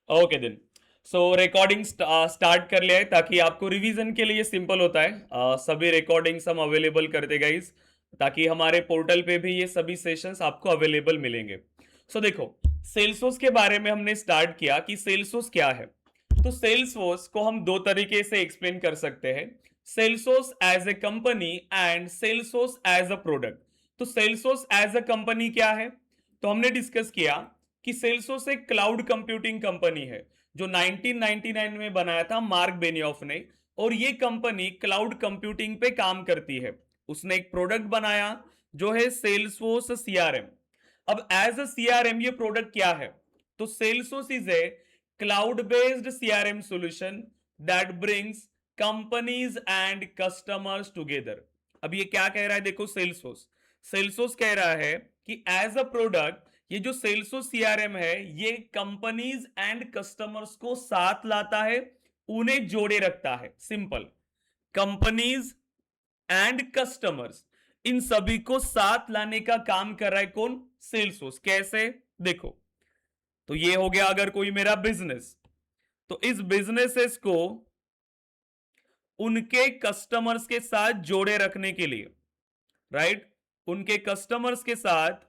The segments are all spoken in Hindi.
ओके दिन। सो रिकॉर्डिंग स्टार्ट कर लिया है ताकि आपको रिवीजन के लिए सिंपल होता है। सभी रिकॉर्डिंग्स हम अवेलेबल कर देगा इस, ताकि हमारे पोर्टल पे भी ये सभी सेशंस आपको अवेलेबल मिलेंगे। सो देखो, सेल्सफोर्स के बारे में हमने स्टार्ट किया कि सेल्सफोर्स क्या है। तो सेल्सफोर्स को हम दो तरीके से एक्सप्लेन कर सकते हैं, Salesforce as a company and Salesforce as a product. तो सेल्सफोर्स एज अ कंपनी क्या है, तो हमने डिस्कस किया कि सेल्सफोर्स एक क्लाउड कंप्यूटिंग कंपनी है जो 1999 में बनाया था मार्क बेनियोफ ने, और ये कंपनी क्लाउड कंप्यूटिंग पे काम करती है। उसने एक प्रोडक्ट बनाया जो है सेल्सफोर्स सीआरएम। अब एज अ सीआरएम ये प्रोडक्ट क्या है, तो Salesforce is a cloud based CRM solution that brings companies and customers together. अब ये क्या कह रहा है, देखो सेल्सफोर्स सेल्सफोर्स कह रहा है कि एज अ प्रोडक्ट ये जो सेल्सफोर्स सीआरएम है ये कंपनीज एंड कस्टमर्स को साथ लाता है, उन्हें जोड़े रखता है। सिंपल, कंपनीज एंड कस्टमर्स, इन सभी को साथ लाने का काम कर रहा है कौन, सेल्सफोर्स। कैसे, देखो, तो ये हो गया अगर कोई मेरा बिजनेस, तो इस बिजनेसेस को उनके कस्टमर्स के साथ जोड़े रखने के लिए, राइट, उनके कस्टमर्स के साथ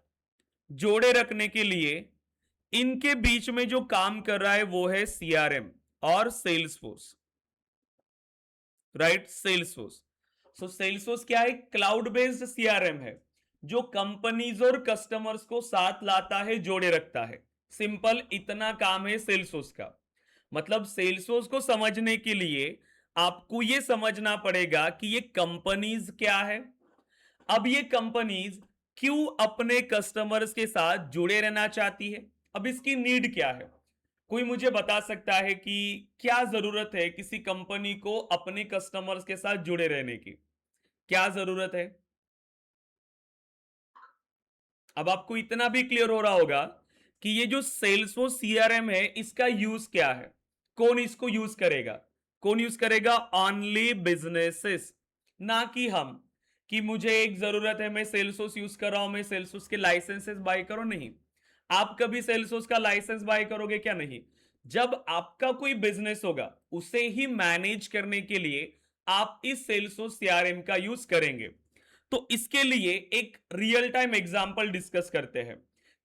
जोड़े रखने के लिए इनके बीच में जो काम कर रहा है वो है सीआरएम और सेल्सफोर्स, राइट, सेल्सफोर्स। सो सेल्सफोर्स क्या है, क्लाउड बेस्ड सीआरएम है जो कंपनीज और कस्टमर्स को साथ लाता है, जोड़े रखता है। सिंपल इतना काम है सेल्सफोर्स का। मतलब सेल्सफोर्स को समझने के लिए आपको यह समझना पड़ेगा कि ये कंपनीज क्या है। अब ये कंपनीज क्यों अपने कस्टमर्स के साथ जुड़े रहना चाहती है, अब इसकी नीड क्या है। कोई मुझे बता सकता है कि क्या जरूरत है किसी कंपनी को अपने कस्टमर्स के साथ जुड़े रहने की, क्या जरूरत है। अब आपको इतना भी क्लियर हो रहा होगा कि ये जो सेल्सफोर्स सीआरएम है इसका यूज क्या है, कौन इसको यूज करेगा, कौन यूज करेगा, ओनली बिजनेसेस, ना कि हम, कि मुझे एक जरूरत है मैं सेल्सफोर्स यूज कर रहा हूं, मैं सेल्सफोर्स के लाइसेंसेस बाय करो, नहीं। आप कभी सेल्सफोर्स का लाइसेंस बाय करोगे क्या, नहीं। जब आपका कोई बिजनेस होगा उसे ही मैनेज करने के लिए आप इस सेल्सफोर्स सीआरएम का यूज करेंगे। तो इसके लिए एक रियल टाइम एग्जांपल डिस्कस करते हैं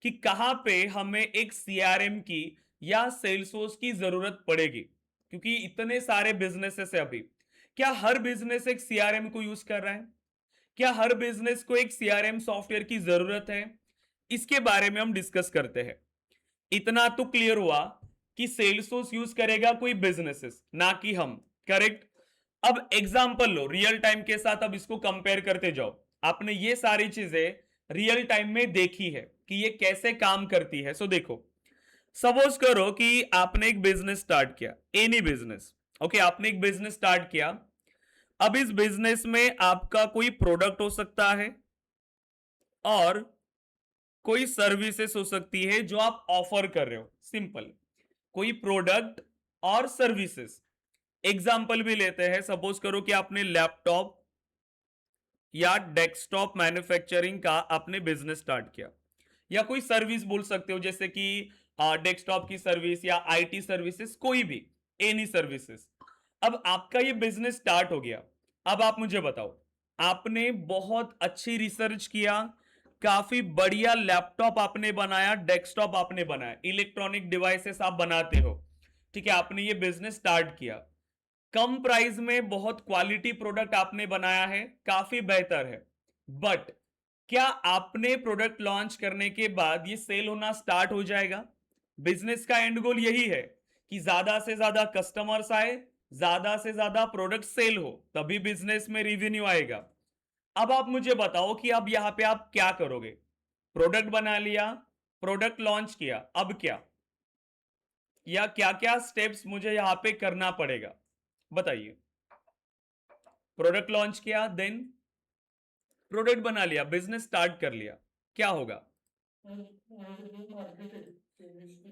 कि कहां पे हमें एक सीआरएम की या सेल्सफोर्स की जरूरत पड़ेगी, क्योंकि इतने सारे बिजनेसेस है अभी। क्या हर बिजनेस एक सीआरएम को यूज कर रहा है, क्या हर बिजनेस को एक सीआरएम सॉफ्टवेयर की जरूरत है, इसके बारे में हम डिस्कस करते हैं। इतना तो क्लियर हुआ कि सेल्सफोर्स यूज करेगा कोई बिजनेसेस, ना कि हम, करेक्ट। अब एग्जांपल लो रियल टाइम के साथ, अब इसको कंपेयर करते जाओ। आपने ये सारी चीजें रियल टाइम में देखी है कि ये कैसे काम करती है। सो देखो, सपोज करो कि आपने एक बिजनेस स्टार्ट किया, एनी बिजनेस, ओके, आपने एक बिजनेस स्टार्ट किया। अब इस बिजनेस में आपका कोई प्रोडक्ट हो सकता है और कोई सर्विसेज हो सकती है जो आप ऑफर कर रहे हो। सिंपल, कोई प्रोडक्ट और सर्विसेज। एग्जाम्पल भी लेते हैं, सपोज करो कि आपने लैपटॉप या डेस्कटॉप मैन्युफैक्चरिंग का आपने बिजनेस स्टार्ट किया, या कोई सर्विस बोल सकते हो जैसे कि डेस्कटॉप की सर्विस या आईटी सर्विसेज, कोई भी एनी सर्विसेज। अब आपका ये बिजनेस स्टार्ट हो गया। अब आप मुझे बताओ, आपने बहुत अच्छी रिसर्च किया, काफी बढ़िया लैपटॉप आपने बनाया, डेस्कटॉप आपने बनाया, इलेक्ट्रॉनिक डिवाइसेस आप बनाते हो, ठीक है, आपने ये बिजनेस स्टार्ट किया। कम प्राइस में बहुत क्वालिटी प्रोडक्ट आपने बनाया है, काफी बेहतर है। बट क्या आपने प्रोडक्ट लॉन्च करने के बाद ये सेल होना स्टार्ट हो जाएगा। बिजनेस का एंड गोल यही है कि ज्यादा से ज्यादा कस्टमर्स आए, ज्यादा से ज्यादा प्रोडक्ट सेल हो, तभी बिजनेस में रिवेन्यू आएगा। अब आप मुझे बताओ कि अब यहां पे आप क्या करोगे। प्रोडक्ट बना लिया, प्रोडक्ट लॉन्च किया, अब क्या, या क्या क्या स्टेप्स मुझे यहां पे करना पड़ेगा, बताइए। प्रोडक्ट लॉन्च किया, देन प्रोडक्ट बना लिया, बिजनेस स्टार्ट कर लिया, क्या होगा,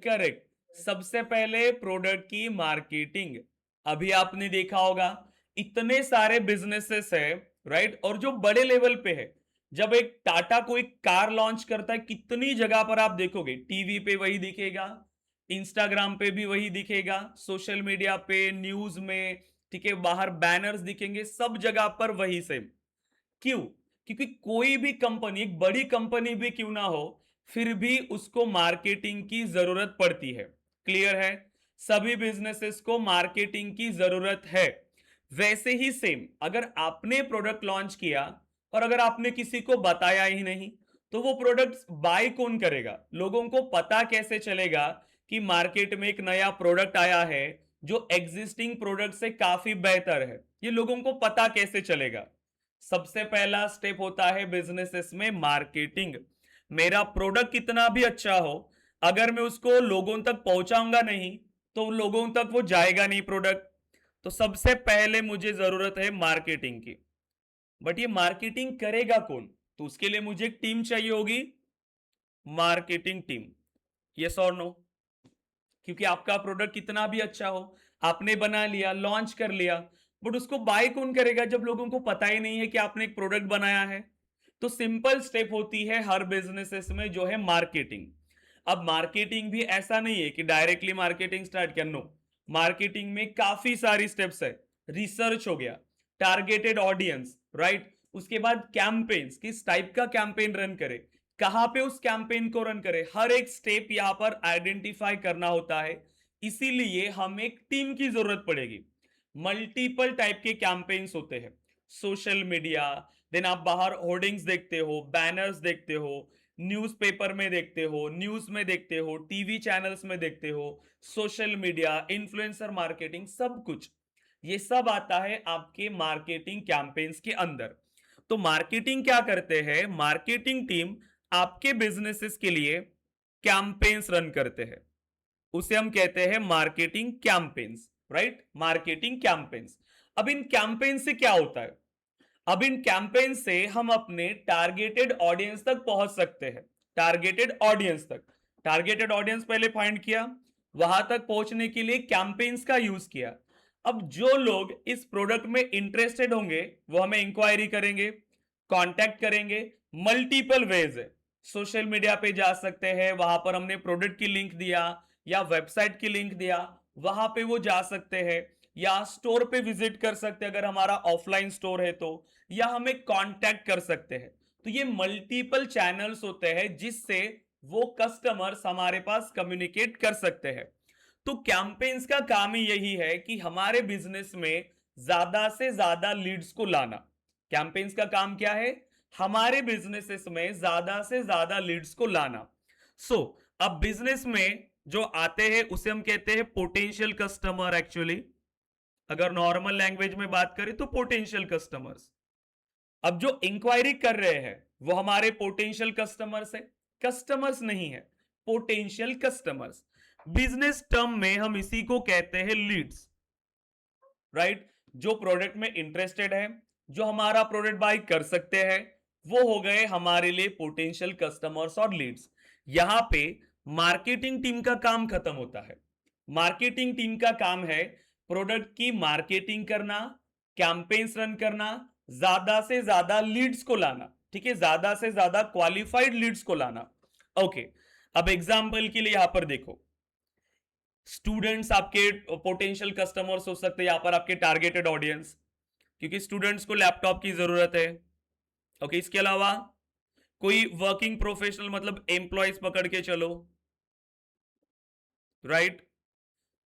करेक्ट, सबसे पहले प्रोडक्ट की मार्केटिंग। अभी आपने देखा होगा इतने सारे बिजनेसेस है, राइट, और जो बड़े लेवल पे है, जब एक टाटा कोई कार लॉन्च करता है कितनी जगह पर आप देखोगे, टीवी पे वही दिखेगा, इंस्टाग्राम पे भी वही दिखेगा, सोशल मीडिया पे, न्यूज में, ठीक है, बाहर बैनर्स दिखेंगे, सब जगह पर वही सेम। क्यों? क्योंकि कोई भी कंपनी, एक बड़ी कंपनी भी क्यों ना हो, फिर भी उसको मार्केटिंग की जरूरत पड़ती है। क्लियर है? सभी बिजनेसेस को मार्केटिंग की जरूरत है। वैसे ही सेम, अगर आपने प्रोडक्ट लॉन्च किया और अगर आपने किसी को बताया ही नहीं, तो वो प्रोडक्ट बाय कौन करेगा? लोगों को पता कैसे चलेगा कि मार्केट में एक नया प्रोडक्ट आया है जो एग्जिस्टिंग प्रोडक्ट से काफी बेहतर है? ये लोगों को पता कैसे चलेगा? सबसे पहला स्टेप होता है बिजनेसेस में मार्केटिंग। मेरा प्रोडक्ट कितना भी अच्छा हो, अगर मैं उसको लोगों तक पहुंचाऊंगा नहीं, तो लोगों तक वो जाएगा नहीं प्रोडक्ट। तो सबसे पहले मुझे जरूरत है मार्केटिंग की। बट ये मार्केटिंग करेगा कौन? तो उसके लिए मुझे एक टीम चाहिए होगी, मार्केटिंग टीम। यस और नो? क्योंकि आपका प्रोडक्ट कितना भी अच्छा हो, आपने बना लिया, लॉन्च कर लिया, बट उसको बाय कौन करेगा जब लोगों को पता ही नहीं है कि आपने एक प्रोडक्ट बनाया है? तो सिंपल स्टेप होती है हर बिजनेसेस में, जो है मार्केटिंग। अब मार्केटिंग भी ऐसा नहीं है कि डायरेक्टली मार्केटिंग स्टार्ट कर, नो। मार्केटिंग में काफी सारी स्टेप्स है। रिसर्च हो गया, टारगेटेड ऑडियंस, राइट, उसके बाद कैंपेन्स, किस टाइप का कैंपेन रन करे, कहां पे उस कैंपेन को रन करे, हर एक स्टेप यहां पर आइडेंटिफाई करना होता है। इसीलिए हमें एक टीम की जरूरत पड़ेगी। मल्टीपल टाइप के कैंपेन्स होते हैं, सोशल मीडिया, देन आप बाहर होर्डिंग्स देखते हो, बैनर्स देखते हो, न्यूज़पेपर में देखते हो, न्यूज में देखते हो, टीवी चैनल्स में देखते हो, सोशल मीडिया, इन्फ्लुएंसर मार्केटिंग, सब कुछ ये सब आता है आपके मार्केटिंग कैंपेन्स के अंदर। तो मार्केटिंग क्या करते हैं? मार्केटिंग टीम आपके बिजनेसेस के लिए कैंपेन्स रन करते हैं, उसे हम कहते हैं marketing campaigns, right, marketing campaigns. अब इन कैंपेन से क्या होता है? अब इन कैंपेन से हम अपने टारगेटेड ऑडियंस तक पहुंच सकते हैं। टारगेटेड ऑडियंस तक, टारगेटेड ऑडियंस पहले फाइंड किया, वहां तक पहुंचने के लिए कैंपेन्स का यूज किया। अब जो लोग इस प्रोडक्ट में इंटरेस्टेड होंगे वो हमें इंक्वायरी करेंगे, कांटेक्ट करेंगे। मल्टीपल वेज है, सोशल मीडिया पे जा सकते हैं, वहां पर हमने प्रोडक्ट की लिंक दिया या वेबसाइट की लिंक दिया, वहां पे वो जा सकते हैं, या स्टोर पे विजिट कर सकते हैं अगर हमारा ऑफलाइन स्टोर है तो, या हमें कांटेक्ट कर सकते हैं। तो ये मल्टीपल चैनल्स होते हैं जिससे वो कस्टमर्स हमारे पास कम्युनिकेट कर सकते हैं। तो कैंपेन्स का काम ही यही है कि हमारे बिजनेस में ज्यादा से ज्यादा लीड्स को लाना। कैंपेन्स का काम क्या है? हमारे बिजनेसेस में ज्यादा से ज्यादा लीड्स को लाना। सो अब बिजनेस में जो आते हैं उसे हम कहते हैं पोटेंशियल कस्टमर। एक्चुअली अगर नॉर्मल लैंग्वेज में बात करें तो पोटेंशियल कस्टमर्स। अब जो इंक्वायरी कर रहे हैं वो हमारे पोटेंशियल कस्टमर्स है, कस्टमर्स नहीं है, पोटेंशियल कस्टमर्स। बिजनेस टर्म में हम इसी को कहते हैं लीड्स, राइट। जो प्रोडक्ट में इंटरेस्टेड है, जो हमारा प्रोडक्ट बाय कर सकते हैं, वो हो गए हमारे लिए पोटेंशियल कस्टमर्स और लीड्स। यहां पे मार्केटिंग टीम का काम खत्म होता है। मार्केटिंग टीम का काम है प्रोडक्ट की मार्केटिंग करना, कैंपेन्स रन करना, ज्यादा से ज्यादा लीड्स को लाना, ठीक है, ज्यादा से ज्यादा क्वालिफाइड लीड्स को लाना। ओके, अब एग्जांपल के लिए यहां पर देखो, स्टूडेंट्स आपके पोटेंशियल कस्टमर्स हो सकते हैं, यहां पर आपके टारगेटेड ऑडियंस, क्योंकि स्टूडेंट्स को लैपटॉप की जरूरत है। ओके, इसके अलावा कोई वर्किंग प्रोफेशनल, मतलब एम्प्लॉयज पकड़ के चलो, राइट।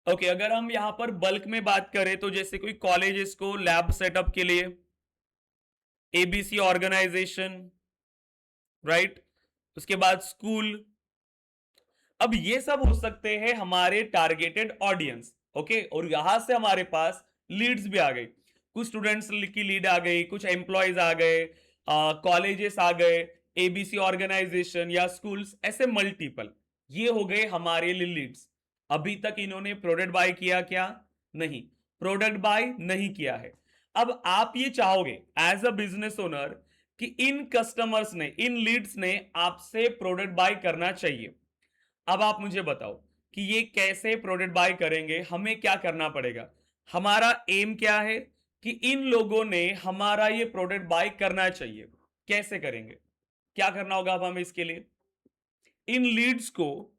ओके, अगर हम यहां पर बल्क में बात करें तो जैसे कोई कॉलेजेस को लैब सेटअप के लिए, एबीसी ऑर्गेनाइजेशन, राइट, उसके बाद स्कूल। अब ये सब हो सकते हैं हमारे टारगेटेड ऑडियंस। ओके, और यहां से हमारे पास लीड्स भी आ गई, कुछ स्टूडेंट्स की लीड आ गई, कुछ एम्प्लॉयज आ गए, कॉलेजेस आ गए, एबीसी ऑर्गेनाइजेशन या स्कूल्स, ऐसे मल्टीपल, ये हो गए हमारे लिए लीड्स। अभी तक इन्होंने प्रोडक्ट बाय किया क्या? नहीं, प्रोडक्ट बाय नहीं किया है। अब आप ये चाहोगे एज अ बिजनेस ओनर कि इन कस्टमर्स ने, इन लीड्स ने आपसे प्रोडक्ट बाय करना चाहिए। अब आप मुझे बताओ कि ये कैसे प्रोडक्ट बाय करेंगे, हमें क्या करना पड़ेगा? हमारा एम क्या है कि इन लोगों ने हमारा ये प्रोडक्ट बाय करना चाहिए। कैसे करेंगे? क्या करना होगा अब हमें इसके लिए? इन लीड्स को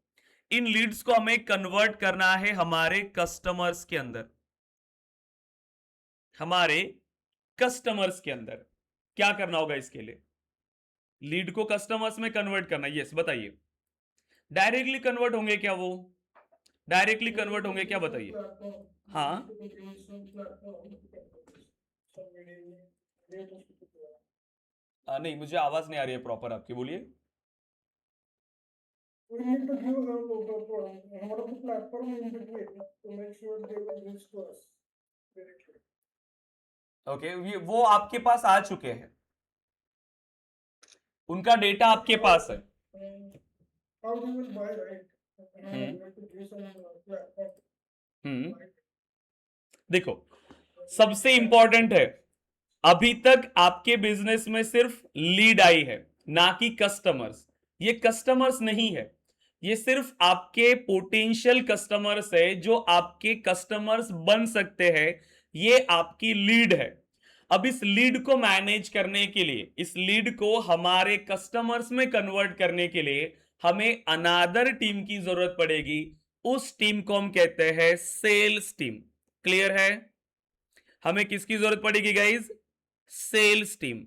इन लीड्स को हमें कन्वर्ट करना है हमारे कस्टमर्स के अंदर। हमारे कस्टमर्स के अंदर क्या करना होगा इसके लिए? लीड को कस्टमर्स में कन्वर्ट करना। यस, बताइए। डायरेक्टली कन्वर्ट होंगे क्या वो? डायरेक्टली कन्वर्ट होंगे क्या, बताइए। हाँ, नहीं, मुझे आवाज नहीं आ रही है प्रॉपर आपकी, बोलिए। ओके, वो आपके पास आ चुके हैं, उनका डेटा आपके पास है। हम्म देखो, सबसे इंपॉर्टेंट है, अभी तक आपके बिजनेस में सिर्फ लीड आई है, ना कि कस्टमर्स। ये कस्टमर्स नहीं है, ये सिर्फ आपके पोटेंशियल कस्टमर्स है, जो आपके कस्टमर्स बन सकते हैं। ये आपकी लीड है। अब इस लीड को मैनेज करने के लिए, इस लीड को हमारे कस्टमर्स में कन्वर्ट करने के लिए हमें अनादर टीम की जरूरत पड़ेगी। उस टीम को हम कहते हैं सेल्स टीम। क्लियर है? हमें किसकी जरूरत पड़ेगी गाइज? Sales team.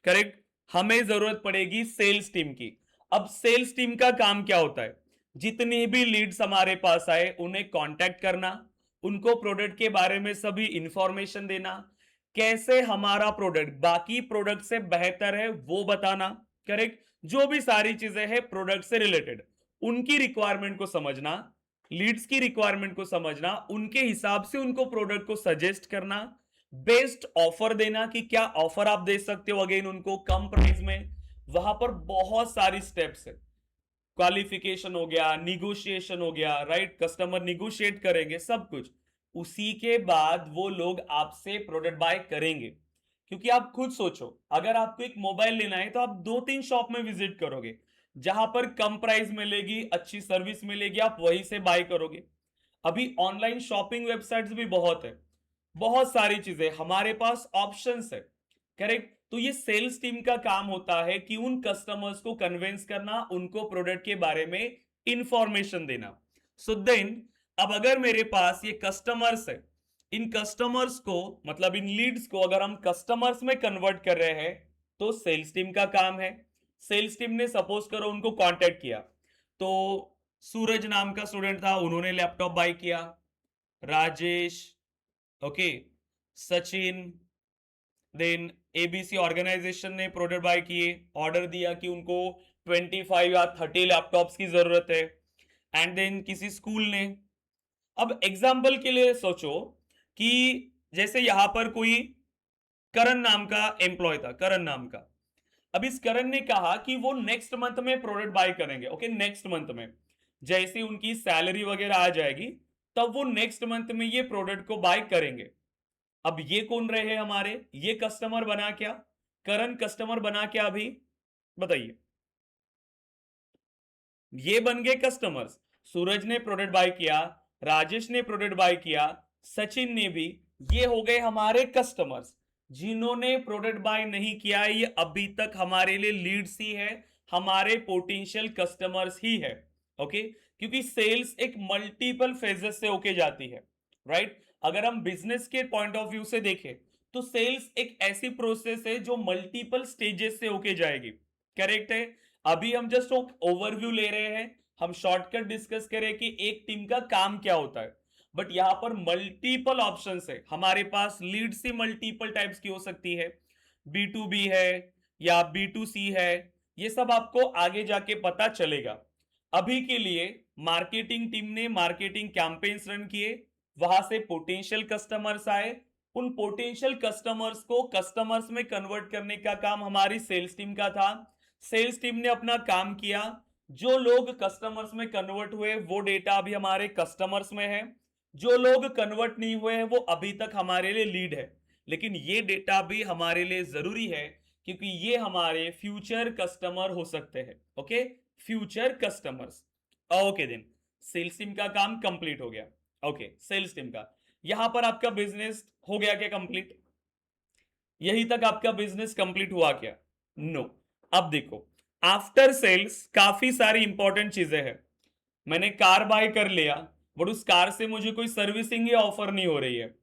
करेक्ट, हमें जरूरत पड़ेगी सेल्स टीम की। अब सेल्स टीम का काम क्या होता है? जितनी भी लीड्स हमारे पास आए उन्हें कांटेक्ट करना, उनको प्रोडक्ट के बारे में सभी इंफॉर्मेशन देना, कैसे हमारा प्रोडक्ट बाकी प्रोडक्ट से बेहतर है वो बताना। करेक्ट, जो भी सारी चीजें हैं प्रोडक्ट से रिलेटेड, उनकी रिक्वायरमेंट को समझना, लीड्स की रिक्वायरमेंट को समझना, उनके हिसाब से उनको प्रोडक्ट को सजेस्ट करना, बेस्ट ऑफर देना कि क्या ऑफर आप दे सकते हो अगेन उनको कम प्राइस में। वहां पर बहुत सारी स्टेप्स है, क्वालिफिकेशन हो गया, निगोशिएशन हो गया, राइट, कस्टमर निगोशिएट करेंगे सब कुछ। उसी के बाद वो लोग आपसे प्रोडक्ट बाय करेंगे। क्योंकि आप खुद सोचो, अगर आपको एक मोबाइल लेना है तो आप 2-3 शॉप में विजिट करोगे, जहां पर कम प्राइस मिलेगी, अच्छी सर्विस मिलेगी, आप वहीं से बाय करोगे। अभी ऑनलाइन शॉपिंग वेबसाइट्स भी बहुत है, बहुत सारी चीजें हमारे पास ऑप्शंस है। करेक्ट, तो ये सेल्स टीम का काम होता है कि उन कस्टमर्स को कन्विंस करना, उनको प्रोडक्ट के बारे में इंफॉर्मेशन देना। सो देन, अब अगर मेरे पास ये कस्टमर्स है, इन कस्टमर्स को, मतलब इन लीड्स को अगर हम कस्टमर्स में कन्वर्ट कर रहे हैं, तो सेल्स टीम का काम है। सेल्स टीम ने सपोज करो उनको कांटेक्ट किया, तो सूरज नाम का स्टूडेंट था, उन्होंने लैपटॉप बाय किया। Rajesh, okay, Sachin, then ABC organisation ने प्रोडक्ट बाय किए, ऑर्डर दिया कि उनको 25 या 30 लैपटॉप्स की जरूरत है। एंड देन किसी स्कूल ने, अब एग्जाम्पल के लिए सोचो कि जैसे यहां पर कोई करण नाम का एम्प्लॉय था, करण नाम का। अब इस करण ने कहा कि वो नेक्स्ट मंथ में प्रोडक्ट बाय करेंगे। ओके, नेक्स्ट मंथ में जैसे उनकी सैलरी वगैरह आ जाएगी, तब वो नेक्स्ट मंथ में ये प्रोडक्ट को बाय करेंगे। अब ये कौन रहे हमारे? ये कस्टमर बना क्या? करण कस्टमर बना क्या अभी? बताइए। ये बन गए कस्टमर्स। सूरज ने प्रोडक्ट बाय किया, राजेश ने प्रोडक्ट बाय किया, सचिन ने भी। ये हो गए हमारे कस्टमर्स। जिन्होंने प्रोडक्ट बाय नहीं किया, ये अभी तक हमारे लिए लीड्स ही है, हमारे पोटेंशियल कस्टमर्स ही है। ओके, क्योंकि सेल्स एक मल्टीपल फेजेस से होके जाती है, राइट। अगर हम बिजनेस के पॉइंट ऑफ व्यू से देखें, तो सेल्स एक ऐसी प्रोसेस है जो मल्टीपल स्टेजेस से होके जाएगी। करेक्ट है? अभी हम जस्ट ओवरव्यू ले रहे हैं, हम शॉर्टकट डिस्कस करें कि एक टीम का काम क्या होता है, बट यहां पर मल्टीपल ऑप्शंस है हमारे पास। लीड से मल्टीपल टाइप्स की हो सकती है, B2B है या B2C है, ये सब आपको आगे जाके पता चलेगा। अभी के लिए मार्केटिंग टीम ने मार्केटिंग कैंपेन्स रन किए, वहां से पोटेंशियल कस्टमर्स आए, उन पोटेंशियल कस्टमर्स को कस्टमर्स में कन्वर्ट करने का काम हमारी सेल्स टीम का था। सेल्स टीम ने अपना काम किया, जो लोग कस्टमर्स में कन्वर्ट हुए वो डेटा अभी हमारे कस्टमर्स में है, जो लोग कन्वर्ट नहीं हुए हैं वो अभी तक हमारे लिए लीड है। लेकिन ये डेटा भी हमारे लिए जरूरी है, क्योंकि ये हमारे फ्यूचर कस्टमर हो सकते हैं। Okay, future customers. Okay then, sales team का काम कंप्लीट हो गया। ओके, सेल्स टीम का, यहां पर आपका बिजनेस हो गया क्या कंप्लीट? यही तक आपका बिजनेस कंप्लीट हुआ क्या? नो। अब देखो, आफ्टर सेल्स काफी सारी इंपॉर्टेंट चीजें हैं। मैंने कार बाय कर लिया, बट उस कार से मुझे कोई सर्विसिंग ही ऑफर नहीं हो रही है।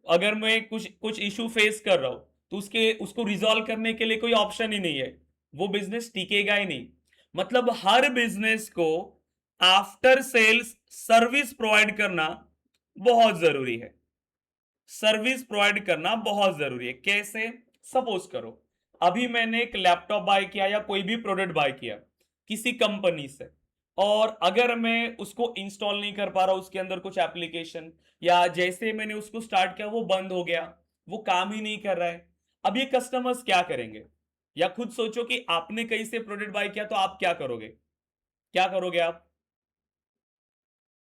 अगर मैं कुछ कुछ इशू फेस कर रहा हूं तो उसको रिजॉल्व करने के लिए कोई ऑप्शन ही नहीं है, वो बिजनेस टिकेगा ही नहीं। मतलब हर बिजनेस को आफ्टर सेल्स सर्विस प्रोवाइड करना बहुत जरूरी है। सर्विस प्रोवाइड करना बहुत जरूरी है। कैसे? सपोज करो अभी मैंने एक लैपटॉप बाय किया या कोई भी प्रोडक्ट बाय किया किसी कंपनी से, और अगर मैं उसको इंस्टॉल नहीं कर पा रहा, उसके अंदर कुछ एप्लीकेशन, या जैसे मैंने उसको स्टार्ट किया वो बंद हो गया, वो काम ही नहीं कर रहा है, अब ये कस्टमर्स क्या करेंगे? या खुद सोचो कि आपने कहीं से प्रोडक्ट बाय किया तो आप क्या करोगे? क्या करोगे आप?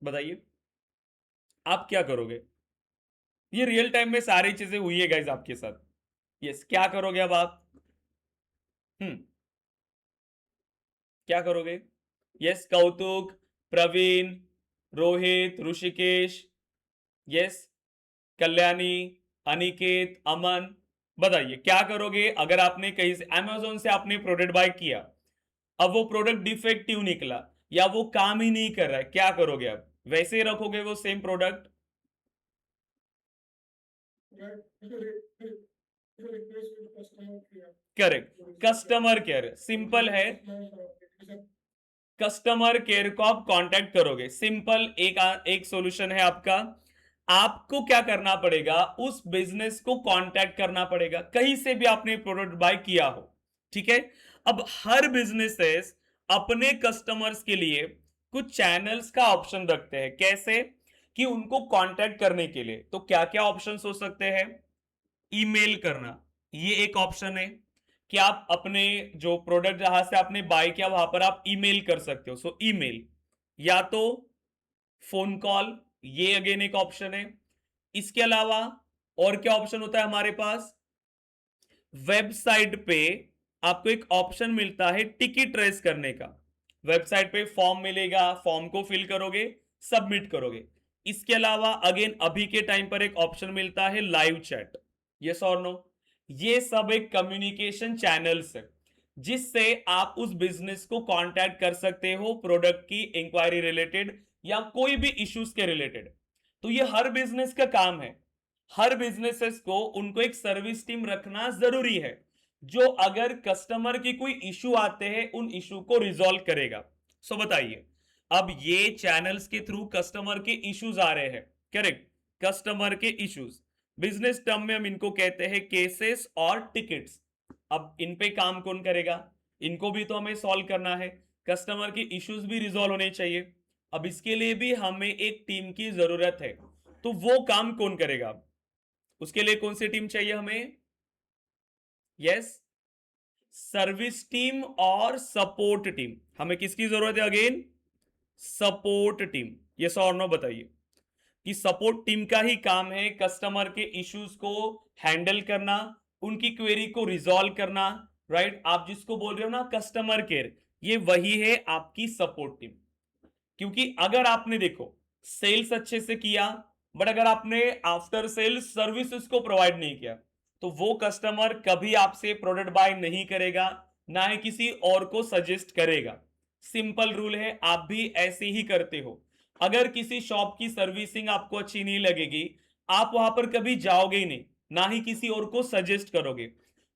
बताइए, आप क्या करोगे? ये रियल टाइम में सारी चीजें हुई है गाइस आपके साथ। यस, क्या करोगे अब आप? हम्म, क्या करोगे? यस, कौतुक, प्रवीण, रोहित, ऋषिकेश, यस, कल्याणी, अनिकेत, अमन, बताइए क्या करोगे अगर आपने कहीं से अमेजोन से आपने प्रोडक्ट बाय किया, अब वो प्रोडक्ट डिफेक्टिव निकला या वो काम ही नहीं कर रहा है, क्या करोगे? अब वैसे ही रखोगे वो same product? Correct, customer care simple है। कस्टमर केयर को आप कांटेक्ट करोगे, सिंपल एक सॉल्यूशन है आपका। आपको क्या करना पड़ेगा? उस बिजनेस को कांटेक्ट करना पड़ेगा, कहीं से भी आपने प्रोडक्ट बाय किया हो, ठीक है। अब हर बिजनेसेस अपने कस्टमर्स के लिए कुछ चैनल्स का ऑप्शन रखते हैं। कैसे? कि उनको कांटेक्ट करने के लिए तो क्या क्या ऑप्शंस हो सकते हैं? ईमेल करना, ये एक ऑप्शन है कि आप अपने जो प्रोडक्ट जहां से आपने बाय किया वहां पर आप ईमेल कर सकते हो, सो ईमेल। या तो फोन कॉल, ये अगेन एक ऑप्शन है। इसके अलावा और क्या ऑप्शन होता है हमारे पास? वेबसाइट पे आपको एक ऑप्शन मिलता है टिकट रेस करने का। वेबसाइट पे फॉर्म मिलेगा, फॉर्म को फिल करोगे, सबमिट करोगे। इसके अलावा अगेन अभी के टाइम पर एक ऑप्शन मिलता है लाइव चैट। यस और नो? ये सब एक कम्युनिकेशन चैनल्स है जिससे आप उस बिजनेस को कांटेक्ट कर सकते हो प्रोडक्ट की इंक्वायरी रिलेटेड या कोई भी इश्यूज के रिलेटेड। तो ये हर बिजनेस का काम है। हर बिजनेसेस को उनको एक सर्विस टीम रखना जरूरी है जो अगर कस्टमर की कोई इशू आते हैं उन इशू को रिजॉल्व करेगा। सो बताइए, अब ये चैनल्स के थ्रू कस्टमर के इश्यूज आ रहे हैं, करेक्ट? कस्टमर के इश्यूज, बिजनेस टर्म में हम इनको कहते हैं केसेस और टिकट्स। अब इन पे काम कौन करेगा? इनको भी तो हमें सॉल्व करना है, कस्टमर के इश्यूज भी रिजॉल्व होने चाहिए। अब इसके लिए भी हमें एक टीम की जरूरत है, तो वो काम कौन करेगा? उसके लिए कौन सी टीम चाहिए हमें? यस, सर्विस टीम और सपोर्ट टीम। हमें किसकी जरूरत है अगेन? Support team. यस और नो बताइए, कि सपोर्ट टीम का ही काम है कस्टमर के इश्यूज को हैंडल करना, उनकी क्वेरी को रिजॉल्व करना, राइट? आप जिसको बोल रहे हो ना कस्टमर केयर, ये वही है आपकी सपोर्ट टीम। क्योंकि अगर आपने देखो सेल्स अच्छे से किया, बट अगर आपने आफ्टर सेल्स सर्विसेज को प्रोवाइड नहीं किया, तो वो कस्टमर कभी आपसे प्रोडक्ट बाय नहीं करेगा, ना ही किसी और को सजेस्ट करेगा। सिंपल रूल है, आप भी ऐसे ही करते हो। अगर किसी शॉप की सर्विसिंग आपको अच्छी नहीं लगेगी, आप वहां पर कभी जाओगे ही नहीं, ना ही किसी और को सजेस्ट करोगे।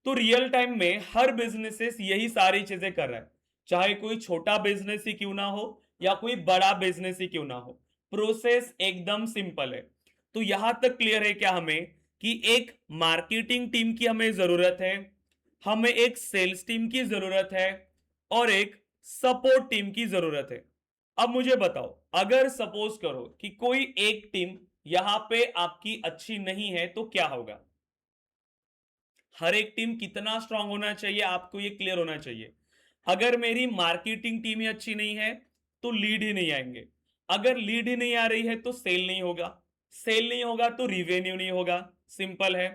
तो रियल टाइम में हर बिजनेसेस यही सारी चीजें कर रहा है, चाहे कोई छोटा बिजनेस ही क्यों ना हो या कोई बड़ा बिजनेस ही क्यों ना हो, प्रोसेस एकदम सिंपल है। तो यहां तक क्लियर है क्या हमें कि एक मार्केटिंग टीम की हमें जरूरत है, हमें एक सेल्स टीम की जरूरत है, और एक सपोर्ट टीम की जरूरत है। अब मुझे बताओ, अगर सपोज करो कि कोई एक टीम यहां पे आपकी अच्छी नहीं है तो क्या होगा? हर एक टीम कितना स्ट्रांग होना चाहिए आपको ये क्लियर होना चाहिए। अगर मेरी मार्केटिंग टीम ही अच्छी नहीं है तो लीड ही नहीं आएंगे, अगर लीड ही नहीं आ रही है तो सेल नहीं होगा, सेल नहीं होगा तो रिवेन्यू नहीं होगा। सिंपल है।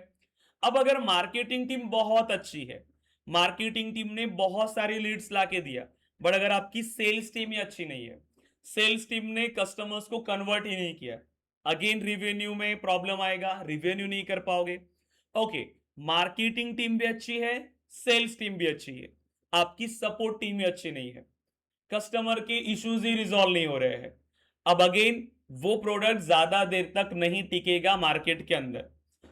अब अगर मार्केटिंग टीम बहुत अच्छी है, मार्केटिंग टीम ने बहुत सारी लीड्स लाके दिया, बट अगर आपकी सेल्स टीम ही अच्छी नहीं है, सेल्स टीम ने कस्टमर्स को कन्वर्ट ही नहीं किया, अगेन रिवेन्यू में प्रॉब्लम आएगा, रिवेन्यू नहीं कर पाओगे। ओके, मार्केटिंग टीम भी अच्छी है, सेल्स टीम भी अच्छी है, आपकी सपोर्ट टीम भी अच्छी नहीं है, कस्टमर के इश्यूज ही रिजॉल्व नहीं हो रहे हैं। अब अगेन वो प्रोडक्ट ज्यादा देर तक नहीं टिकेगा मार्केट के अंदर,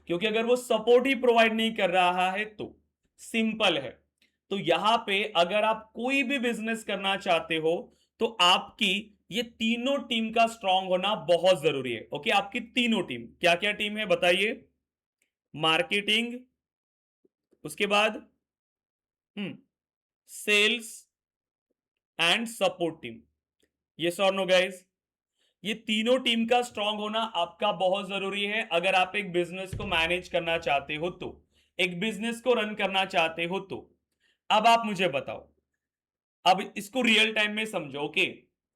क्योंकि अगर वो सपोर्ट ही प्रोवाइड नहीं कर रहा है तो सिंपल है। तो यहां पे अगर आप कोई भी बिजनेस करना चाहते हो तो आपकी ये तीनों टीम का स्ट्रांग होना बहुत जरूरी है। ओके, आपकी तीनों टीम, क्या क्या टीम है बताइए? मार्केटिंग, उसके बाद sales and support team. Yes और नो गाइस? ये तीनों टीम का स्ट्रांग होना आपका बहुत जरूरी है अगर आप एक बिजनेस को मैनेज करना चाहते हो तो, एक बिजनेस को रन करना चाहते हो तो। अब आप मुझे बताओ, अब इसको रियल टाइम में समझो। ओके,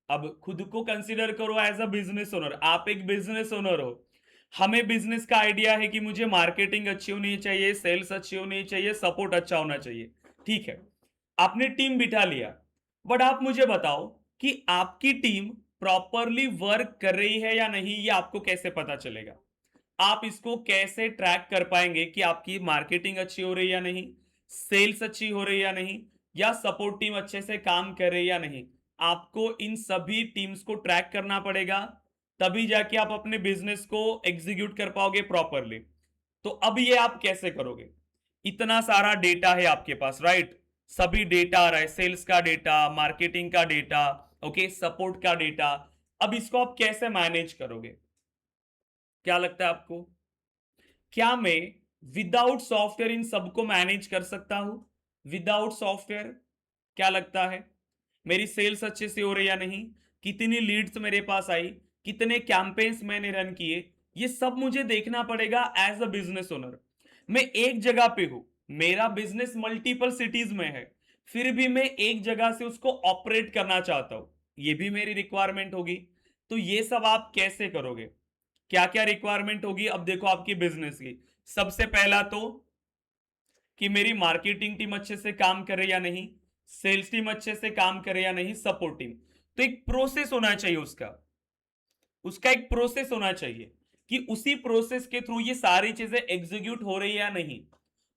अब खुद को कंसीडर करो एज अ बिजनेस ओनर। आप एक बिजनेस ओनर हो, हमें बिजनेस का आइडिया है कि मुझे मार्केटिंग अच्छी होनी चाहिए, सेल्स अच्छी होनी चाहिए, सपोर्ट अच्छा होना चाहिए। ठीक है, आपने टीम बिठा लिया, बट आप मुझे बताओ कि आपकी टीम प्रॉपरली वर्क कर रही है या नहीं, ये आपको कैसे पता चलेगा? आप इसको कैसे ट्रैक कर पाएंगे कि आपकी मार्केटिंग अच्छी हो रही है या नहीं, सेल्स अच्छी हो रही है या नहीं, या सपोर्ट टीम अच्छे से काम कर रही है या नहीं? आपको इन सभी टीम्स को ट्रैक करना पड़ेगा, तभी जाके आप अपने बिजनेस को एग्जीक्यूट कर पाओगे प्रॉपरली। तो अब ये आप कैसे करोगे? इतना सारा डेटा है आपके पास, राइट? सभी डेटा आ रहा है, सेल्स का डेटा, मार्केटिंग का डेटा, ओके, सपोर्ट का डेटा। अब इसको आप कैसे मैनेज करोगे? क्या लगता है आपको? क्या मैं विदाउट सॉफ्टवेयर इन सबको मैनेज कर सकता हूं? विदाउट सॉफ्टवेयर क्या लगता है? मेरी सेल्स अच्छे से हो रही या नहीं, कितनी लीड्स मेरे पास आई, कितने कैंपेन्स मैंने रन किए, ये सब मुझे देखना पड़ेगा एज अ बिजनेस ओनर। मैं एक जगह पे हूं, मेरा बिजनेस मल्टीपल सिटीज में है, फिर भी मैं एक जगह से उसको ऑपरेट करना चाहता हूं, ये भी मेरी रिक्वायरमेंट होगी। तो ये सब आप कैसे करोगे? क्या क्या रिक्वायरमेंट होगी? अब देखो आपकी बिजनेस की, सबसे पहला तो कि मेरी मार्केटिंग टीम अच्छे से काम करे या नहीं, सेल्स टीम अच्छे से काम करे या नहीं, सपोर्ट टीम। तो एक प्रोसेस होना चाहिए, उसका उसका एक प्रोसेस होना चाहिए कि उसी प्रोसेस के थ्रू ये सारी चीजें एग्जीक्यूट हो रही है या नहीं।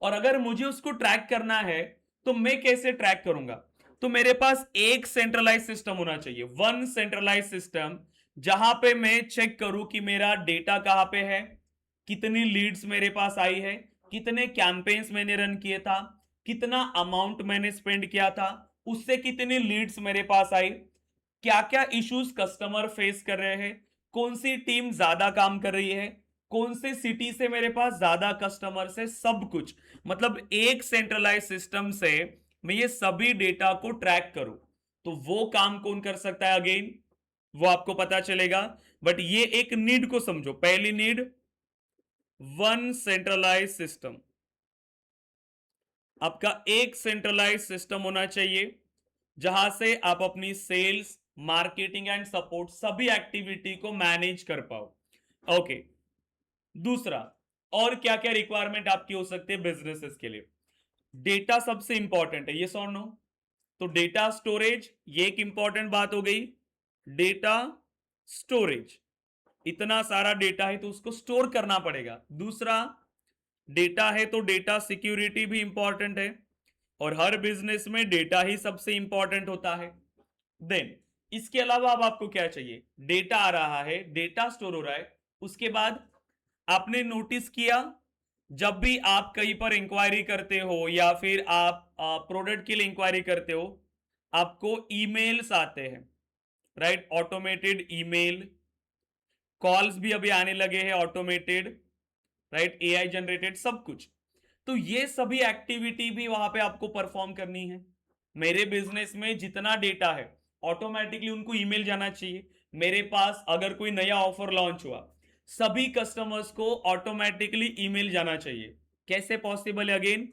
और अगर मुझे उसको ट्रैक करना है तो मैं कैसे ट्रैक करूंगा? तो मेरे पास एक सेंट्रलाइज सिस्टम होना चाहिए, वन सेंट्रलाइज सिस्टम, जहां पे मैं चेक करूं कि मेरा डेटा कहां पे है, कितनी लीड्स मेरे पास आई है, कितने कैंपेन्स मैंने रन किए था, कितना अमाउंट मैंने स्पेंड किया था, उससे कितनी लीड्स मेरे पास आई, क्या क्या इश्यूज कस्टमर फेस कर रहे हैं, कौन सी टीम ज्यादा काम कर रही है, कौन से सिटी से मेरे पास ज्यादा कस्टमर है, सब कुछ। मतलब एक सेंट्रलाइज सिस्टम से मैं ये सभी डेटा को ट्रैक करूं, तो वो काम कौन कर सकता है? अगेन वो आपको पता चलेगा। बट ये एक नीड को समझो, पहली नीड, वन सेंट्रलाइज सिस्टम। आपका एक सेंट्रलाइज सिस्टम होना चाहिए जहां से आप अपनी सेल्स, मार्केटिंग एंड सपोर्ट सभी एक्टिविटी को मैनेज कर पाओ। ओके, दूसरा, और क्या क्या रिक्वायरमेंट आपकी हो सकती है बिजनेसेस के लिए? डेटा सबसे इंपॉर्टेंट है, ये और नो? तो डेटा स्टोरेज, ये एक इंपॉर्टेंट बात हो गई। डेटा स्टोरेज, इतना सारा डेटा है तो उसको स्टोर करना पड़ेगा। दूसरा, डेटा है तो डेटा सिक्योरिटी भी इंपॉर्टेंट है, और हर बिजनेस में डेटा ही सबसे इंपॉर्टेंट होता है। देन इसके अलावा अब आपको क्या चाहिए? डेटा आ रहा है, डेटा स्टोर हो रहा है, उसके बाद आपने नोटिस किया जब भी आप कहीं पर इंक्वायरी करते हो या फिर आप प्रोडक्ट के लिए इंक्वायरी करते हो, आपको ईमेल्स आते हैं, राइट? ऑटोमेटेड ईमेल, कॉल्स भी अभी आने लगे हैं ऑटोमेटेड, राइट? एआई जनरेटेड, सब कुछ। तो ये सभी एक्टिविटी भी वहां पे आपको परफॉर्म करनी है। मेरे बिजनेस में जितना डेटा है ऑटोमेटिकली उनको ईमेल जाना चाहिए। मेरे पास अगर कोई नया ऑफर लॉन्च हुआ, सभी कस्टमर्स को ऑटोमेटिकली ईमेल जाना चाहिए। कैसे पॉसिबल है? अगेन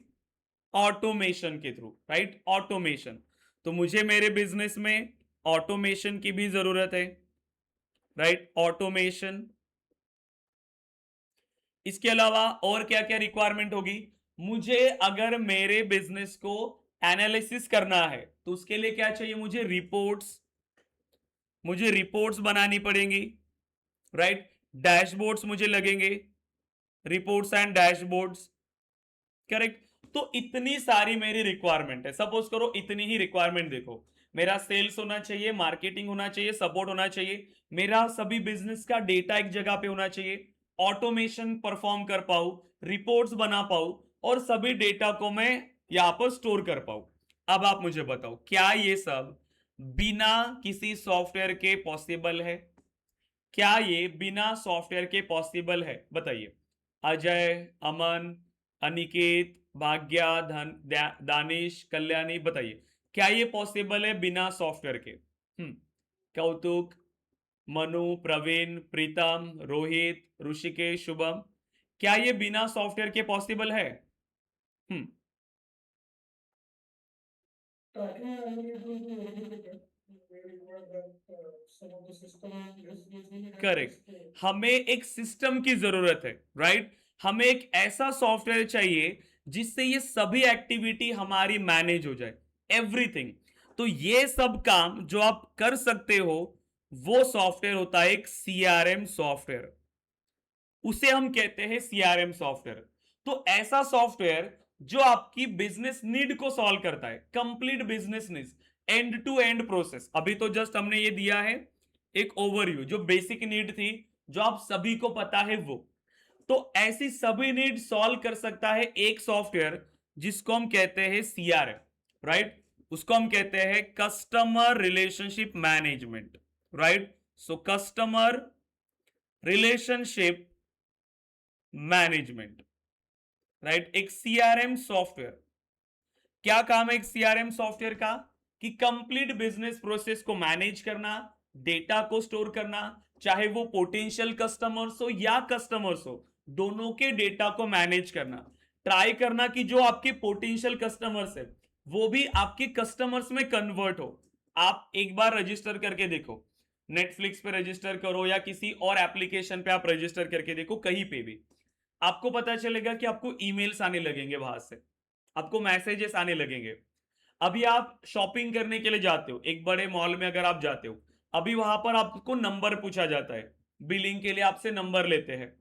ऑटोमेशन के थ्रू, राइट? ऑटोमेशन। तो मुझे मेरे बिजनेस में ऑटोमेशन की भी जरूरत है, राइट? ऑटोमेशन। इसके अलावा और क्या क्या रिक्वायरमेंट होगी? मुझे अगर मेरे बिजनेस को एनालिसिस करना है तो उसके लिए क्या चाहिए? मुझे रिपोर्ट्स बनानी पड़ेंगी, राइट? डैशबोर्ड्स मुझे लगेंगे, रिपोर्ट्स एंड डैशबोर्ड्स, करेक्ट? तो इतनी सारी मेरी रिक्वायरमेंट है। सपोज करो इतनी ही रिक्वायरमेंट देखो, मेरा सेल्स होना चाहिए, मार्केटिंग होना चाहिए, सपोर्ट होना चाहिए, मेरा सभी बिजनेस का डेटा एक जगह पे होना चाहिए, ऑटोमेशन परफॉर्म कर पाऊं, रिपोर्ट्स बना पाऊं और सभी डेटा को मैं यहां पर स्टोर कर पाऊं। अब आप मुझे बताओ, क्या ये सब बिना किसी सॉफ्टवेयर के पॉसिबल है? क्या ये बिना सॉफ्टवेयर के पॉसिबल है? बताइए। अजय, अमन, अनिकेत, भाग्या, दानिश, कल्याणी, बताइए क्या ये पॉसिबल है बिना सॉफ्टवेयर के? कौतुक, मनु, प्रवीण, प्रीतम, रोहित, ऋषिकेश, शुभम, क्या ये बिना सॉफ्टवेयर के पॉसिबल है? हम्म करेक्ट। हमें एक सिस्टम की जरूरत है, राइट? हमें एक ऐसा सॉफ्टवेयर चाहिए जिससे ये सभी एक्टिविटी हमारी मैनेज हो जाए, एवरीथिंग। तो ये सब काम जो आप कर सकते हो, वो सॉफ्टवेयर होता है एक सीआरएम सॉफ्टवेयर। उसे हम कहते हैं सीआरएम सॉफ्टवेयर। तो ऐसा सॉफ्टवेयर जो आपकी बिजनेस नीड को सॉल्व करता है, complete business need, end to end process. अभी तो जस्ट हमने ये दिया है एक ओवरव्यू, जो बेसिक नीड थी, जो आप सभी को पता है वो। तो ऐसी सभी नीड सॉल्व कर सकता है एक सॉफ्टवेयर जिसको हम कहते हैं सीआरएम, राइट? उसको हम कहते हैं customer relationship management, right? So customer relationship management, right? एक सीआरएम सॉफ्टवेयर। क्या काम है एक सीआरएम सॉफ्टवेयर का? कि कंप्लीट बिजनेस प्रोसेस को मैनेज करना, डेटा को स्टोर करना, चाहे वो पोटेंशियल कस्टमर्स हो या कस्टमर्स हो, दोनों के डेटा को मैनेज करना, ट्राई करना कि जो आपके पोटेंशियल कस्टमर्स है वो भी आपके कस्टमर्स में कन्वर्ट हो। आप एक बार रजिस्टर करके देखो, नेटफ्लिक्स पे रजिस्टर करो या किसी और एप्लीकेशन पे आप रजिस्टर करके देखो, कहीं पे भी आपको पता चलेगा कि आपको ईमेल्स आने लगेंगे, वहां से आपको मैसेजेस आने लगेंगे। अभी आप शॉपिंग करने के लिए जाते हो, एक बड़े मॉल में अगर आप जाते हो, अभी वहां पर आपको नंबर पूछा जाता है, बिलिंग के लिए आपसे नंबर लेते हैं।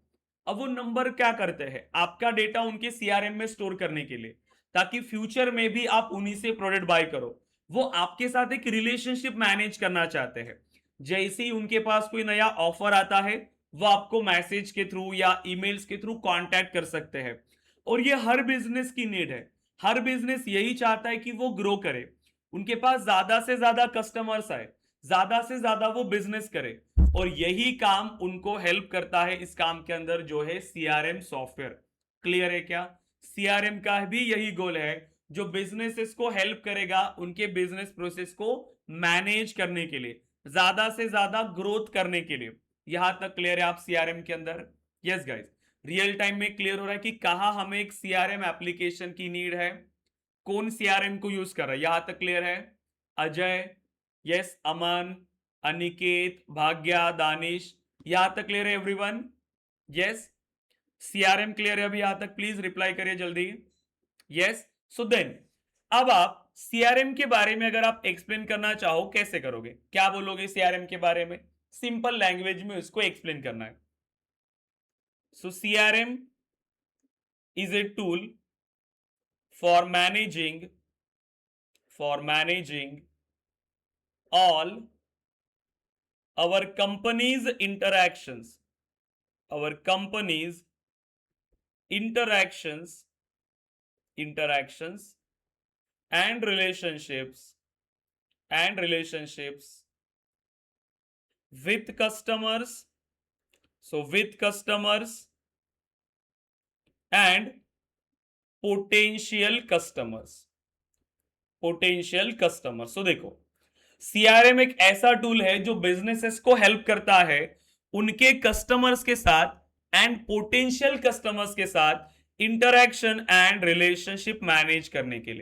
अब वो नंबर क्या करते हैं? आपका डेटा उनके सीआरएम में स्टोर करने के लिए, ताकि फ्यूचर में भी आप उन्हीं से प्रोडक्ट बाय करो। वो आपके साथ एक रिलेशनशिप मैनेज करना चाहते हैं। जैसे ही उनके पास कोई नया ऑफर आता है, वो आपको मैसेज के थ्रू या ईमेल्स के थ्रू कांटेक्ट कर सकते हैं। और ये हर बिजनेस की नीड है। हर बिजनेस यही चाहता है कि वो ग्रो करे, उनके पास ज्यादा से ज्यादा कस्टमर्स आए, ज्यादा से ज्यादा वो बिजनेस करे। और यही काम उनको हेल्प करता है इस काम के अंदर, जो है सीआरएम सॉफ्टवेयर। क्लियर है क्या? सीआरएम का भी यही गोल है, जो बिजनेसेस को हेल्प करेगा उनके बिजनेस प्रोसेस को मैनेज करने के लिए, ज्यादा से ज्यादा ग्रोथ करने के लिए। यहां तक क्लियर है आप सीआरएम के अंदर? यस गाइस, रियल टाइम में क्लियर हो रहा है कि कहां हमें एक सीआरएम एप्लीकेशन की नीड है, कौन सीआरएम को यूज कर रहा है। यहां तक क्लियर है? अजय, यस, अमन, अनिकेत, भाग्या, दानिश, यहां तक क्लियर है एवरीवन? यस, सीआरएम क्लियर है अभी यहां तक? प्लीज रिप्लाई करिए जल्दी। यस। सो देन अब आप सीआरएम के बारे में अगर आप एक्सप्लेन करना चाहो, कैसे करोगे? क्या बोलोगे सीआरएम के बारे में? सिंपल लैंग्वेज में उसको एक्सप्लेन करना है। सो CRM is a tool for managing all our company's interactions interactions and relationships with customers, with customers and potential customers. तो देखो, सीआरएम एक ऐसा टूल है जो बिजनेसेस को हेल्प करता है उनके कस्टमर्स के साथ एंड पोटेंशियल कस्टमर्स के साथ इंटरैक्शन एंड रिलेशनशिप मैनेज करने के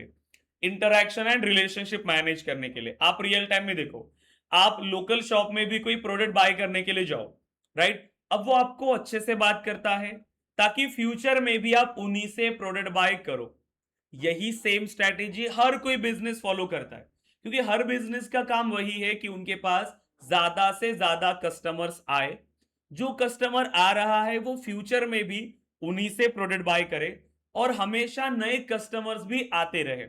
लिए। आप रियल टाइम में देखो, आप लोकल शॉप में भी कोई प्रोडक्ट बाय करने के लिए जाओ, राइट? अब वो आपको अच्छे से बात करता है ताकि फ्यूचर में भी आप उन्हीं से प्रोडक्ट बाय करो। यही सेम स्ट्रैटेजी हर कोई बिजनेस फॉलो करता है, क्योंकि हर बिजनेस का काम वही है कि उनके पास ज्यादा से ज्यादा कस्टमर्स आए, जो कस्टमर आ रहा है वो फ्यूचर में भी उन्हीं से प्रोडक्ट बाय करे और हमेशा नए कस्टमर्स भी आते रहे।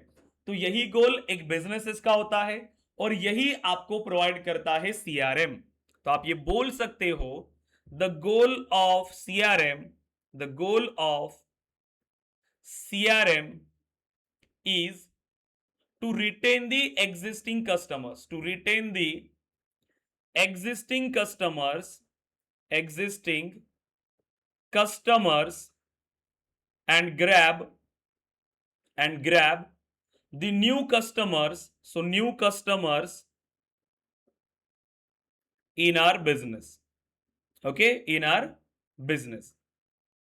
तो यही गोल एक बिजनेस का होता है। और यही आपको प्रोवाइड करता है सीआरएम। तो आप ये बोल सकते हो the goal of CRM, the goal of CRM is to retain the existing customers, to retain the existing customers, existing customers, and grab the new customers, so new customers in our business, okay, in our business।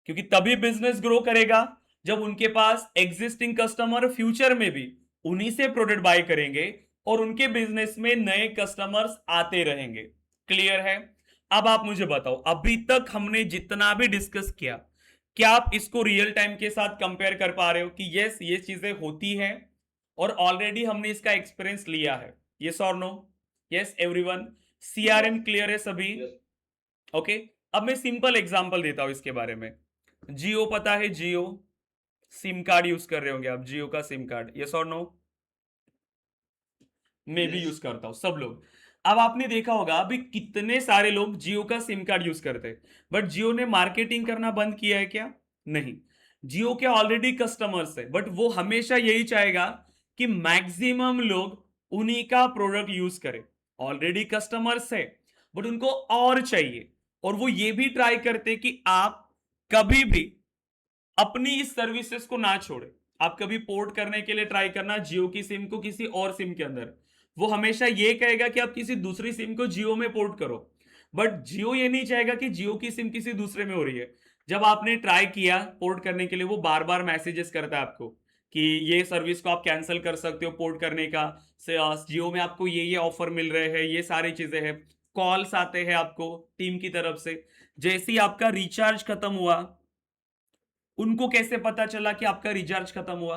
क्योंकि तभी बिजनेस ग्रो करेगा जब उनके पास एग्जिस्टिंग कस्टमर फ्यूचर में भी उन्हीं से प्रोडक्ट बाय करेंगे और उनके बिजनेस में नए कस्टमर्स आते रहेंगे। क्लियर है? अब आप मुझे बताओ, अभी तक हमने जितना भी डिस्कस किया, क्या आप इसको रियल टाइम के साथ कंपेयर कर पा रहे हो कि यस ये चीजें होती हैं और ऑलरेडी हमने इसका एक्सपीरियंस लिया है? यस और no? Yes everyone, CRM clear है सभी? ओके, अब मैं सिंपल एग्जांपल देता हूं इसके बारे में। जियो पता है? जियो सिम कार्ड यूज कर रहे होंगे आप, जियो का सिम कार्ड, यस और नो? मैं भी यूज करता हूं, सब लोग। अब आपने देखा होगा अभी कितने सारे लोग जियो का सिम कार्ड यूज करते हैं, बट जियो ने मार्केटिंग करना बंद किया है क्या? नहीं। जियो के ऑलरेडी कस्टमर्स है, बट वो हमेशा यही चाहेगा कि मैक्सिमम लोग उन्हीं का प्रोडक्ट यूज करें। ऑलरेडी कस्टमर्स है बट उनको और चाहिए, और वो ये भी ट्राई करते कि आप कभी भी अपनी इस सर्विसेज को ना छोड़े। आप कभी पोर्ट करने के लिए ट्राई करना जियो की सिम को किसी और सिम के अंदर, वो हमेशा ये कहेगा कि आप किसी दूसरी सिम को जियो में पोर्ट करो, बट जियो ये नहीं चाहेगा कि जियो की सिम किसी दूसरे में हो रही है। जब आपने ट्राई किया पोर्ट करने के लिए, वो बार बार मैसेजेस करता है आपको कि ये सर्विस को आप कैंसिल कर सकते हो पोर्ट करने का, जियो में आपको ये ऑफर मिल रहे हैं, ये सारी चीजें हैं। कॉल्स आते हैं आपको टीम की तरफ से। जैसे ही आपका रिचार्ज खत्म हुआ, उनको कैसे पता चला कि आपका रिचार्ज खत्म हुआ?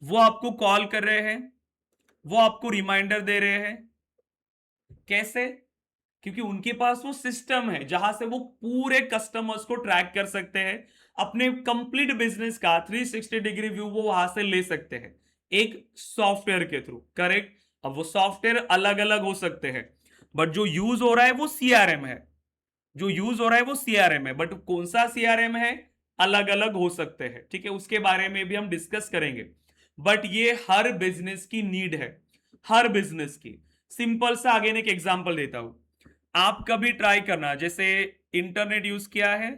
वो आपको कॉल कर रहे हैं, वो आपको रिमाइंडर दे रहे हैं। कैसे? क्योंकि उनके पास वो सिस्टम है जहां से वो पूरे कस्टमर्स को ट्रैक कर सकते हैं, अपने कंप्लीट बिजनेस का 360 डिग्री व्यू वो वहां से ले सकते हैं एक सॉफ्टवेयर के थ्रू। करेक्ट? अब वो सॉफ्टवेयर अलग अलग हो सकते हैं, बट जो यूज हो रहा है वो सीआरएम है, जो यूज हो रहा है वो सीआरएम है, बट कौन सा सीआरएम है अलग अलग हो सकते हैं। ठीक है, उसके बारे में भी हम डिस्कस करेंगे, बट ये हर बिजनेस की नीड है, हर बिजनेस की। सिंपल सा अगेन एक एग्जांपल देता हूं, आप कभी ट्राई करना, जैसे इंटरनेट यूज किया है,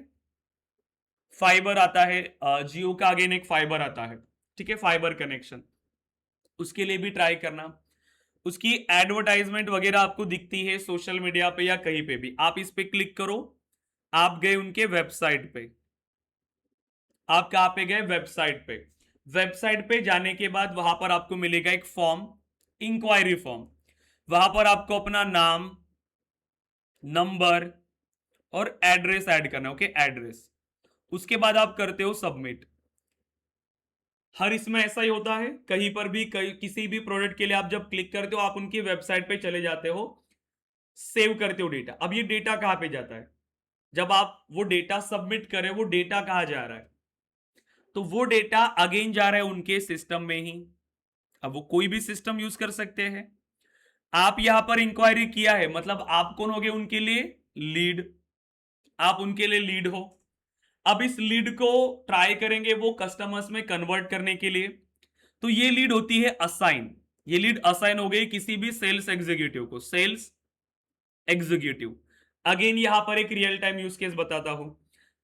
फाइबर आता है, जियो का अगेन एक फाइबर आता है, ठीक है, फाइबर कनेक्शन, उसके लिए भी ट्राई करना। उसकी एडवर्टाइजमेंट वगैरह आपको दिखती है सोशल मीडिया पे या कहीं पे भी, आप इस पे क्लिक करो, आप गए उनके वेबसाइट पे, आप कहां पे गए? वेबसाइट पे। वेबसाइट पे जाने के बाद वहां पर आपको मिलेगा एक फॉर्म, इंक्वायरी फॉर्म। वहां पर आपको अपना नाम, नंबर और एड्रेस ऐड करना है। Okay, address. उसके बाद आप करते हो सबमिट। हर इसमें ऐसा ही होता है, कहीं पर भी किसी भी प्रोडक्ट के लिए आप जब क्लिक करते हो, आप उनकी वेबसाइट पे चले जाते हो, सेव करते हो डेटा। अब ये डेटा कहां पे जाता है? जब आप वो डेटा सबमिट करें, वो डेटा कहां जा रहा है? तो वो डेटा अगेन जा रहा है उनके सिस्टम में ही। अब वो कोई भी सिस्टम यूज कर सकते हैं। आप यहां पर इंक्वायरी किया है, मतलब आप कौन हो गए उनके लिए? लीड। आप उनके लिए लीड हो। अब इस लीड को ट्राई करेंगे वो कस्टमर्स में कन्वर्ट करने के लिए। तो ये लीड होती है असाइन। ये लीड असाइन हो गई किसी भी सेल्स एग्जीक्यूटिव को, सेल्स एग्जीक्यूटिव। अगेन यहां पर एक रियल टाइम यूज केस बताता हूं।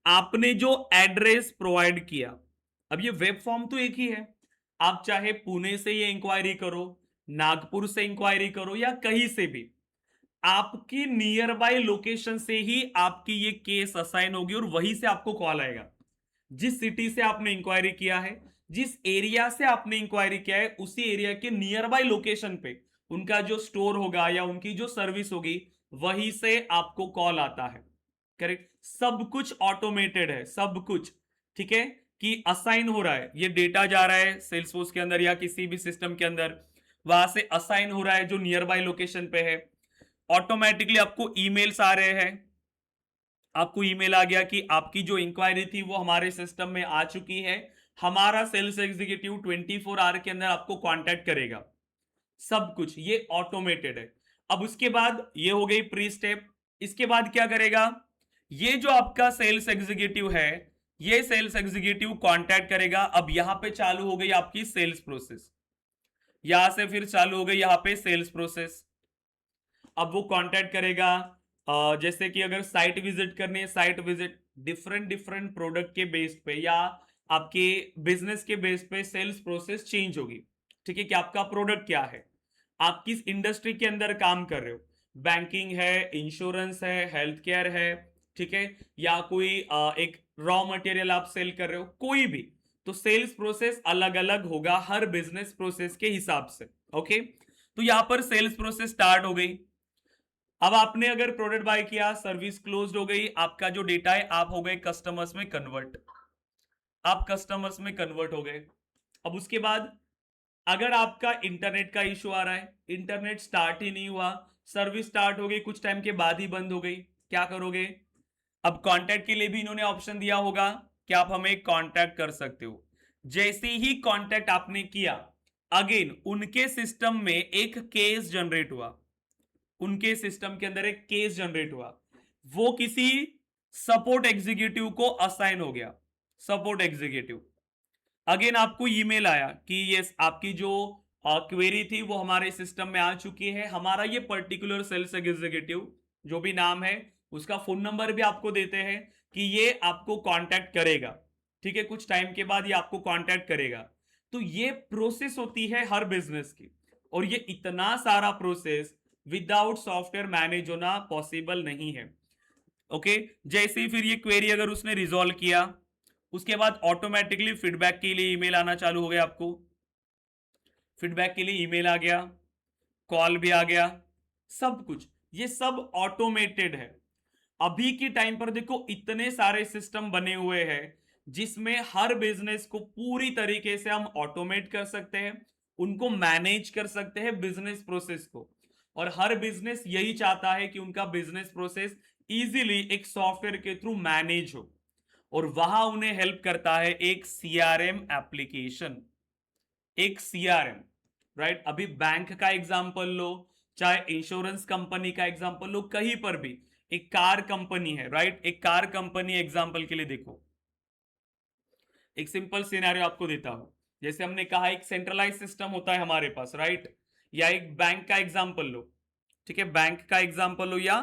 आपने जो एड्रेस प्रोवाइड किया, अब ये वेब फॉर्म तो एक ही है, आप चाहे पुणे से ये इंक्वायरी करो, नागपुर से इंक्वायरी करो या कहीं से भी, आपकी नियर बाय लोकेशन से ही आपकी ये केस असाइन होगी और वहीं से आपको कॉल आएगा। जिस सिटी से आपने इंक्वायरी किया है, जिस एरिया से आपने इंक्वायरी किया है, उसी एरिया के नियर बाय लोकेशन पे उनका जो स्टोर होगा या उनकी जो सर्विस होगी, वहीं से आपको कॉल आता है। करेक्ट? सब कुछ ऑटोमेटेड है, सब कुछ। ठीक है, कि असाइन हो रहा है, ये डेटा जा रहा है सेल्सफोर्स के अंदर या किसी भी सिस्टम के अंदर, वहां से असाइन हो रहा है जो नियर बाय लोकेशन पे है। ऑटोमेटिकली आपको ईमेल्स आ रहे हैं, आपको ईमेल आ गया कि आपकी जो इंक्वायरी थी वो हमारे सिस्टम में आ चुकी है, हमारा सेल्स एग्जीक्यूटिव 24 आवर के अंदर आपको कांटेक्ट करेगा। सब कुछ ये ऑटोमेटेड है। अब उसके बाद ये हो गई प्री स्टेप। इसके बाद क्या करेगा, ये जो आपका सेल्स एग्जीक्यूटिव है, ये सेल्स एग्जीक्यूटिव कांटेक्ट करेगा। अब यहां पे चालू हो गई आपकी सेल्स प्रोसेस, यहां से फिर चालू हो गई यहां पे सेल्स प्रोसेस। अब वो कांटेक्ट करेगा, जैसे कि अगर साइट विजिट करनी है, site visit different different product के बेस पे या आपके बिजनेस के बेस पे सेल्स प्रोसेस चेंज होगी। ठीक है, कि आपका प्रोडक्ट क्या है, आप किस इंडस्ट्री के अंदर काम कर रहे हो, बैंकिंग है, इंश्योरेंस है, हेल्थ केयर है, ठीक है, या कोई एक रॉ मटेरियल आप सेल कर रहे हो, कोई भी, तो सेल्स प्रोसेस अलग अलग होगा हर बिजनेस प्रोसेस के हिसाब से। ओके, तो यहां पर सेल्स प्रोसेस स्टार्ट हो गई। अब आपने अगर प्रोडक्ट बाय किया, सर्विस क्लोज हो गई, आपका जो डेटा है आप हो गए कस्टमर्स में कन्वर्ट, आप कस्टमर्स में कन्वर्ट हो गए। अब उसके बाद अगर आपका इंटरनेट का इश्यू आ रहा है, इंटरनेट स्टार्ट ही नहीं हुआ, सर्विस स्टार्ट हो गई कुछ टाइम के बाद ही बंद हो गई, क्या करोगे? अब कांटेक्ट के लिए भी इन्होंने ऑप्शन दिया होगा कि आप हमें कांटेक्ट कर सकते हो। जैसे ही कांटेक्ट आपने किया, अगेन उनके सिस्टम में एक केस जनरेट हुआ, उनके सिस्टम के अंदर एक केस जनरेट हुआ, वो किसी सपोर्ट एग्जीक्यूटिव को असाइन हो गया। सपोर्ट एग्जीक्यूटिव, अगेन आपको ईमेल आया कि ये आपकी जो क्वेरी थी वो हमारे सिस्टम में आ चुकी है। हमारा ये पर्टिकुलर सेल्स एग्जीक्यूटिव जो भी नाम है, उसका फोन नंबर भी आपको देते हैं कि ये आपको कांटेक्ट करेगा। ठीक है, कुछ टाइम के बाद ये आपको कांटेक्ट करेगा। तो ये प्रोसेस होती है हर बिजनेस की, और ये इतना सारा प्रोसेस विदाउट सॉफ्टवेयर मैनेज होना पॉसिबल नहीं है। ओके, जैसे ही फिर ये क्वेरी अगर उसने रिजॉल्व किया, उसके बाद ऑटोमेटिकली फीडबैक के लिए ईमेल आना चालू हो गया, आपको फीडबैक के लिए ईमेल आ गया, कॉल भी आ गया, सब कुछ ये सब ऑटोमेटेड है। अभी के टाइम पर देखो इतने सारे सिस्टम बने हुए हैं जिसमें हर बिजनेस को पूरी तरीके से हम ऑटोमेट कर सकते हैं, उनको मैनेज कर सकते हैं बिजनेस प्रोसेस को। और हर बिजनेस यही चाहता है कि उनका बिजनेस प्रोसेस इजीली एक सॉफ्टवेयर के थ्रू मैनेज हो, और वहां उन्हें हेल्प करता है एक सीआरएम एप्लीकेशन, एक सीआरएम। राइट, अभी बैंक का एग्जांपल लो, चाहे इंश्योरेंस कंपनी का एग्जांपल लो, कहीं पर भी एक कार कंपनी है, राइट, एक कार कंपनी एग्जांपल के लिए देखो, एक सिंपल सिनेरियो आपको देता हूं। जैसे हमने कहा एक सेंट्रलाइज सिस्टम होता है हमारे पास, राइट, या एक बैंक का एग्जांपल लो, ठीक है, बैंक का एग्जांपल लो या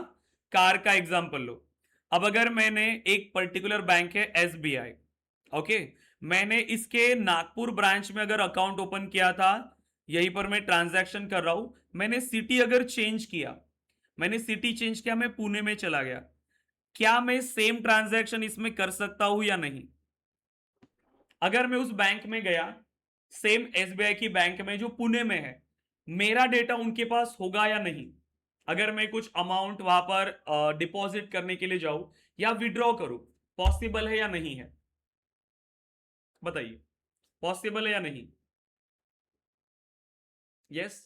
कार का एग्जांपल लो। अब अगर मैंने एक पर्टिकुलर बैंक है एसबीआई, ओके, मैंने इसके नागपुर ब्रांच में अगर अकाउंट ओपन किया था, यहीं पर मैं ट्रांजैक्शन कर रहा हूं, मैंने सिटी अगर चेंज किया, मैंने सिटी चेंज किया, मैं पुणे में चला गया, क्या मैं सेम ट्रांजैक्शन इसमें कर सकता हूं या नहीं? अगर मैं उस बैंक में गया, सेम एसबीआई की बैंक में जो पुणे में है, मेरा डेटा उनके पास होगा या नहीं? अगर मैं कुछ अमाउंट वहां पर डिपॉजिट करने के लिए जाऊं या विड्रॉ करूं, पॉसिबल है या नहीं है? बताइए, पॉसिबल है या नहीं? यस,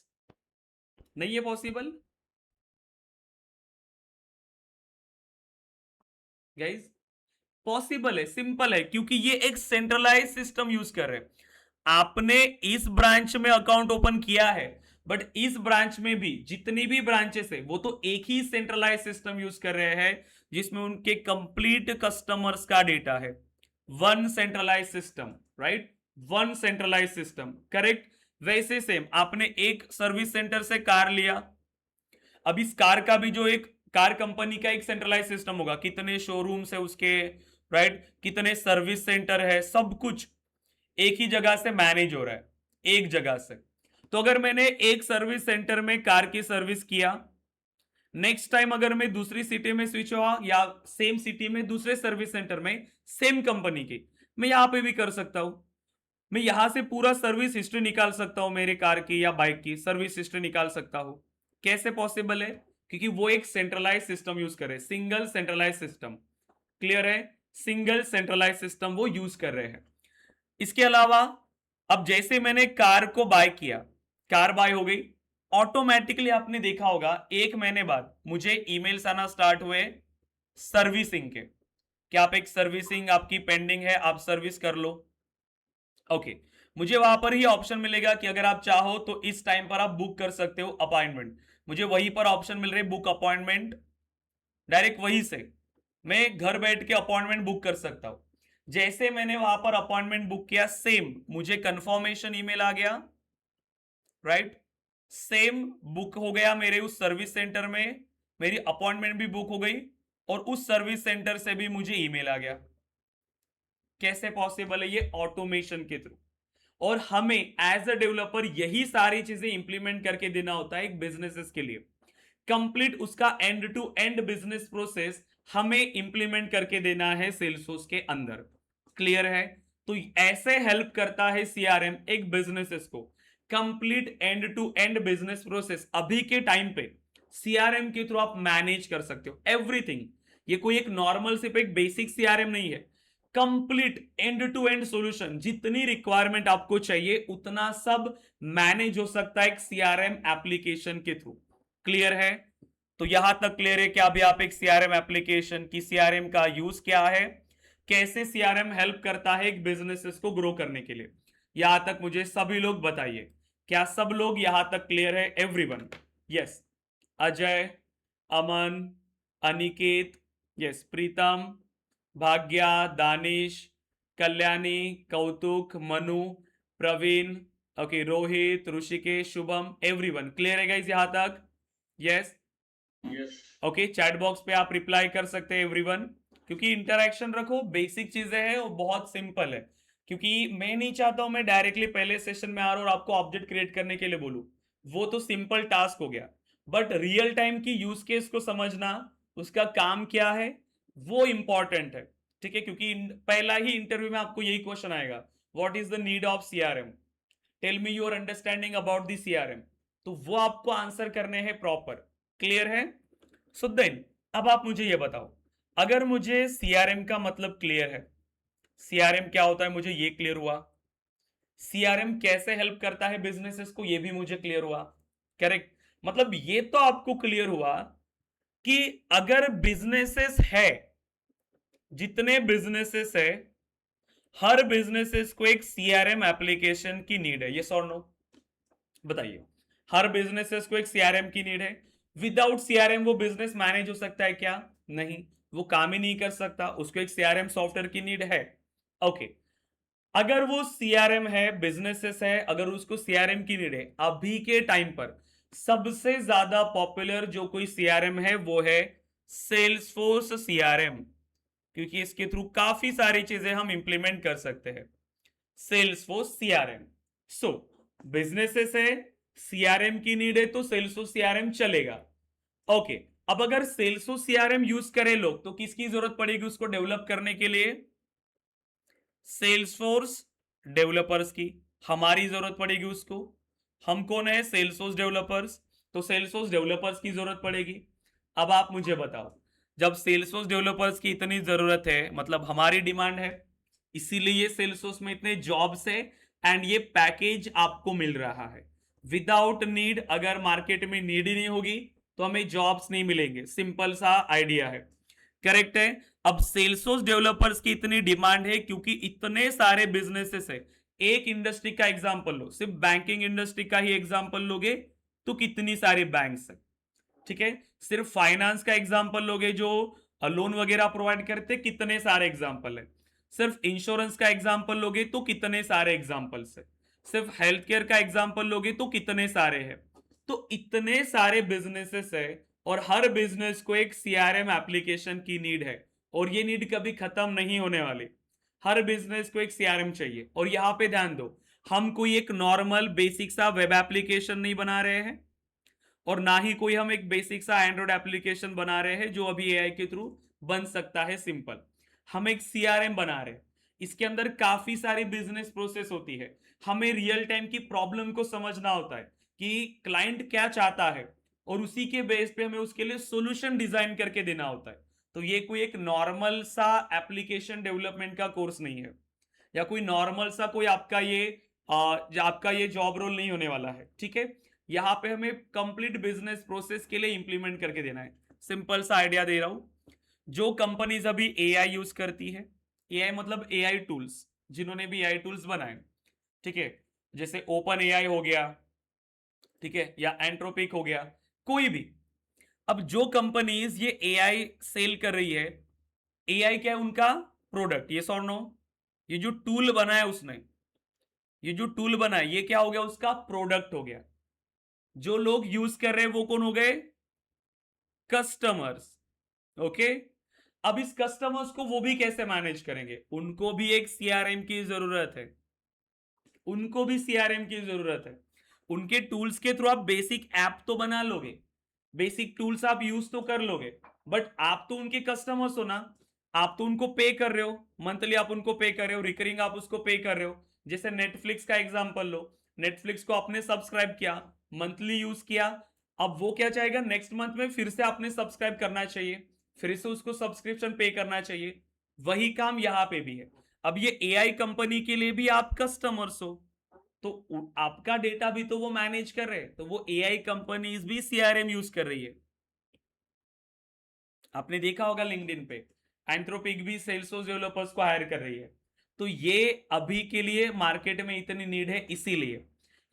नहीं है पॉसिबल गाइज? पॉसिबल है, सिंपल है, क्योंकि ये एक सेंट्रलाइज सिस्टम यूज कर रहे हैं। आपने इस ब्रांच में अकाउंट ओपन किया है, बट इस ब्रांच में भी जितनी भी ब्रांचेस है वो तो एक ही सेंट्रलाइज सिस्टम यूज कर रहे हैं, जिसमें उनके कंप्लीट कस्टमर्स का डेटा है। One centralise system, right, one centralise system, correct. वैसे सेम आपने एक सर्विस सेंटर से कार लिया, अब इस कार का भी जो एक कार कंपनी का एक सेंट्रलाइज सिस्टम होगा, कितने शोरूम्स है उसके, राइट, कितने सर्विस सेंटर है, सब कुछ एक ही जगह से मैनेज हो रहा है, एक जगह से। तो अगर मैंने एक सर्विस सेंटर में कार की सर्विस किया, नेक्स्ट टाइम अगर मैं दूसरी सिटी में स्विच हुआ या सेम सिटी में दूसरे सर्विस सेंटर में सेम कंपनी की, मैं यहां पे भी कर सकता हूं। मैं यहां से पूरा सर्विस हिस्ट्री निकाल सकता हूं, मेरे कार की या बाइक की सर्विस हिस्ट्री निकाल सकता हूं। कैसे पॉसिबल है? क्योंकि वो एक सेंट्रलाइज सिस्टम यूज कर रहे हैं, सिंगल सेंट्रलाइज सिस्टम। क्लियर है? सिंगल सेंट्रलाइज सिस्टम वो यूज कर रहे हैं। इसके अलावा अब जैसे मैंने कार को बाय किया, कार बाय हो गई, ऑटोमेटिकली आपने देखा होगा 1 महीने बाद मुझे ईमेल्स आना स्टार्ट हुए सर्विसिंग के, कि आप एक सर्विसिंग आपकी पेंडिंग है, आप सर्विस कर लो। ओके, मुझे वहां पर ही ऑप्शन मिलेगा कि अगर आप चाहो तो इस टाइम पर आप बुक कर सकते हो अपॉइंटमेंट। मुझे वहीं पर ऑप्शन मिल रहे बुक अपॉइंटमेंट, डायरेक्ट वहीं से मैं घर बैठ के अपॉइंटमेंट बुक कर सकता हूं। जैसे मैंने वहां पर अपॉइंटमेंट बुक किया, सेम मुझे कंफर्मेशन ईमेल आ गया, राइट। सेम बुक हो गया मेरे उस सर्विस सेंटर में, मेरी अपॉइंटमेंट भी बुक हो गई और उस सर्विस सेंटर से भी मुझे ईमेल आ गया। कैसे पॉसिबल है? ये ऑटोमेशन के थ्रू। और हमें एज अ डेवलपर यही सारी चीजें इंप्लीमेंट करके देना होता है एक बिजनेसेस के लिए। कंप्लीट उसका end to end business process हमें इंप्लीमेंट करके देना है सेल्सफोर्स के अंदर। क्लियर है? तो ऐसे हेल्प करता है सीआरएम एक बिजनेसेस को complete end to end business process अभी के टाइम पे सीआरएम के थ्रू आप मैनेज कर सकते हो एवरीथिंग। ये कोई एक नॉर्मल सिर्फ एक बेसिक सीआरएम नहीं है, complete end to end solution. जितनी रिक्वायरमेंट आपको चाहिए उतना सब मैनेज हो सकता है एक सीआरएम एप्लीकेशन के थ्रू। क्लियर है? तो यहां तक क्लियर है कि अभी आप एक सीआरएम एप्लीकेशन की सीआरएम का यूज क्या है, कैसे सीआरएम हेल्प करता है एक बिजनेसेस को ग्रो करने के लिए। यहां तक मुझे सभी लोग बताइए, क्या सब लोग यहां तक क्लियर है? Everyone? Yes. Ajay, Aman, Aniket, yes, Preetam, Bhagya, Danish, Kalyani, Kautuk, Manu, Praveen, okay, Rohit, Rishikesh, Shubham, everyone clear है गाइस यहां तक? यस। ओके, चैट बॉक्स पे आप रिप्लाई कर सकते हैं एवरीवन, क्योंकि इंटरेक्शन रखो, बेसिक चीजें हैं और बहुत सिंपल है। क्योंकि मैं नहीं चाहता हूं मैं डायरेक्टली पहले सेशन में आ रहा हूं और आपको ऑब्जेक्ट क्रिएट करने के लिए बोलूं, वो तो सिंपल टास्क हो गया। बट रियल टाइम की यूज केस को समझना, उसका काम क्या है, वो इंपॉर्टेंट है। ठीक है? क्योंकि पहला ही इंटरव्यू में आपको यही क्वेश्चन आएगा, what is the need of CRM, tell me your understanding about the CRM. तो वो आपको आंसर करने हैं प्रॉपर। क्लियर है? सो देन अब आप मुझे ये बताओ, अगर मुझे सीआरएम का मतलब क्लियर है, सीआरएम क्या होता है मुझे ये क्लियर हुआ, सीआरएम कैसे हेल्प करता है बिजनेसेस को ये भी मुझे क्लियर हुआ। करेक्ट? मतलब ये तो आपको क्लियर हुआ कि अगर बिजनेसेस है, जितने बिजनेसेस है, हर बिजनेसेस को एक सीआरएम एप्लीकेशन की नीड है। यस और नो? बताइए। हर बिजनेसेस को एक सीआरएम की नीड है। विदाउट सीआरएम वो बिजनेस मैनेज हो सकता है क्या? नहीं, वो काम ही नहीं कर सकता, उसको एक सीआरएम सॉफ्टवेयर की नीड है। ओके, अगर वो सीआरएम है, बिजनेसेस है, अगर उसको सीआरएम की नीड है, अभी के टाइम पर सबसे ज्यादा पॉपुलर जो कोई सीआरएम है वो है सेल्सफोर्स सीआरएम, क्योंकि इसके थ्रू काफी सारी चीजें हम इंप्लीमेंट कर सकते हैं। Salesforce CRM. सो बिजनेसेस है, सीआरएम की नीड है, तो सेल्सफोर्स सीआरएम चलेगा। ओके, अब अगर सेल्सफोर्स सीआरएम यूज करें लोग तो किसकी जरूरत पड़ेगी उसको डेवलप करने के लिए? सेल्सफोर्स डेवलपर्स की। हमारी जरूरत पड़ेगी उसको। हम कौन है? Salesforce developers. तो सेल्सफोर्स डेवलपर्स की जरूरत पड़ेगी। अब आप मुझे बताओ, जब सेल्सफोर्स डेवलपर्स की इतनी जरूरत है, मतलब हमारी डिमांड है, इसीलिए ये सेल्सफोर्स में इतने जॉब्स है एंड ये पैकेज आपको मिल रहा है। विदाउट नीड, अगर मार्केट में नीड ही नहीं होगी तो हमें जॉब्स नहीं मिलेंगे। सिंपल सा आइडिया है। करेक्ट है? अब सेल्सफोर्स डेवलपर्स की इतनी डिमांड है क्योंकि इतने सारे बिजनेसेस है। एक इंडस्ट्री का एग्जांपल लो, सिर्फ बैंकिंग इंडस्ट्री का ही एग्जांपल लोगे तो कितनी सारी बैंक्स है। ठीक है? सिर्फ फाइनेंस का एग्जांपल लोगे जो लोन वगैरह प्रोवाइड करते, कितने सारे एग्जांपल है। सिर्फ इंश्योरेंस का एग्जांपल लोगे तो कितने सारे एग्जांपल्स है। सिर्फ हेल्थ केयर का एग्जांपल लोगे तो कितने सारे हैं। तो इतने सारे बिजनेसेस है और हर बिजनेस को एक सीआरएम एप्लीकेशन की नीड है और ये नीड कभी खत्म नहीं होने वाली। हर बिजनेस को एक सीआरएम चाहिए। और यहां पे ध्यान दो, हम कोई एक नॉर्मल बेसिक सा वेब एप्लीकेशन नहीं बना रहे हैं और ना ही कोई हम एक बेसिक सा एंड्रॉइड एप्लीकेशन बना रहे हैं जो अभी एआई के थ्रू बन सकता है सिंपल। हम एक सीआरएम बना रहे हैं, इसके अंदर काफी सारी बिजनेस प्रोसेस होती है। हमें रियल टाइम की प्रॉब्लम को समझना होता है कि क्लाइंट क्या चाहता है और उसी के बेस पे हमें उसके लिए सॉल्यूशन डिजाइन करके देना होता है। तो ये कोई एक नॉर्मल सा एप्लीकेशन डेवलपमेंट का कोर्स नहीं है, या कोई नॉर्मल सा कोई आपका ये जॉब रोल नहीं होने वाला है। ठीक है? यहां पे हमें कंप्लीट बिजनेस प्रोसेस के लिए इंप्लीमेंट करके देना है। सिंपल सा आइडिया दे रहा हूं, जो कंपनीज अभी एआई यूज करती है, एआई मतलब एआई टूल्स, जिन्होंने भी एआई टूल्स बनाए, ठीक है, जैसे ओपन एआई हो गया, ठीक है, या एंट्रोपिक हो गया, कोई भी। अब जो कंपनीज ये एआई सेल कर रही है, एआई क्या है उनका प्रोडक्ट, ये और नो, ये जो टूल बना है उसने, ये जो टूल बना है ये क्या हो गया, उसका प्रोडक्ट हो गया। जो लोग यूज कर रहे हैं वो कौन हो गए, कस्टमर्स। ओके, अब इस कस्टमर्स को वो भी कैसे मैनेज करेंगे, उनको भी एक सीआरएम की जरूरत है, उनको भी सीआरएम की जरूरत है। उनके टूल्स के थ्रू आप बेसिक ऐप तो बना लोगे, बेसिक टूल्स आप यूज तो कर लोगे, बट आप तो उनके कस्टमर्स हो ना, आप तो उनको पे कर रहे हो, मंथली आप उनको पे कर रहे हो, रिकरिंग आप उसको पे कर रहे हो। जैसे नेटफ्लिक्स का एग्जांपल लो, नेटफ्लिक्स को आपने सब्सक्राइब किया, मंथली यूज किया, अब वो क्या चाहेगा, नेक्स्ट मंथ में फिर से आपने सब्सक्राइब करना चाहिए, फिर से उसको सब्सक्रिप्शन पे करना चाहिए। वही काम यहां पे भी है। अब ये एआई कंपनी के लिए भी आप कस्टमर्स हो, तो आपका डेटा भी तो वो मैनेज कर रहे हैं, तो वो एआई कंपनीज भी सीआरएम यूज कर रही है। आपने देखा होगा लिंक्डइन पे एंथ्रोपिक भी सेल्सफोर्स डेवलपर्स को हायर कर रही है। तो ये अभी के लिए मार्केट में इतनी नीड है इसीलिए,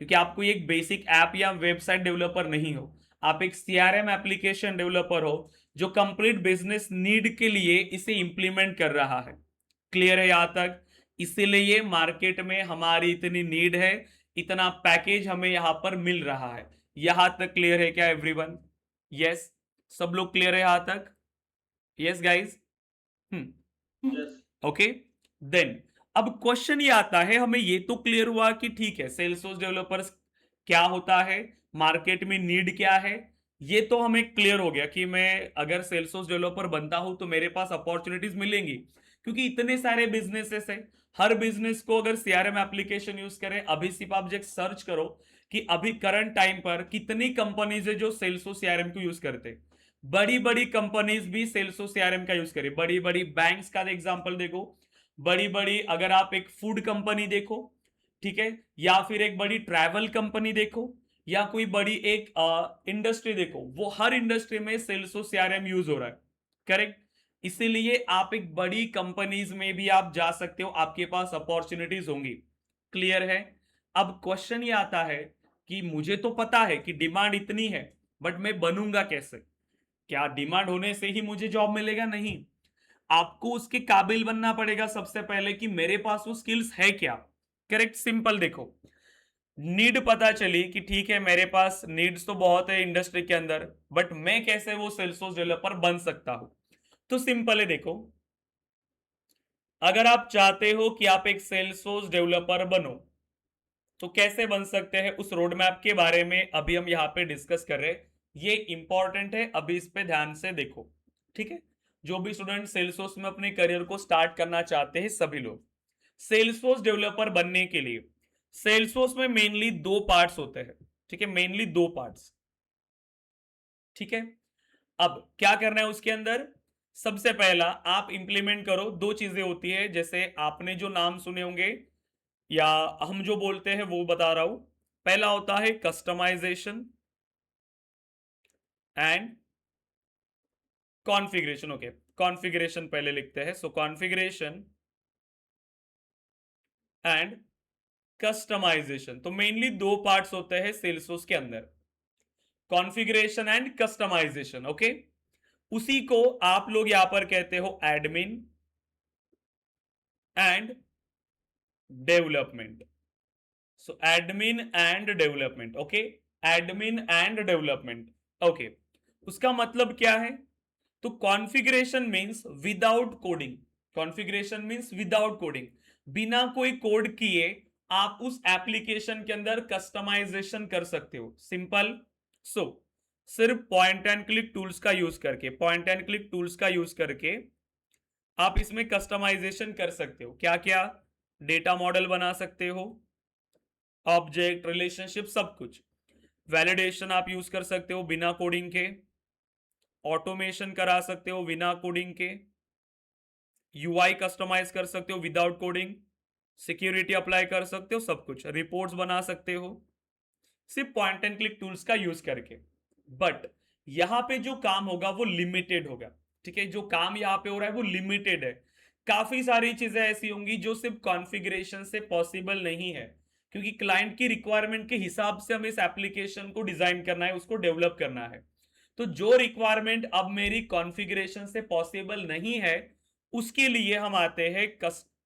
क्योंकि आपको एक बेसिक ऐप या वेबसाइट डेवलपर नहीं हो, आप एक सीआरएम एप्लीकेशन डेवलपर हो जो कंप्लीट बिजनेस नीड के लिए इसे इंप्लीमेंट कर रहा है। क्लियर है यहां तक? इसीलिए ये मार्केट में हमारी इतनी नीड है, इतना पैकेज हमें यहां पर मिल रहा है। यहां तक क्लियर है क्या एवरीवन? यस, सब लोग क्लियर है यहां तक? Yes guys? ओके, देन अब क्वेश्चन ये आता है, हमें ये तो क्लियर हुआ कि ठीक है सेल्सफोर्स डेवलपर्स क्या होता है, मार्केट में नीड क्या है, ये तो हमें क्लियर हो गया कि मैं अगर सेल्सफोर्स डेवलपर बनता हूं तो मेरे पास अपॉर्चुनिटीज मिलेंगी, क्योंकि इतने सारे बिजनेसेस है। हर बिजनेस को अगर सीआरएम एप्लीकेशन यूज करें, अभी सिर्फ आप सर्च करो कि अभी करंट टाइम पर कितनी कंपनीज है जो सेल्सफोर्स सीआरएम को यूज करते हैं। बड़ी बड़ी कंपनीज भी सेल्सफोर्स सीआरएम का यूज करें, बड़ी बड़ी बैंक्स का एग्जांपल देखो, बड़ी बड़ी अगर आप एक फूड कंपनी देखो, ठीक है, या फिर एक बड़ी ट्रैवल कंपनी देखो, या कोई बड़ी एक इंडस्ट्री देखो, वो हर इंडस्ट्री में सेल्सफोर्स सीआरएम यूज हो रहा है। करेक्ट? इसीलिए आप एक बड़ी कंपनीज में भी आप जा सकते हो, आपके पास अपॉर्चुनिटीज होंगी। क्लियर है? अब क्वेश्चन ये आता है कि मुझे तो पता है कि डिमांड इतनी है, बट मैं बनूंगा कैसे? क्या डिमांड होने से ही मुझे जॉब मिलेगा? नहीं, आपको उसके काबिल बनना पड़ेगा सबसे पहले कि मेरे पास वो स्किल्स है क्या। करेक्ट? सिंपल देखो, नीड पता चली कि ठीक है मेरे पास नीड्स तो बहुत है इंडस्ट्री के अंदर, बट मैं कैसे वो सेल्सफोर्स डेवलपर बन सकता हूं? तो सिंपल है, देखो, अगर आप चाहते हो कि आप एक सेल्सफोर्स डेवलपर बनो तो कैसे बन सकते हैं, उस रोड मैप के बारे में अभी हम यहाँ पे डिस्कस कर रहे हैं। ये इंपॉर्टेंट है, अभी इस पे ध्यान से देखो, ठीक है? जो भी स्टूडेंट सेल्सफोर्स में अपने करियर को स्टार्ट करना चाहते हैं, सभी लोग सेल्सफोर्स डेवलपर बनने के लिए, सेल्सफोर्स में मेनली दो पार्ट्स होते हैं, ठीक है, मेनली दो पार्ट्स, ठीक है। अब क्या करना है उसके अंदर, सबसे पहला आप इंप्लीमेंट करो, दो चीजें होती है, जैसे आपने जो नाम सुने होंगे या हम जो बोलते हैं वो बता रहा हूं। पहला होता है customisation and configuration. Okay, configuration पहले लिखते हैं, सो कॉन्फ़िगरेशन एंड कस्टमाइजेशन। तो मेनली दो पार्ट्स होते हैं सेल्सफोर्स के अंदर, कॉन्फ़िगरेशन एंड कस्टमाइजेशन। ओके, उसी को आप लोग यहां पर कहते हो admin and development. So admin and development. Okay, admin and development. Okay, उसका मतलब क्या है? तो configuration means without coding, configuration means without coding, बिना कोई कोड किए आप उस एप्लीकेशन के अंदर कस्टमाइजेशन कर सकते हो। सिंपल। सो सिर्फ पॉइंट एंड क्लिक टूल्स का यूज करके, पॉइंट एंड क्लिक टूल्स का यूज करके आप इसमें कस्टमाइजेशन कर सकते हो। क्या क्या? डेटा मॉडल बना सकते हो, ऑब्जेक्ट, रिलेशनशिप, सब कुछ। वैलिडेशन आप यूज कर सकते हो बिना कोडिंग के, ऑटोमेशन करा सकते हो बिना कोडिंग के, यूआई कस्टमाइज कर सकते हो विदाउट कोडिंग, सिक्योरिटी अप्लाई कर सकते हो, सब कुछ, रिपोर्ट्स बना सकते हो सिर्फ पॉइंट एंड क्लिक टूल्स का यूज करके। बट यहां पे जो काम होगा वो लिमिटेड होगा, ठीक है, जो काम यहां पे हो रहा है वो लिमिटेड है। काफी सारी चीजें ऐसी होंगी जो सिर्फ कॉन्फ़िगरेशन से पॉसिबल नहीं है, क्योंकि क्लाइंट की रिक्वायरमेंट के हिसाब से हमें इस एप्लीकेशन को डिजाइन करना है, उसको डेवलप करना है। तो जो रिक्वायरमेंट अब मेरी कॉन्फ़िगरेशन से पॉसिबल नहीं है, उसके लिए हम आते हैं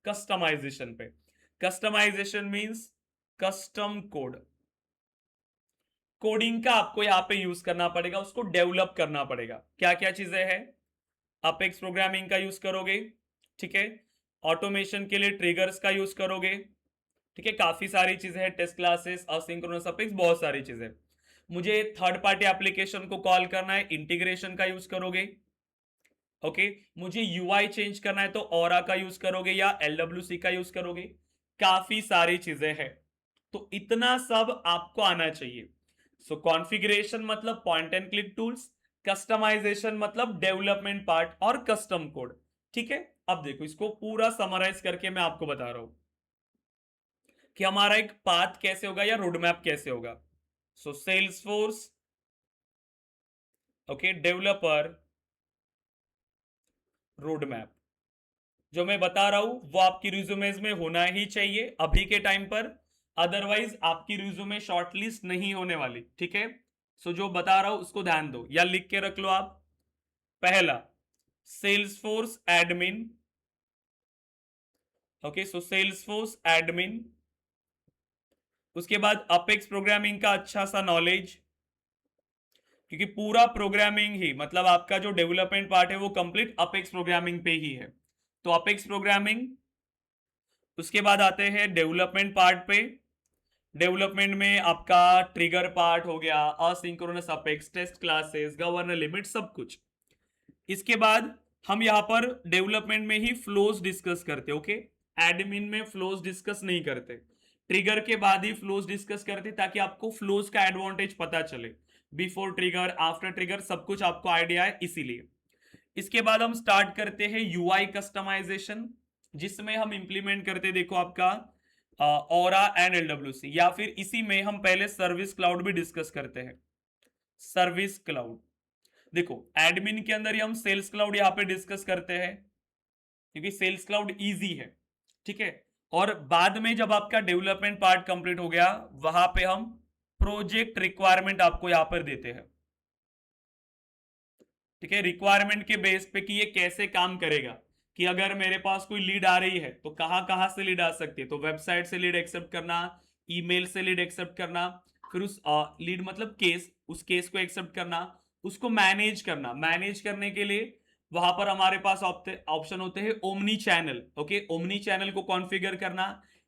कस्टमाइजेशन पे। Customisation means custom code. Coding का आपको यहां पे यूज करना पड़ेगा, उसको डेवलप करना पड़ेगा। क्या क्या चीजें हैं? अपेक्स प्रोग्रामिंग का यूज करोगे, ठीक है। ऑटोमेशन के लिए ट्रिगर्स का यूज करोगे, ठीक है। काफी सारी चीजें हैं, टेस्ट क्लासेस, असिंक्रोनस अपेक्स, बहुत सारी चीजें। मुझे थर्ड पार्टी एप्लीकेशन को कॉल करना है, इंटीग्रेशन का यूज करोगे, ओके। मुझे यूआई चेंज करना है तो ऑरा का यूज करोगे या एलडब्ल्यूसी का यूज करोगे। काफी सारी चीजें हैं, तो इतना सब आपको आना चाहिए। सो कॉन्फ़िगरेशन मतलब point and click tools, customisation मतलब डेवलपमेंट पार्ट और कस्टम कोड, ठीक है। अब देखो, इसको पूरा समराइज करके मैं आपको बता रहा हूं कि हमारा एक पाथ कैसे होगा या रोड मैप कैसे होगा। So Salesforce, okay, developer road map जो मैं बता रहा हूं वो आपकी रिज्यूमेज में होना ही चाहिए अभी के टाइम पर, अदरवाइज आपकी रिज्यूमे शॉर्टलिस्ट नहीं होने वाली, ठीक है। सो जो बता रहा हूं उसको ध्यान दो या लिख के रख लो आप। पहला, सेल्सफोर्स एडमिन, ओके। सो सेल्सफोर्स एडमिन, उसके बाद अपेक्स प्रोग्रामिंग का अच्छा सा नॉलेज, क्योंकि पूरा प्रोग्रामिंग ही मतलब आपका जो डेवलपमेंट पार्ट है वो कंप्लीट अपेक्स प्रोग्रामिंग पे ही है। तो अपेक्स प्रोग्रामिंग, उसके बाद आते हैं डेवलपमेंट पार्ट पे। डेवलपमेंट में आपका ट्रिगर पार्ट हो गया, asynchronous apex, test classes, governor limit, सब कुछ। इसके बाद हम यहां पर डेवलपमेंट में ही फ्लोज डिस्कस करते, ओके। एडमिन में फ्लोज डिस्कस नहीं करते, ट्रिगर के बाद ही फ्लोज डिस्कस करते ताकि आपको फ्लोज का एडवांटेज पता चले। बिफोर ट्रिगर, आफ्टर ट्रिगर, सब कुछ आपको आइडिया है, इसीलिए। इसके बाद हम स्टार्ट करते हैं यूआई कस्टमाइजेशन, जिसमें हम इंप्लीमेंट करते देखो आपका ऑरा एंड एलडब्ल्यूसी, या फिर इसी में हम पहले सर्विस क्लाउड भी डिस्कस करते हैं। सर्विस क्लाउड, देखो एडमिन के अंदर ही हम सेल्स क्लाउड यहां पे डिस्कस करते हैं क्योंकि सेल्स क्लाउड इजी है, ठीक है। और बाद में जब आपका डेवलपमेंट पार्ट कंप्लीट हो गया, वहां पे हम प्रोजेक्ट रिक्वायरमेंट आपको यहां पर देते हैं, ठीक है। रिक्वायरमेंट के बेस पे कि ये कैसे काम करेगा, कि अगर मेरे पास कोई लीड आ रही है तो कहां कहां से लीड आ सकती है, तो वेबसाइट से लीड एक्सेप्ट करना, ईमेल से लीड एक्सेप्ट करना, फिर उस लीड मतलब केस, उस केस को एक्सेप्ट करना, उसको मैनेज करना। मैनेज करने के लिए वहां पर हमारे पास ऑप्शन होते हैं omni channel, okay. Omni channel को कॉन्फ़िगर करना,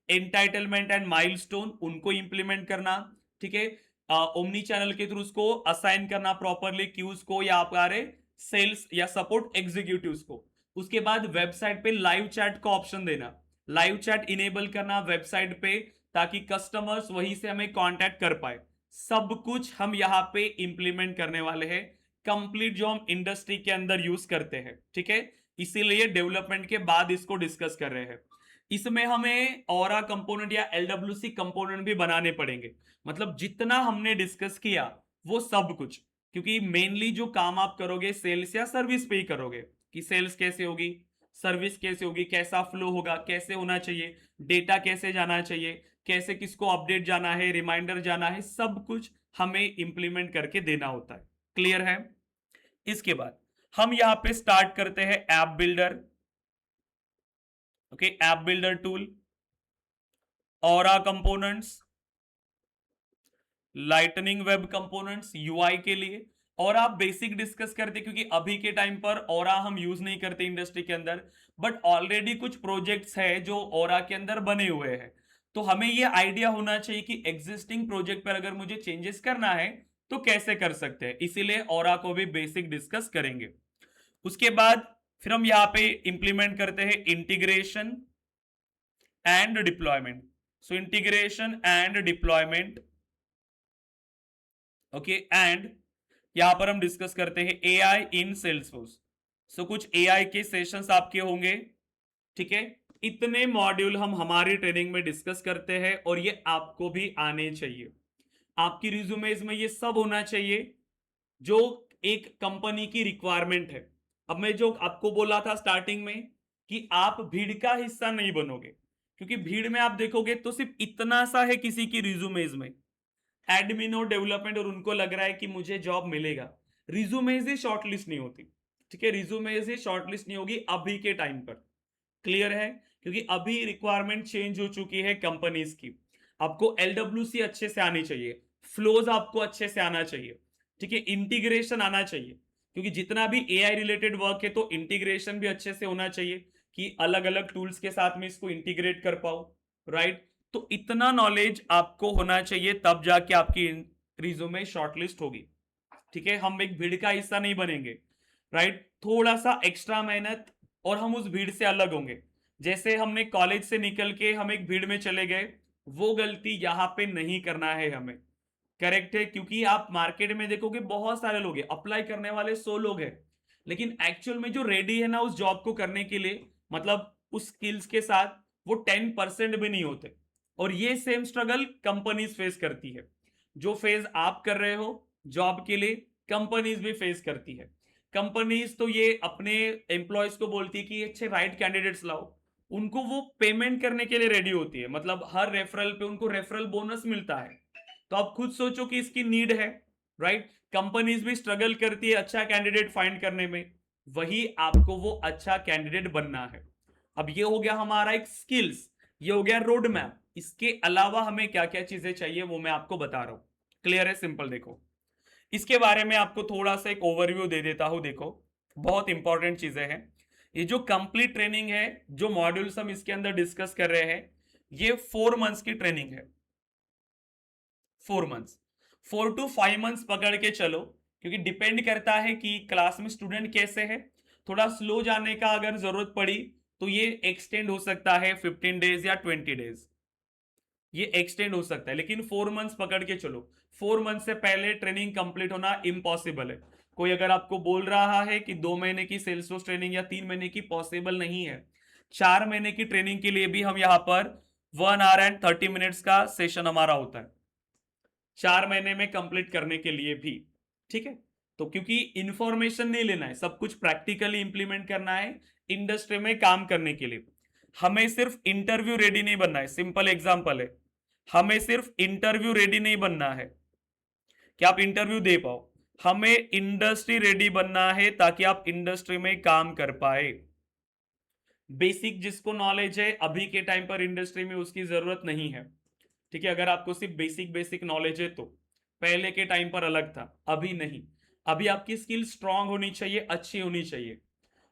एंटाइटलमेंट एंड माइलस्टोन उनको इंप्लीमेंट करना, ठीक है। ओमनी चैनल के थ्रू उसको असाइन करना प्रॉपरली क्यूज को या आपके सेल्स या सपोर्ट एग्जीक्यूटिव्स को। उसके बाद वेबसाइट पे लाइव चैट का ऑप्शन देना, लाइव चैट इनेबल करना वेबसाइट पे, ताकि कस्टमर्स वहीं से हमें कांटेक्ट कर पाए। सब कुछ हम यहाँ पे इंप्लीमेंट करने वाले हैं, कंप्लीट जो हम इंडस्ट्री के अंदर यूज करते हैं, ठीक है। इसीलिए डेवलपमेंट के बाद इसको डिस्कस कर रहे हैं। इसमें हमें ऑरा कंपोनेंट या एलडब्ल्यूसी कंपोनेंट भी बनाने पड़ेंगे, मतलब जितना हमने डिस्कस किया वो सब कुछ, क्योंकि मेनली जो काम आप करोगे सेल्स या सर्विस पे ही करोगे, कि सेल्स कैसे होगी, सर्विस कैसे होगी, कैसा फ्लो होगा, कैसे होना चाहिए, डेटा कैसे जाना चाहिए, कैसे किसको अपडेट जाना है, रिमाइंडर जाना है, सब कुछ हमें इंप्लीमेंट करके देना होता है। क्लियर है? इसके बाद हम यहां पे स्टार्ट करते हैं app builder, okay. App builder tool, aura components, lightning web components UI के लिए। और आप बेसिक डिस्कस करते क्योंकि अभी के टाइम पर ओरा हम यूज नहीं करते इंडस्ट्री के अंदर, बट ऑलरेडी कुछ प्रोजेक्ट्स है जो ओरा के अंदर बने हुए हैं। तो हमें ये आइडिया होना चाहिए कि एग्जिस्टिंग प्रोजेक्ट पर अगर मुझे चेंजेस करना है तो कैसे कर सकते हैं, इसीलिए ओरा को भी बेसिक डिस्कस करेंगे। उसके बाद फिर हम यहाँ पे इंप्लीमेंट करते हैं integration and deployment. So integration and deployment, okay. And यहां पर हम डिस्कस करते हैं एआई इन सेल्सफोर्स। सो कुछ एआई के सेशंस आपके होंगे, ठीक है। इतने मॉड्यूल हम हमारी ट्रेनिंग में डिस्कस करते हैं और ये आपको भी आने चाहिए। आपकी रिज्यूमेज में ये सब होना चाहिए जो एक कंपनी की रिक्वायरमेंट है। अब मैं जो आपको बोला था स्टार्टिंग में कि आप भीड़ का हिस्सा नहीं बनोगे, क्योंकि भीड़ में आप देखोगे तो सिर्फ इतना सा है किसी की रिज्यूमेज में, एडमिन और डेवलपमेंट, और उनको लग रहा है कि मुझे जॉब मिलेगा। रिज्यूमेज ही शॉर्टलिस्ट नहीं होती, ठीक है, रिज्यूमेज ही शॉर्टलिस्ट नहीं होगी अभी के टाइम पर। क्लियर है? क्योंकि अभी रिक्वायरमेंट चेंज हो चुकी है कंपनीज की। आपको एलडब्ल्यूसी अच्छे से आनी चाहिए, फ्लोज आपको अच्छे से आना चाहिए, ठीक है, इंटीग्रेशन आना चाहिए, क्योंकि जितना भी एआई रिलेटेड वर्क है तो इंटीग्रेशन भी अच्छे से होना चाहिए कि अलग अलग टूल्स के साथ में इसको इंटीग्रेट कर पाओ, राइट। तो इतना नॉलेज आपको होना चाहिए, तब जाके आपकी रिज्यूमे शॉर्टलिस्ट होगी, ठीक है। हम एक भीड़ का हिस्सा नहीं बनेंगे, राइट, थोड़ा सा एक्स्ट्रा मेहनत और हम उस भीड़ से अलग होंगे। जैसे हमने कॉलेज से निकल के हम एक भीड़ में चले गए, वो गलती यहां पे नहीं करना है हमें, करेक्ट है। क्योंकि आप मार्केट में देखोगे बहुत सारे लोग हैं, अप्लाई करने वाले 100 लोग हैं, लेकिन एक्चुअल में जो रेडी है ना उस जॉब को करने के लिए, मतलब उस स्किल्स के साथ, वो 10% भी नहीं होते। और ये सेम स्ट्रगल कंपनीज फेस करती है। जो फेज आप कर रहे हो जॉब के लिए, कंपनीज भी फेस करती है। कंपनीज तो ये अपने एम्प्लॉयज को बोलती है कि अच्छे राइट कैंडिडेट्स लाओ, उनको वो पेमेंट करने के लिए रेडी होती है, मतलब हर रेफरल पे उनको रेफरल बोनस मिलता है। तो आप खुद सोचो कि इसकी नीड है, राइट। कंपनीज भी स्ट्रगल करती है अच्छा कैंडिडेट फाइंड करने में, वही आपको वो अच्छा कैंडिडेट बनना है। अब ये हो गया हमारा एक स्किल्स, ये हो गया रोड मैप। इसके अलावा हमें क्या क्या चीजें चाहिए वो मैं आपको बता रहा हूं। क्लियर है? सिंपल। देखो, इसके बारे में आपको थोड़ा सा एक ओवरव्यू दे देता हूं। देखो, बहुत इंपॉर्टेंट चीजें हैं। ये जो कंप्लीट ट्रेनिंग है, जो मॉड्यूल्स हम इसके अंदर डिस्कस कर रहे हैं, ये 4 मंथ्स की ट्रेनिंग है। 4 मंथ्स, 4 to 5 मंथ्स पकड़ के चलो, क्योंकि डिपेंड करता है कि क्लास में स्टूडेंट कैसे है। थोड़ा स्लो जाने का अगर जरूरत पड़ी तो ये एक्सटेंड हो सकता है 15 डेज या 20 डेज, ये एक्सटेंड हो सकता है, लेकिन 4 मंथ्स पकड़ के चलो। 4 मंथ से पहले ट्रेनिंग कंप्लीट होना इम्पॉसिबल है। कोई अगर आपको बोल रहा है कि 2 महीने की सेल्सफोर्स ट्रेनिंग या 3 महीने की, पॉसिबल नहीं है। 4 महीने की ट्रेनिंग के लिए भी हम यहाँ पर 1 hour and 30 minutes का सेशन हमारा होता है, 4 महीने में कंप्लीट करने के लिए भी, ठीक है। तो क्योंकि इंफॉर्मेशन नहीं लेना है, सब कुछ प्रैक्टिकली इंप्लीमेंट करना है इंडस्ट्री में काम करने के लिए। हमें सिर्फ इंटरव्यू रेडी नहीं बनना है। सिंपल एग्जांपल है, हमें सिर्फ इंटरव्यू रेडी नहीं बनना है कि आप इंटरव्यू दे पाओ, हमें इंडस्ट्री रेडी बनना है ताकि आप इंडस्ट्री में काम कर पाए। बेसिक जिसको नॉलेज है अभी के टाइम पर इंडस्ट्री में, उसकी जरूरत नहीं है, ठीक है। अगर आपको सिर्फ बेसिक बेसिक नॉलेज है तो पहले के टाइम पर अलग था, अभी नहीं। अभी आपकी स्किल स्ट्रांग होनी चाहिए, अच्छी होनी चाहिए।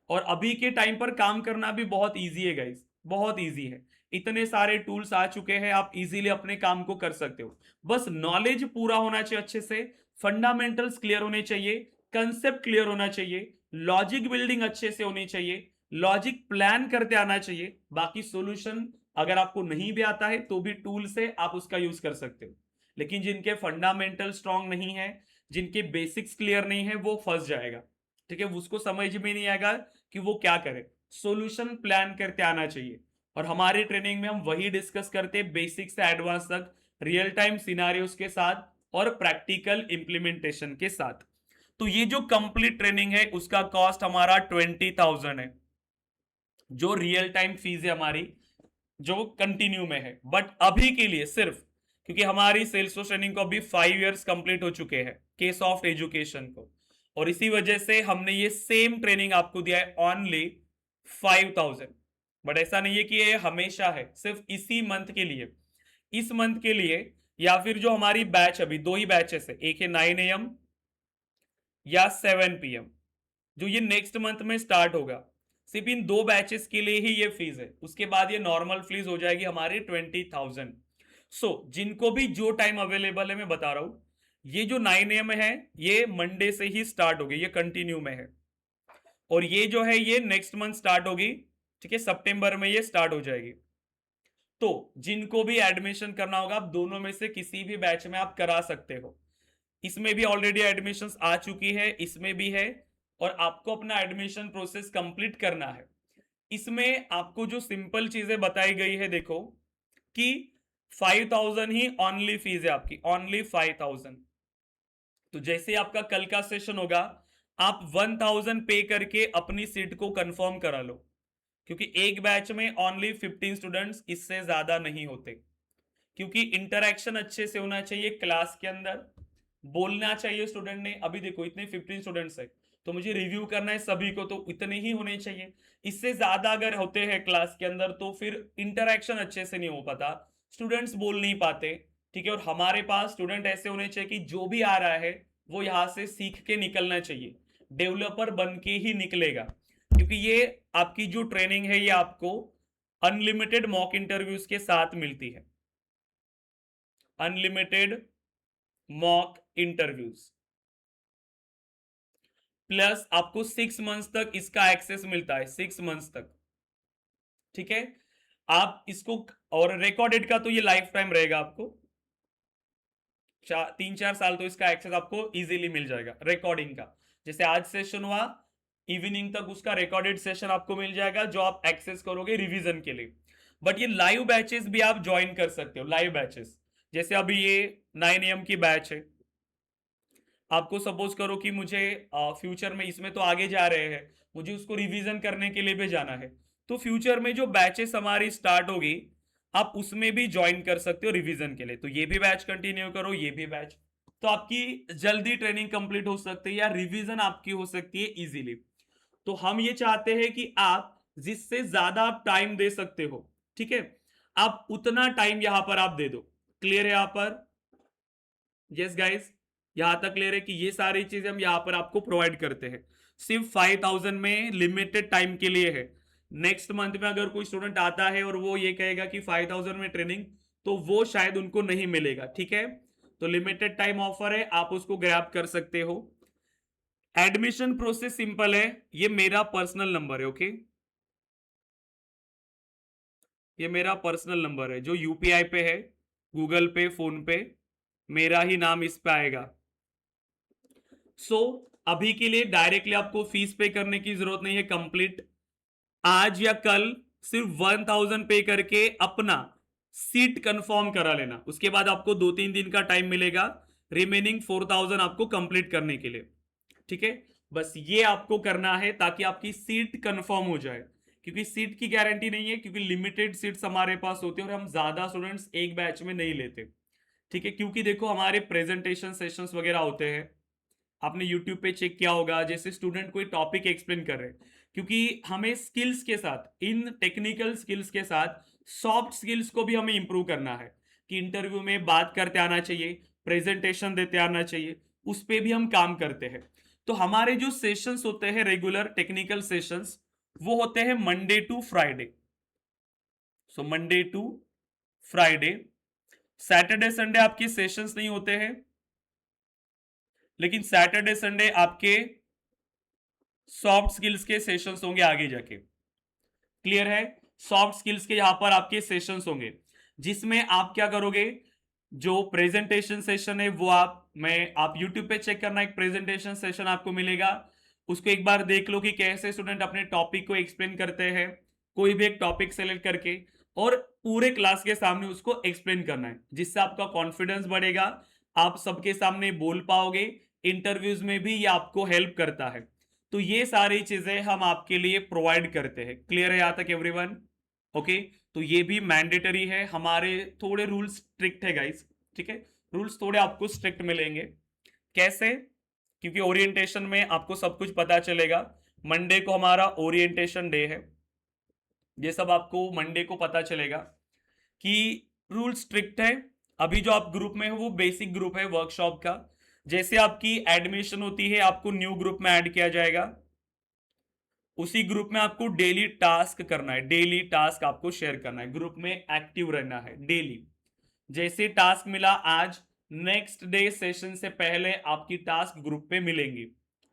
और अभी के टाइम पर काम करना भी बहुत इजी है गाइस, बहुत इजी है। इतने सारे टूल्स आ चुके हैं, आप इजीली अपने काम को कर सकते हो। बस नॉलेज पूरा होना चाहिए अच्छे से, फंडामेंटल्स क्लियर होने चाहिए, कंसेप्ट क्लियर होना चाहिए, लॉजिक बिल्डिंग अच्छे से होनी चाहिए, लॉजिक प्लान करते आना चाहिए। बाकी सॉल्यूशन अगर आपको नहीं भी आता है तो भी टूल से आप उसका यूज कर सकते हो। लेकिन जिनके फंडामेंटल स्ट्रांग नहीं है, जिनके बेसिक्स क्लियर नहीं है, वो फंस जाएगा, ठीक है। उसको समझ में नहीं आएगा कि वो क्या करे। सॉल्यूशन प्लान करते आना चाहिए। और हमारी ट्रेनिंग में हम वही डिस्कस करते हैं, बेसिक से एडवांस तक, रियल टाइम सिनारियोस के साथ और प्रैक्टिकल इंप्लीमेंटेशन के साथ। तो ये जो कंप्लीट ट्रेनिंग है उसका कॉस्ट हमारा 20,000 है, जो रियल टाइम फीस है हमारी, जो कंटिन्यू में है। बट अभी के लिए सिर्फ, क्योंकि हमारी सेल्स ट्रेनिंग को अभी 5 years कंप्लीट हो चुके हैं केस ऑफ एजुकेशन को, और इसी वजह से हमने ये सेम ट्रेनिंग आपको दिया है ओनली 5,000। बट ऐसा नहीं है कि ये हमेशा है, सिर्फ इसी मंथ के लिए, इस मंथ के लिए। या फिर जो हमारी बैच, अभी 2 ही बैचेस है, एक है 9 AM या 7 PM, जो ये नेक्स्ट मंथ में स्टार्ट होगा। सिर्फ इन 2 बैचेस के लिए ही ये फीस है, उसके बाद ये नॉर्मल फीस हो जाएगी हमारी 20,000। सो जिनको भी जो टाइम अवेलेबल है, मैं बता रहा हूं, ये जो 9 AM है ये मंडे से ही स्टार्ट होगी, ये कंटिन्यू में है। और ये जो है ये नेक्स्ट मंथ स्टार्ट होगी, ठीक है, सितंबर में ये स्टार्ट हो जाएगी। तो जिनको भी एडमिशन करना होगा, आप दोनों में से किसी भी बैच में आप करा सकते हो। इसमें भी ऑलरेडी एडमिशंस आ चुकी है, इसमें भी है, और आपको अपना एडमिशन प्रोसेस कंप्लीट करना है। इसमें आपको जो सिंपल चीजें बताई गई है, देखो कि 5,000 ही ओनली फीस है आपकी, ओनली 5,000। तो जैसे आपका कल का सेशन होगा, आप 1,000 पे करके अपनी सीट को कंफर्म करा लो, क्योंकि एक बैच में ओनली 15 स्टूडेंट्स, इससे ज्यादा नहीं होते, क्योंकि इंटरेक्शन अच्छे से होना चाहिए क्लास के अंदर, बोलना चाहिए स्टूडेंट ने। अभी देखो इतने 15 स्टूडेंट्स है तो मुझे रिव्यू करना है सभी को, तो इतने ही होने चाहिए। इससे ज्यादा अगर होते हैं क्लास के अंदर तो फिर इंटरेक्शन अच्छे से नहीं हो पाता, स्टूडेंट्स बोल नहीं पाते। ठीक है, और हमारे पास स्टूडेंट ऐसे होने चाहिए कि जो भी आ रहा है वो यहां से सीख के निकलना चाहिए, डेवलपर बन के ही निकलेगा। क्योंकि ये आपकी जो ट्रेनिंग है ये आपको अनलिमिटेड मॉक इंटरव्यूज के साथ मिलती है, अनलिमिटेड मॉक इंटरव्यूज, प्लस आपको 6 मंथ्स तक इसका एक्सेस मिलता है, 6 मंथ्स तक। ठीक है, आप इसको, और रिकॉर्डेड का तो ये लाइफ टाइम रहेगा आपको, 3-4 साल तो इसका एक्सेस आपको इजीली मिल जाएगा रिकॉर्डिंग का। जैसे आज सेशन हुआ, इवनिंग तक उसका रिकॉर्डेड सेशन आपको मिल जाएगा जो आप एक्सेस करोगे रिवीजन के लिए। बट ये लाइव बैचेस भी आप ज्वाइन कर सकते हो, लाइव बैचेस। जैसे अभी ये 9 AM की बैच है, आपको सपोज करो कि मुझे फ्यूचर में, इसमें तो आगे जा रहे हैं, मुझे उसको रिवीजन करने के लिए भी जाना है, तो फ्यूचर में जो बैचेस हमारी स्टार्ट होगी आप उसमें भी ज्वाइन कर सकते हो रिवीजन के लिए। तो ये भी बैच कंटिन्यू करो, ये भी बैच, तो आपकी जल्दी ट्रेनिंग कंप्लीट हो सकती है या रिवीजन आपकी हो सकती है इजीली। तो हम ये चाहते हैं कि आप जिससे ज्यादा आप टाइम दे सकते हो, ठीक है, आप उतना टाइम यहां पर आप दे दो। क्लियर है यहाँ पर? यस गाइस, यहां तक क्लियर है कि ये सारी चीजें हम यहां पर आपको प्रोवाइड करते हैं। सिर्फ 5000 में लिमिटेड टाइम के लिए है। नेक्स्ट मंथ में अगर कोई स्टूडेंट आता है और वो ये कहेगा कि 5000 में ट्रेनिंग, तो वो शायद उनको नहीं मिलेगा। ठीक है, तो लिमिटेड टाइम ऑफर है, आप उसको ग्रैब कर सकते हो। एडमिशन प्रोसेस सिंपल है, ये मेरा पर्सनल नंबर है, ओके, ये मेरा पर्सनल नंबर है जो यूपीआई पे है, गूगल पे, फोन पे, मेरा ही नाम इस पे आएगा। अभी के लिए डायरेक्टली आपको फीस पे करने की जरूरत नहीं है कंप्लीट। आज या कल सिर्फ 1000 पे करके अपना सीट कंफर्म करा लेना, उसके बाद आपको 2-3 दिन का टाइम मिलेगा रिमेनिंग 4000 आपको कंप्लीट करने के लिए। ठीक है, बस ये आपको करना है ताकि आपकी सीट कंफर्म हो जाए, क्योंकि सीट की गारंटी नहीं है, क्योंकि लिमिटेड सीट्स हमारे पास होती है और हम ज्यादा स्टूडेंट्स एक बैच में नहीं लेते। ठीक है, क्योंकि देखो हमारे प्रेजेंटेशन सेशंस वगैरह होते हैं, आपने यूट्यूब पे चेक किया होगा, जैसे स्टूडेंट कोई टॉपिक एक्सप्लेन कर रहे हैं, क्योंकि हमें स्किल्स के साथ, इन टेक्निकल स्किल्स के साथ सॉफ्ट स्किल्स को भी हमें इंप्रूव करना है, कि इंटरव्यू में बात करते आना चाहिए, प्रेजेंटेशन देते आना चाहिए, उस पर भी हम काम करते हैं। तो हमारे जो सेशंस होते हैं रेगुलर टेक्निकल सेशंस, वो होते हैं Monday to Friday. So Monday to Friday, Saturday Sunday आपके सेशंस नहीं होते हैं, लेकिन सैटरडे संडे आपके सॉफ्ट स्किल्स के सेशंस होंगे आगे जाके। क्लियर है? सॉफ्ट स्किल्स के यहां पर आपके सेशंस होंगे, जिसमें आप क्या करोगे, जो प्रेजेंटेशन सेशन है वो आप यूट्यूब पे चेक करना, एक प्रेजेंटेशन सेशन आपको मिलेगा, उसको एक बार देख लो कि कैसे स्टूडेंट अपने टॉपिक को एक्सप्लेन करते हैं। कोई भी एक टॉपिक सेलेक्ट करके और पूरे क्लास के सामने उसको एक्सप्लेन करना है, जिससे आपका कॉन्फिडेंस बढ़ेगा, आप सबके सामने बोल पाओगे, इंटरव्यूज में भी ये आपको हेल्प करता है। तो ये सारी चीजें हम आपके लिए प्रोवाइड करते हैं। क्लियर है यहां तक एवरीवन? ओके, तो ये भी मैंडेटरी है, हमारे थोड़े रूल्स स्ट्रिक्ट है गाइस। ठीक है, रूल्स थोड़े आपको स्ट्रिक्ट मिलेंगे। कैसे? क्योंकि ओरिएंटेशन में आपको सब कुछ पता चलेगा। मंडे को हमारा ओरिएंटेशन डे है, ये सब आपको मंडे को पता चलेगा कि रूल स्ट्रिक्ट है। अभी जो आप ग्रुप में हो वो बेसिक ग्रुप है वर्कशॉप का, जैसे आपकी एडमिशन होती है आपको न्यू ग्रुप में ऐड किया जाएगा, उसी ग्रुप में आपको डेली टास्क करना है, डेली टास्क आपको शेयर करना है, ग्रुप में एक्टिव रहना है डेली। जैसे टास्क मिला आज, नेक्स्ट डे सेशन से पहले आपकी टास्क ग्रुप पे मिलेंगी।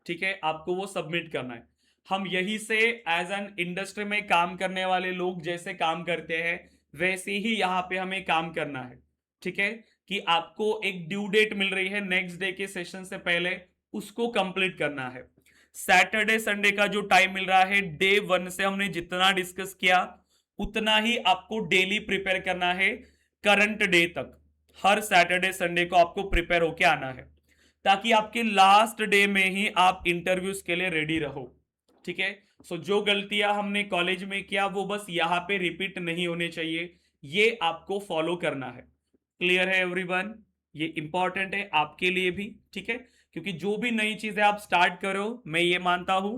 ठीक है, आपको वो सबमिट करना है। हम यही से एज एन इंडस्ट्री में काम करने वाले लोग जैसे काम करते हैं, वैसे ही यहाँ पे हमें काम करना है। ठीक है, कि आपको एक ड्यू डेट मिल रही है नेक्स्ट डे के सेशन से पहले, उसको कंप्लीट करना है। सैटरडे संडे का जो टाइम मिल रहा है, डे 1 से हमने जितना डिस्कस किया उतना ही आपको डेली प्रिपेयर करना है करंट डे तक। हर सैटरडे संडे को आपको प्रिपेयर होके आना है, ताकि आपके लास्ट डे में ही आप इंटरव्यूज के लिए रेडी रहो। ठीक है। सो जो गलतियां हमने कॉलेज में किया वो बस यहाँ पे रिपीट नहीं होने चाहिए, ये आपको फॉलो करना है। क्लियर है एवरीवन? ये इंपॉर्टेंट है आपके लिए भी, ठीक है, क्योंकि जो भी नई चीजें आप स्टार्ट करो, मैं ये मानता हूं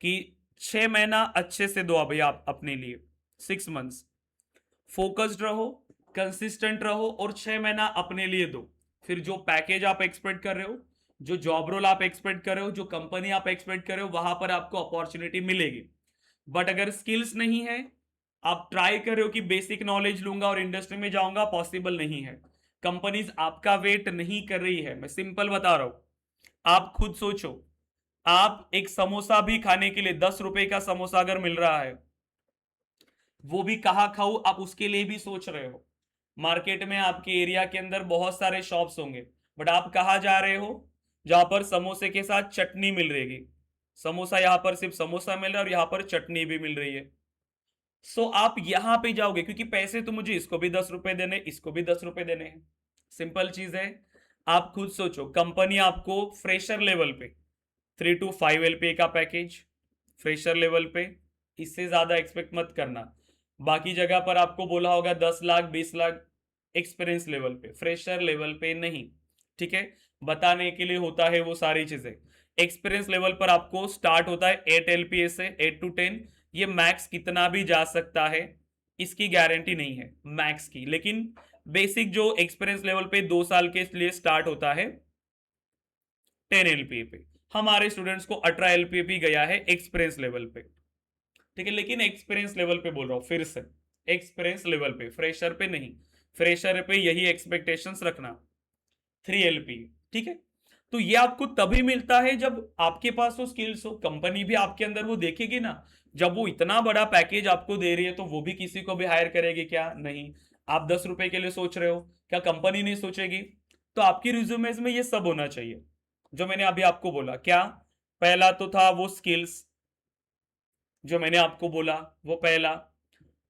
कि 6 महीना अच्छे से दो अभी आप अपने लिए, 6 मंथ्स फोकस्ड रहो, कंसिस्टेंट रहो और 6 महीना अपने लिए दो। फिर जो पैकेज आप एक्सपेक्ट कर रहे हो, जो जॉब रोल आप एक्सपेक्ट कर रहे हो, जो कंपनी आप एक्सपेक्ट कर रहे हो, वहां पर आपको अपॉर्चुनिटी मिलेगी। बट अगर स्किल्स नहीं है, आप ट्राई कर रहे हो कि बेसिक नॉलेज लूंगा और इंडस्ट्री में जाऊंगा, पॉसिबल नहीं है। कंपनीज आपका वेट नहीं कर रही है, मैं सिंपल बता रहा हूं। आप खुद सोचो, आप एक समोसा भी खाने के लिए 10 रुपए का समोसा अगर मिल रहा है, वो भी कहाँ खाऊं आप उसके लिए भी सोच रहे हो। मार्केट में आपके एरिया के अंदर बहुत सारे शॉप्स होंगे, बट आप कहाँ जा रहे हो जहां पर समोसे के साथ चटनी मिल रही। समोसा यहां पर सिर्फ समोसा मिल रहा है और यहां पर चटनी भी मिल रही है। सो आप यहां पे जाओगे क्योंकि पैसे तो मुझे इसको भी 10 रुपए देने, इसको भी 10 रुपए देने हैं। सिंपल चीज है। आप खुद सोचो, कंपनी आपको फ्रेशर लेवल पे 3 to 5 LPA का पैकेज, फ्रेशर लेवल पे, इससे ज्यादा एक्सपेक्ट मत करना। बाकी जगह पर आपको बोला होगा 10 लाख 20 लाख, एक्सपीरियंस लेवल पे, फ्रेशर लेवल पे नहीं। ठीक है, बताने के लिए होता है वो सारी चीजें। एक्सपीरियंस लेवल पर आपको स्टार्ट होता है 8 LPA से, 8 to 10। ये मैक्स कितना भी जा सकता है, इसकी गारंटी नहीं है मैक्स की, लेकिन बेसिक जो एक्सपीरियंस लेवल पे 2 साल के लिए स्टार्ट होता है 10 LPA पे। हमारे स्टूडेंट्स को 18 LPA भी गया है एक्सपीरियंस लेवल पे। ठीक है, लेकिन एक्सपीरियंस लेवल पे बोल रहा हूं फिर से, एक्सपीरियंस लेवल पे, फ्रेशर पे नहीं। फ्रेशर पे यही एक्सपेक्टेशंस रखना, 3 LPA। ठीक है, तो ये आपको तभी मिलता है जब आपके पास वो स्किल्स हो। कंपनी भी आपके अंदर वो देखेगी ना। जब वो इतना बड़ा पैकेज आपको दे रही है तो वो भी किसी को भी हायर करेगी क्या? नहीं। आप 10 रुपए के लिए सोच रहे हो, क्या कंपनी नहीं सोचेगी? तो आपकी रिज्यूमेज में ये सब होना चाहिए जो मैंने अभी आपको बोला। क्या? पहला तो था वो स्किल्स जो मैंने आपको बोला, वो पहला।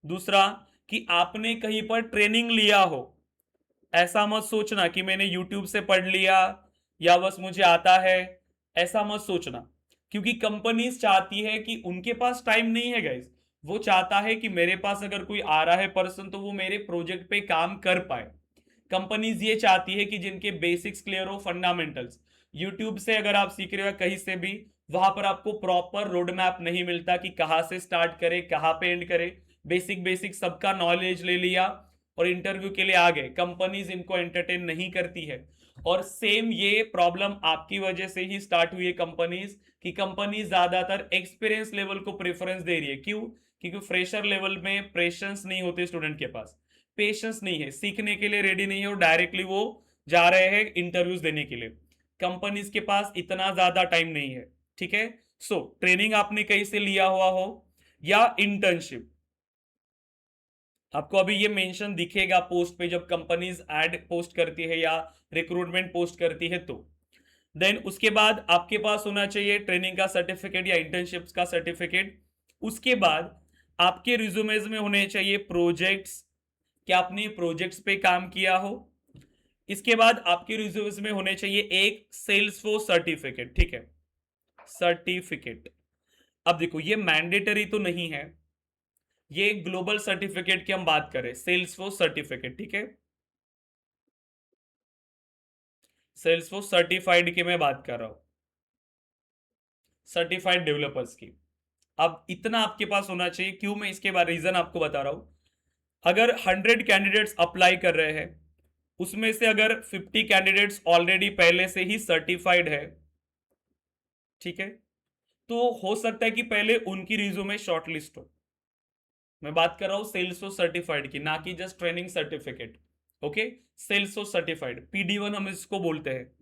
दूसरा, कि आपने कहीं पर ट्रेनिंग लिया हो। ऐसा मत सोचना कि मैंने यूट्यूब से पढ़ लिया या बस मुझे आता है, ऐसा मत सोचना। क्योंकि कंपनीज चाहती है कि उनके पास टाइम नहीं है गाइस, वो चाहता है कि मेरे पास अगर कोई आ रहा है पर्सन तो वो मेरे प्रोजेक्ट पे काम कर पाए। कंपनीज ये चाहती है कि जिनके बेसिक्स क्लियर हो, फंडामेंटल्स। यूट्यूब से अगर आप सीख रहे हो कहीं से भी, वहां पर आपको प्रॉपर रोड मैप नहीं मिलता कि कहाँ से स्टार्ट करे कहाँ पे एंड करे। बेसिक बेसिक सबका नॉलेज ले लिया और इंटरव्यू के लिए आ गए। कंपनीज इनको एंटरटेन नहीं करती है। और सेम ये प्रॉब्लम आपकी वजह से ही स्टार्ट हुई है कंपनीज की। कंपनी ज्यादातर एक्सपीरियंस लेवल को प्रेफरेंस दे रही है। क्यों? क्योंकि फ्रेशर लेवल में पेशेंस नहीं होते स्टूडेंट के पास, पेशेंस नहीं है, सीखने के लिए रेडी नहीं है और डायरेक्टली वो जा रहे हैं इंटरव्यूज देने के लिए। कंपनीज के पास इतना ज्यादा टाइम नहीं है। ठीक है, सो ट्रेनिंग आपने कहीं से लिया हुआ हो या इंटर्नशिप, आपको अभी ये मेंशन दिखेगा पोस्ट पे जब कंपनीज ऐड पोस्ट करती है या रिक्रूटमेंट पोस्ट करती है तो। देन उसके बाद आपके पास होना चाहिए ट्रेनिंग का सर्टिफिकेट या इंटर्नशिप का सर्टिफिकेट। उसके बाद आपके रिज्यूमेज में होने चाहिए प्रोजेक्ट्स, कि आपने प्रोजेक्ट्स पे काम किया हो। इसके बाद आपके रिज्यूमेज में होने चाहिए एक सेल्सफोर्स सर्टिफिकेट। ठीक है, सर्टिफिकेट। अब देखो ये मैंडेटरी तो नहीं है, ये ग्लोबल सर्टिफिकेट की हम बात करें, सेल्सफोर्स सर्टिफिकेट। ठीक है, सेल्सफोर्स सर्टिफाइड की मैं बात कर रहा हूं, सर्टिफाइड डेवलपर्स की। अब इतना आपके पास होना चाहिए। क्यों? मैं इसके बाद रीजन आपको बता रहा हूं। अगर 100 कैंडिडेट्स अप्लाई कर रहे हैं, उसमें से अगर 50 कैंडिडेट्स ऑलरेडी पहले से ही सर्टिफाइड है, ठीक है, तो हो सकता है कि पहले उनकी रिज्यूमे शॉर्टलिस्ट हो। मैं बात कर रहा हूं सेल्सफोर्स सर्टिफाइड की, ना कि just training certificate. Okay, Salesforce certified, PD1 हम इसको बोलते हैं।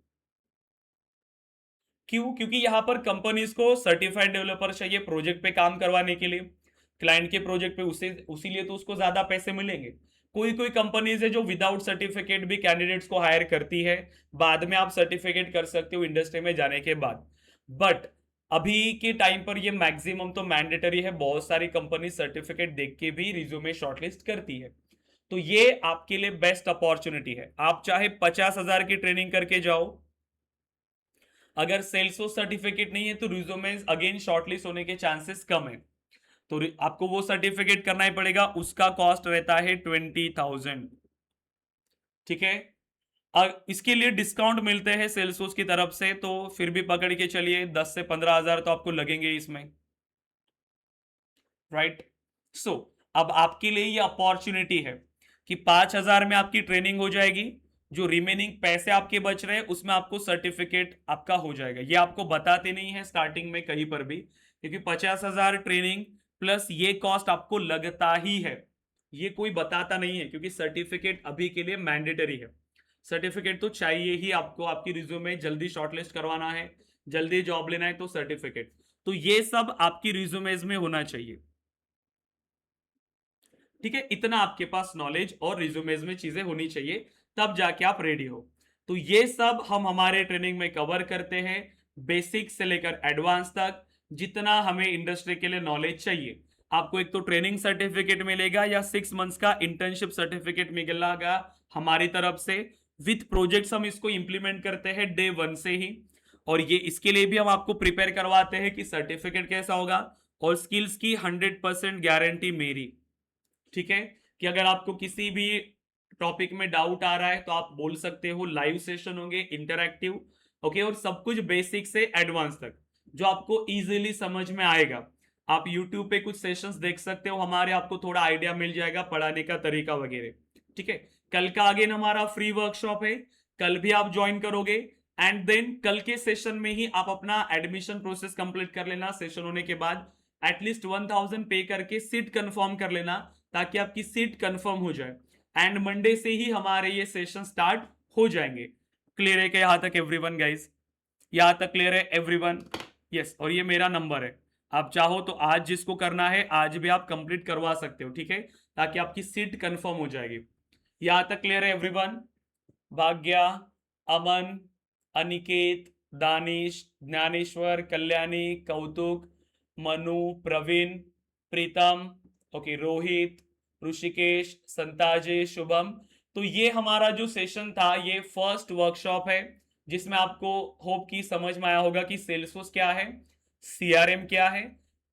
क्यों? क्योंकि यहां पर कंपनीज को सर्टिफाइड डेवलपर चाहिए प्रोजेक्ट पे काम करवाने के लिए, क्लाइंट के प्रोजेक्ट पे, उसे उसी लिए तो उसको ज्यादा पैसे मिलेंगे। कोई कोई कंपनीज है जो विदाउट सर्टिफिकेट भी कैंडिडेट्स को हायर करती है, बाद में आप सर्टिफिकेट कर सकते हो इंडस्ट्री में जाने के बाद। बट अभी के टाइम पर ये मैक्सिमम तो मैंडेटरी है, बहुत सारी कंपनी सर्टिफिकेट देख के भी रिज्यूमे शॉर्टलिस्ट करती है। तो ये आपके लिए बेस्ट अपॉर्चुनिटी है। आप चाहे 50,000 की ट्रेनिंग करके जाओ, अगर सेल्सफोर्स सर्टिफिकेट नहीं है तो रिज्यूमे अगेन शॉर्टलिस्ट होने के चांसेस कम है, तो आपको वो सर्टिफिकेट करना ही पड़ेगा, उसका कॉस्ट रहता है 20,000। ठीक है, इसके लिए डिस्काउंट मिलते हैं सेल्सफोर्स की तरफ से, तो फिर भी पकड़ के चलिए 10 से 15,000 तो आपको लगेंगे इसमें, राइट। सो अब आपके लिए ये अपॉर्चुनिटी है कि 5,000 में आपकी ट्रेनिंग हो जाएगी, जो रिमेनिंग पैसे आपके बच रहे हैं उसमें आपको सर्टिफिकेट आपका हो जाएगा। ये आपको बताते नहीं है स्टार्टिंग में कहीं पर भी, क्योंकि 50,000 ट्रेनिंग प्लस ये कॉस्ट आपको लगता ही है, ये कोई बताता नहीं है, क्योंकि सर्टिफिकेट अभी के लिए मैंडेटरी है। सर्टिफिकेट तो चाहिए ही आपको, आपकी रिज्यूमे जल्दी शॉर्टलिस्ट करवाना है, जल्दी जॉब लेना है तो सर्टिफिकेट, तो ये सब आपकी रिज्यूमेज में होना चाहिए। ठीक है, इतना आपके पास नॉलेज और रिज्यूमेज में चीजें होनी चाहिए, तब जाके आप रेडी हो। तो ये सब हम हमारे ट्रेनिंग में कवर करते हैं, बेसिक से लेकर एडवांस तक, जितना हमें इंडस्ट्री के लिए नॉलेज चाहिए। आपको एक तो ट्रेनिंग सर्टिफिकेट मिलेगा या 6 मंथ्स का इंटर्नशिप सर्टिफिकेट मिलेगा हमारी तरफ से, विथ प्रोजेक्ट्स हम इसको इंप्लीमेंट करते हैं डे 1 से ही। और ये इसके लिए भी हम आपको प्रिपेयर करवाते हैं कि सर्टिफिकेट कैसा होगा, और स्किल्स की 100% गारंटी मेरी। ठीक है, कि अगर आपको किसी भी टॉपिक में डाउट आ रहा है तो आप बोल सकते हो, लाइव सेशन होंगे इंटरैक्टिव, ओके, और सब कुछ बेसिक से एडवांस तक जो आपको इजीली समझ में आएगा। आप यूट्यूब पे कुछ सेशंस देख सकते हो हमारे, आपको थोड़ा आइडिया मिल जाएगा पढ़ाने का तरीका वगैरह। ठीक है, कल का अगेन हमारा फ्री वर्कशॉप है, कल भी आप ज्वाइन करोगे, एंड देन कल के सेशन में ही आप अपना एडमिशन प्रोसेस कंप्लीट कर लेना। सेशन होने के बाद एटलीस्ट 1,000 पे करके सीट कंफर्म कर लेना, ताकि आपकी सीट कंफर्म हो जाए, एंड मंडे से ही हमारे ये सेशन स्टार्ट हो जाएंगे। क्लियर है क्या यहां तक एवरीवन गाइस? यहां तक क्लियर है एवरीवन? यस, और ये मेरा नंबर है, आप चाहो तो आज जिसको करना है आज भी आप कंप्लीट करवा सकते हो, ठीक है, ताकि आपकी सीट कंफर्म हो जाएगी। यहां तक क्लियर है एवरीवन? भाग्या, अमन, अनिकेत, दानिश, ज्ञानेश्वर, कल्याणी, कौतुक, मनु, प्रवीण, प्रीतम, ओके, रोहित, ऋषिकेश, संताजे, शुभम। तो ये हमारा जो सेशन था ये फर्स्ट वर्कशॉप है, जिसमें आपको होप की समझ में आया होगा कि सेल्सफोर्स क्या है, सीआरएम क्या है,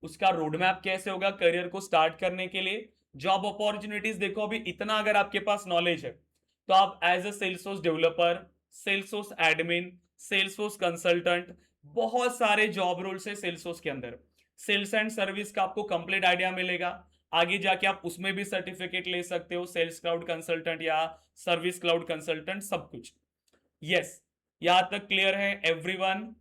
उसका रोड मैप कैसे होगा करियर को स्टार्ट करने के लिए, जॉब अपॉर्चुनिटीज। देखो अभी इतना अगर आपके पास नॉलेज है तो आप as a Salesforce developer, Salesforce admin, Salesforce consultant, बहुत सारे जॉब रोल्स है सेल्सफोर्स के अंदर। सेल्स एंड सर्विस का आपको कंप्लीट आइडिया मिलेगा, आगे जाके आप उसमें भी सर्टिफिकेट ले सकते हो, सेल्स क्लाउड कंसल्टेंट या सर्विस क्लाउड कंसल्टेंट, सब कुछ। यस, यहां तक क्लियर है एवरीवन?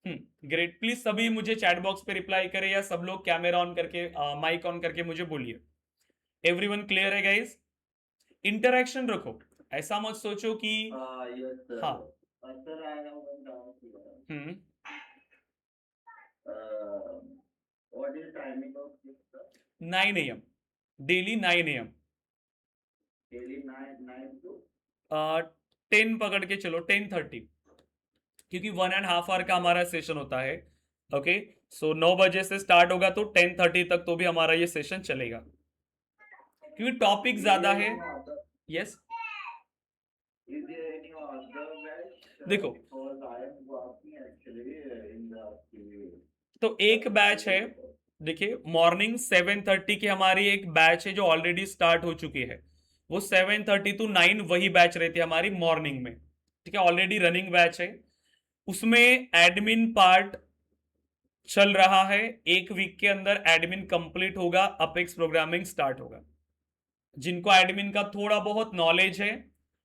ग्रेट, प्लीज सभी मुझे चैट बॉक्स पे रिप्लाई करें, या सब लोग कैमरा ऑन करके माइक ऑन करके मुझे बोलिए। एवरीवन क्लियर है गाइस? इंटरेक्शन रखो, ऐसा मत सोचो कि हाँ। हम्म 9 AM, डेली 9 AM, 10 पकड़ के चलो, 10:30, क्योंकि 1.5 आवर का हमारा सेशन होता है। ओके, सो 9 बजे से स्टार्ट होगा तो 10:30 तक तो भी हमारा ये सेशन चलेगा, क्योंकि टॉपिक ज्यादा है। यस, देखो तो एक बैच है, देखिए मॉर्निंग 7:30 की हमारी एक बैच है जो ऑलरेडी स्टार्ट हो चुकी है, वो 7:30 to 9 वही बैच रहती है हमारी मॉर्निंग में। ठीक है, ऑलरेडी रनिंग बैच है, उसमें एडमिन पार्ट चल रहा है, एक वीक के अंदर एडमिन कंप्लीट होगा, अपेक्स प्रोग्रामिंग स्टार्ट होगा। जिनको एडमिन का थोड़ा बहुत नॉलेज है,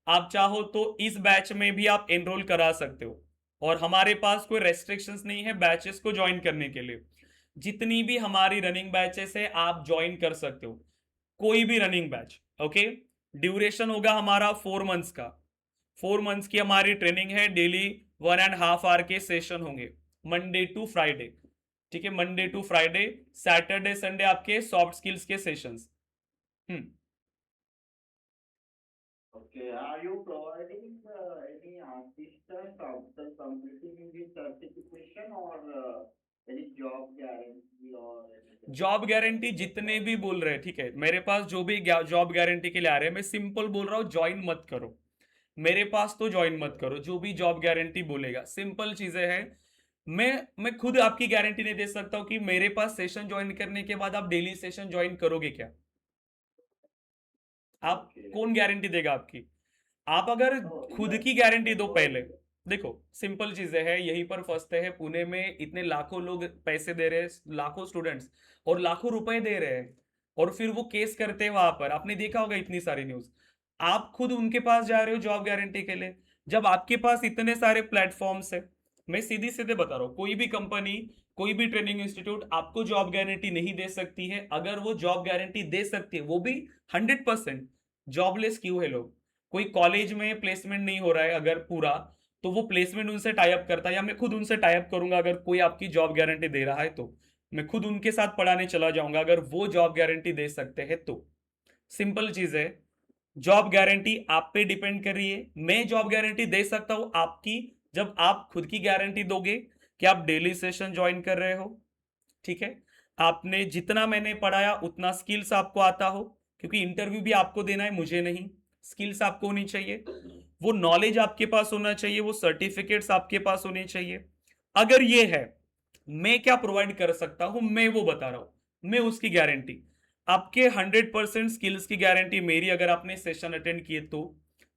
आप चाहो तो इस बैच में भी आप एनरोल करा सकते हो, और हमारे पास कोई रेस्ट्रिक्शंस नहीं है बैचेस को ज्वाइन करने के लिए। जितनी भी हमारी रनिंग बैचेस है आप ज्वाइन कर सकते हो, कोई भी रनिंग बैच। ओके, ड्यूरेशन होगा हमारा 4 मंथ्स का, 4 मंथ्स की हमारी ट्रेनिंग है, डेली 1.5 आवर के सेशन होंगे, मंडे टू फ्राइडे। ठीक है, Monday to Friday, Saturday Sunday आपके सॉफ्ट स्किल्स के sessions. Okay, are you providing any assistance after completing the certification or any job guarantee or anything? Job guarantee जितने भी बोल रहे हैं, ठीक है, मेरे पास जो भी जॉब गारंटी के लिए आ रहे हैं, मैं सिंपल बोल रहा हूँ ज्वाइन मत करो, मेरे पास तो ज्वाइन मत करो, जो भी जॉब गारंटी बोलेगा। सिंपल चीजें हैं। मैं खुद आपकी गारंटी नहीं दे सकता हूं कि मेरे पास सेशन ज्वाइन करने के बाद आप डेली सेशन ज्वाइन करोगे क्या। आप Okay. कौन गारंटी देगा आपकी। आप अगर Oh, खुद yes. की गारंटी दो So, पहले। देखो सिंपल चीजें हैं, यहीं पर फंसते हैं। पुणे में इतने लाखों लोग पैसे दे रहे हैं, लाखों स्टूडेंट्स, और लाखों रुपए दे रहे हैं, और फिर वो केस करते हैं वहां पर। आपने देखा होगा इतनी सारी न्यूज। आप खुद उनके पास जा रहे हो जॉब गारंटी के लिए, जब आपके पास इतने सारे प्लेटफॉर्म्स है। मैं सीधी सीधे बता रहा हूँ, कोई भी कंपनी, कोई भी ट्रेनिंग इंस्टीट्यूट आपको जॉब गारंटी नहीं दे सकती है। अगर वो जॉब गारंटी दे सकती है, वो भी 100%, जॉबलेस क्यों है लोग। कोई कॉलेज में प्लेसमेंट नहीं हो रहा है अगर पूरा, तो वो प्लेसमेंट उनसे टाई अप करता है, या मैं खुद उनसे टाई अप करूंगा। अगर कोई आपकी जॉब गारंटी दे रहा है तो मैं खुद उनके साथ पढ़ाने चला जाऊंगा, अगर वो जॉब गारंटी दे सकते हैं तो। सिंपल चीज है। जॉब गारंटी आप पे डिपेंड कर रही है। मैं जॉब गारंटी दे सकता हूं आपकी, जब आप खुद की गारंटी दोगे कि आप डेली सेशन ज्वाइन कर रहे हो। ठीक है। आपने जितना मैंने पढ़ाया उतना स्किल्स आपको आता हो, क्योंकि इंटरव्यू भी आपको देना है, मुझे नहीं। स्किल्स आपको होनी चाहिए, वो नॉलेज आपके पास होना चाहिए, वो सर्टिफिकेट्स आपके पास होने चाहिए। अगर ये है, मैं क्या प्रोवाइड कर सकता हूं मैं वो बता रहा हूं। मैं उसकी गारंटी, आपके 100% स्किल्स की गारंटी मेरी, अगर आपने सेशन अटेंड किए तो।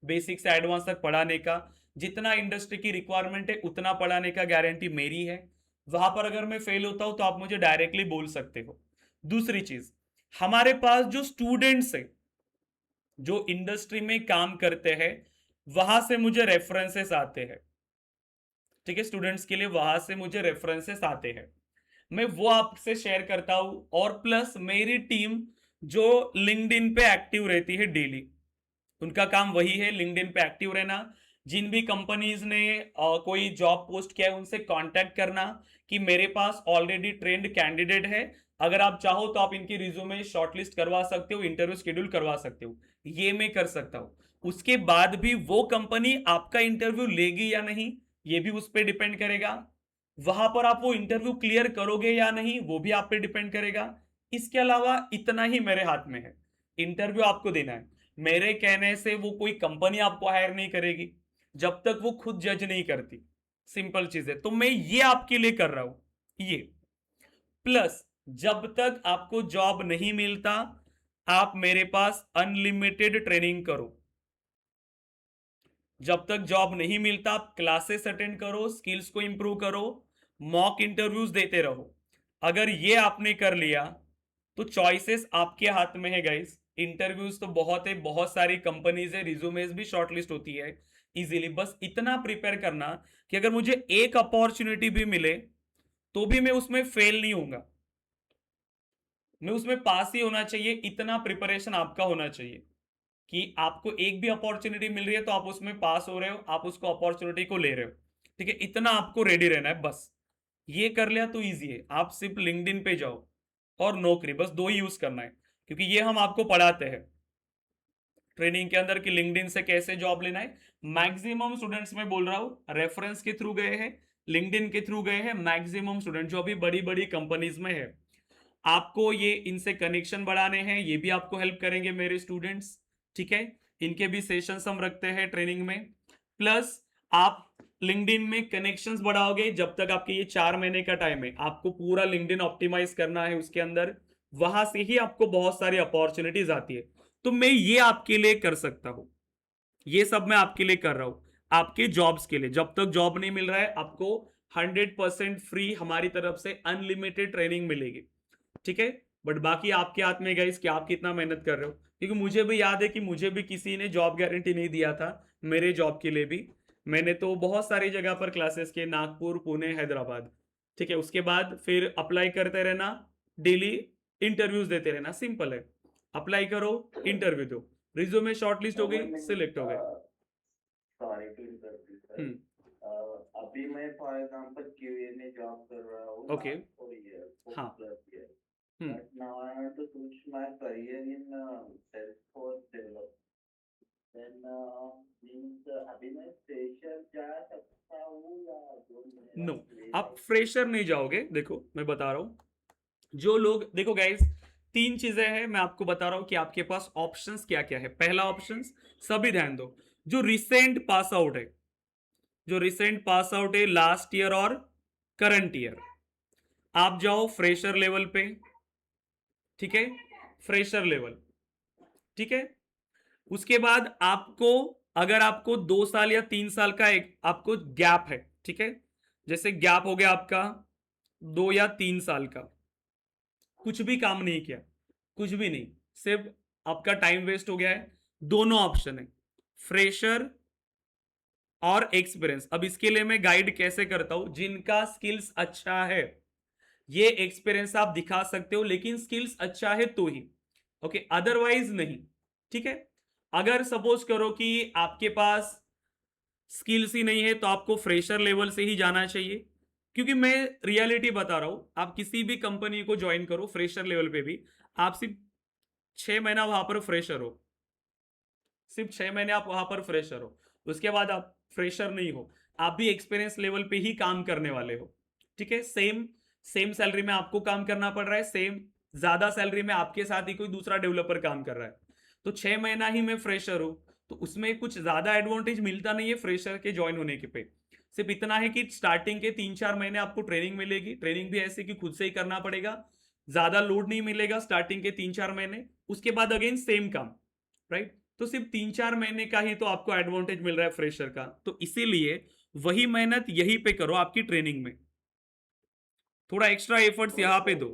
बेसिक से एडवांस तक पढ़ाने का, जितना इंडस्ट्री की रिक्वायरमेंट है उतना पढ़ाने का गारंटी मेरी है। वहां पर अगर मैं फेल होता हूं तो आप मुझे डायरेक्टली बोल सकते हो। दूसरी चीज, हमारे पास जो स्टूडेंट्स है, जो इंडस्ट्री में काम करते हैं, वहां से मुझे रेफरेंसेस आते हैं। ठीक है, स्टूडेंट्स के लिए वहां से मुझे रेफरेंसेस आते हैं, मैं वो आपसे शेयर करता हूं। और प्लस मेरी टीम जो लिंक्डइन पे एक्टिव रहती है डेली, उनका काम वही है लिंक्डइन पे एक्टिव रहना। जिन भी कंपनीज ने कोई जॉब पोस्ट किया है उनसे कांटेक्ट करना कि मेरे पास ऑलरेडी ट्रेंड कैंडिडेट है, अगर आप चाहो तो आप इनकी रिज्यूमे शॉर्टलिस्ट करवा सकते हो, इंटरव्यू शेड्यूल करवा सकते हो। ये मैं कर सकता हूं। उसके बाद भी वो कंपनी आपका इंटरव्यू लेगी या नहीं, ये भी उस पर डिपेंड करेगा। वहां पर आप वो इंटरव्यू क्लियर करोगे या नहीं, वो भी आप पे डिपेंड करेगा। इसके अलावा इतना ही मेरे हाथ में है, इंटरव्यू आपको देना है। मेरे कहने से वो कोई कंपनी आपको हायर नहीं करेगी जब तक वो खुद जज नहीं करती। सिंपल चीज है। तो मैं ये आपके लिए कर रहा हूं ये। प्लस, जब तक आपको जॉब नहीं मिलता, आप मेरे पास अनलिमिटेड ट्रेनिंग करो। जब तक जॉब नहीं मिलता, आप क्लासेस अटेंड करो, स्किल्स को इंप्रूव करो, मॉक इंटरव्यूज देते रहो। अगर ये आपने कर लिया तो चॉइसेस आपके हाथ में है गाइस। इंटरव्यूज तो बहुत है, बहुत सारी कंपनीज है, रिज्यूमेज भी शॉर्टलिस्ट होती है इजीली। बस इतना प्रिपेयर करना कि अगर मुझे एक अपॉर्चुनिटी भी मिले तो भी मैं उसमें फेल नहीं होऊंगा, मैं उसमें पास ही होना चाहिए। इतना प्रिपरेशन आपका होना चाहिए कि आपको एक भी अपॉर्चुनिटी मिल रही है तो आप उसमें पास हो रहे हो, आप उसको अपॉर्चुनिटी को ले रहे हो। ठीक है, इतना आपको रेडी रहना है बस। ये कर लिया तो इजी है। आप सिर्फ लिंक्डइन पे जाओ और नौकरी, बस दो ही यूज करना है, क्योंकि ये हम आपको पढ़ाते हैं ट्रेनिंग के अंदर कि लिंक्डइन से कैसे जॉब लेना है। मैक्सिमम स्टूडेंट्स में बोल रहा हूं रेफरेंस के थ्रू गए हैं, लिंक्डइन के थ्रू गए हैं। मैक्सिमम स्टूडेंट जो अभी बड़ी बड़ी कंपनीज में है, आपको ये इनसे कनेक्शन बढ़ाने हैं, ये भी आपको हेल्प करेंगे मेरे स्टूडेंट्स। ठीक है, इनके भी सेशंस हम रखते हैं ट्रेनिंग में। प्लस आप लिंक्डइन में कनेक्शंस बढ़ाओगे, जब तक आपके ये 4 महीने का टाइम है, आपको पूरा लिंक्डइन ऑप्टिमाइज करना है उसके अंदर। वहां से ही आपको बहुत सारी अपॉर्चुनिटीज आती है। तो मैं ये आपके लिए कर सकता हूं, ये सब मैं आपके लिए कर रहा हूं, आपके जॉब्स के लिए। जब तक जॉब नहीं मिल रहा है, आपको 100% फ्री हमारी तरफ से अनलिमिटेड ट्रेनिंग मिलेगी। ठीक है, बट बाकी आपके हाथ में गाइस कि आप कितना मेहनत कर रहे हो। क्योंकि मुझे भी याद है कि मुझे भी किसी ने जॉब गारंटी नहीं दिया था मेरे जॉब के लिए भी। मैंने तो बहुत सारी जगह पर क्लासेस के, नागपुर, पुणे, हैदराबाद। ठीक है, उसके बाद फिर अप्लाई करते रहना, डेली इंटरव्यूज देते रहना। सिंपल है, अप्लाई करो, इंटरव्यू दो, रिज्यूमे शॉर्टलिस्ट हो गई, सिलेक्ट हो गए। Sorry to interrupt sir. Hmm. अभी मैं फॉर एग्जांपल क्यूए में जॉब कर रहा हूँ ओके। last 4 years, हाँ। 4+ years. Hmm. But now I want to switch my career in Salesforce development. Then means अभी मैं फ्रेशर जा सकता हूँ या जो मेरा नो, grade आप है? फ्रेशर नहीं जाओगे। देखो मैं बता रहा हूं, जो लोग, देखो गाइस, तीन चीजें हैं मैं आपको बता रहा हूं कि आपके पास ऑप्शंस क्या क्या है। पहला ऑप्शंस, सभी ध्यान दो, जो रिसेंट पास आउट है, जो रिसेंट पास आउट है लास्ट ईयर और करंट ईयर, आप जाओ फ्रेशर लेवल पे, ठीक है, फ्रेशर लेवल, ठीक है। उसके बाद आपको, अगर आपको 2 साल या 3 साल का एक आपको गैप है, ठीक है, जैसे गैप हो गया आपका 2 या 3 साल का, कुछ भी काम नहीं किया, कुछ भी नहीं, सिर्फ आपका टाइम वेस्ट हो गया है, दोनों ऑप्शन है, फ्रेशर और एक्सपीरियंस। अब इसके लिए मैं गाइड कैसे करता हूं, जिनका स्किल्स अच्छा है ये एक्सपीरियंस आप दिखा सकते हो, लेकिन स्किल्स अच्छा है तो ही, ओके, अदरवाइज नहीं, ठीक है। अगर सपोज करो कि आपके पास स्किल्स ही नहीं है तो आपको फ्रेशर लेवल से ही जाना चाहिए, क्योंकि मैं रियलिटी बता रहा हूं, आप किसी भी कंपनी को ज्वाइन करो फ्रेशर लेवल पे भी, आप सिर्फ 6 महीना वहां पर फ्रेशर हो, सिर्फ 6 महीने आप वहां पर फ्रेशर हो, उसके बाद आप फ्रेशर नहीं हो, आप भी एक्सपीरियंस लेवल पे ही काम करने वाले हो, ठीक है। सेम सेम सैलरी में आपको काम करना पड़ रहा है, सेम ज्यादा सैलरी में आपके साथ ही कोई दूसरा डेवलपर काम कर रहा है, तो 6 महीना ही मैं फ्रेशर हूं, तो उसमें कुछ ज्यादा एडवांटेज मिलता नहीं है फ्रेशर के ज्वाइन होने के पे। सिर्फ इतना है कि स्टार्टिंग के 3-4 महीने आपको ट्रेनिंग मिलेगी, ट्रेनिंग भी ऐसे कि खुद से ही करना पड़ेगा, ज्यादा लोड नहीं मिलेगा स्टार्टिंग के 3-4 महीने, उसके बाद अगेन सेम काम, राइट। तो सिर्फ 3-4 महीने का ही तो आपको एडवांटेज मिल रहा है फ्रेशर का, तो इसीलिए वही मेहनत यहीं पे करो आपकी ट्रेनिंग में, थोड़ा एक्स्ट्रा एफर्ट्स यहाँ पे दो,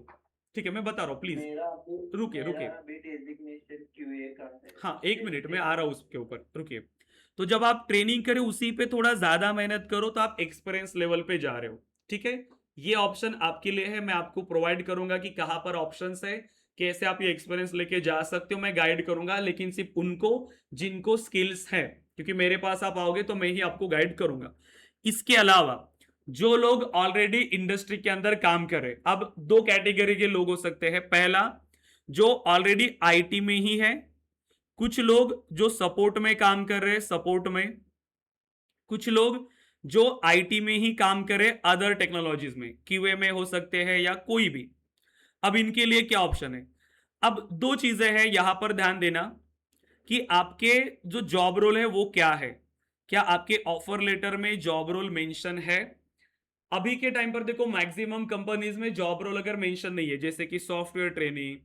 ठीक है, मैं बता रहा हूँ, प्लीज मेरा अभी रुकिए मेरा रुकिए, अभी डेजिग्नेशन क्यूए का है। हाँ 1 मिनट में आ रहा हूँ उसके ऊपर, रुकिए। तो जब आप ट्रेनिंग करें उसी पे थोड़ा ज्यादा मेहनत करो तो आप एक्सपीरियंस लेवल पे जा रहे हो, ठीक है। ये ऑप्शन आपके लिए है, मैं आपको प्रोवाइड करूंगा कि कहां पर ऑप्शंस है, कैसे आप ये एक्सपीरियंस लेके जा सकते हो, मैं गाइड करूंगा, लेकिन सिर्फ उनको जिनको स्किल्स है, क्योंकि मेरे पास आप आओगे तो मैं ही आपको गाइड करूंगा। इसके अलावा जो लोग ऑलरेडी इंडस्ट्री के अंदर काम कर रहे, अब 2 कैटेगरी के लोग हो सकते हैं, पहला जो ऑलरेडी आईटी में ही है, कुछ लोग जो सपोर्ट में काम कर रहे हैं, सपोर्ट में, कुछ लोग जो आईटी में ही काम करे अदर टेक्नोलॉजीज में, क्यूए में हो सकते हैं या कोई भी। अब इनके लिए क्या ऑप्शन है, अब 2 चीजें हैं यहां पर ध्यान देना, कि आपके जो जॉब रोल है वो क्या है, क्या आपके ऑफर लेटर में जॉब रोल मेंशन है। अभी के टाइम पर देखो मैक्सिमम कंपनीज में जॉब रोल अगर मेंशन नहीं है, जैसे कि सॉफ्टवेयर ट्रेनिंग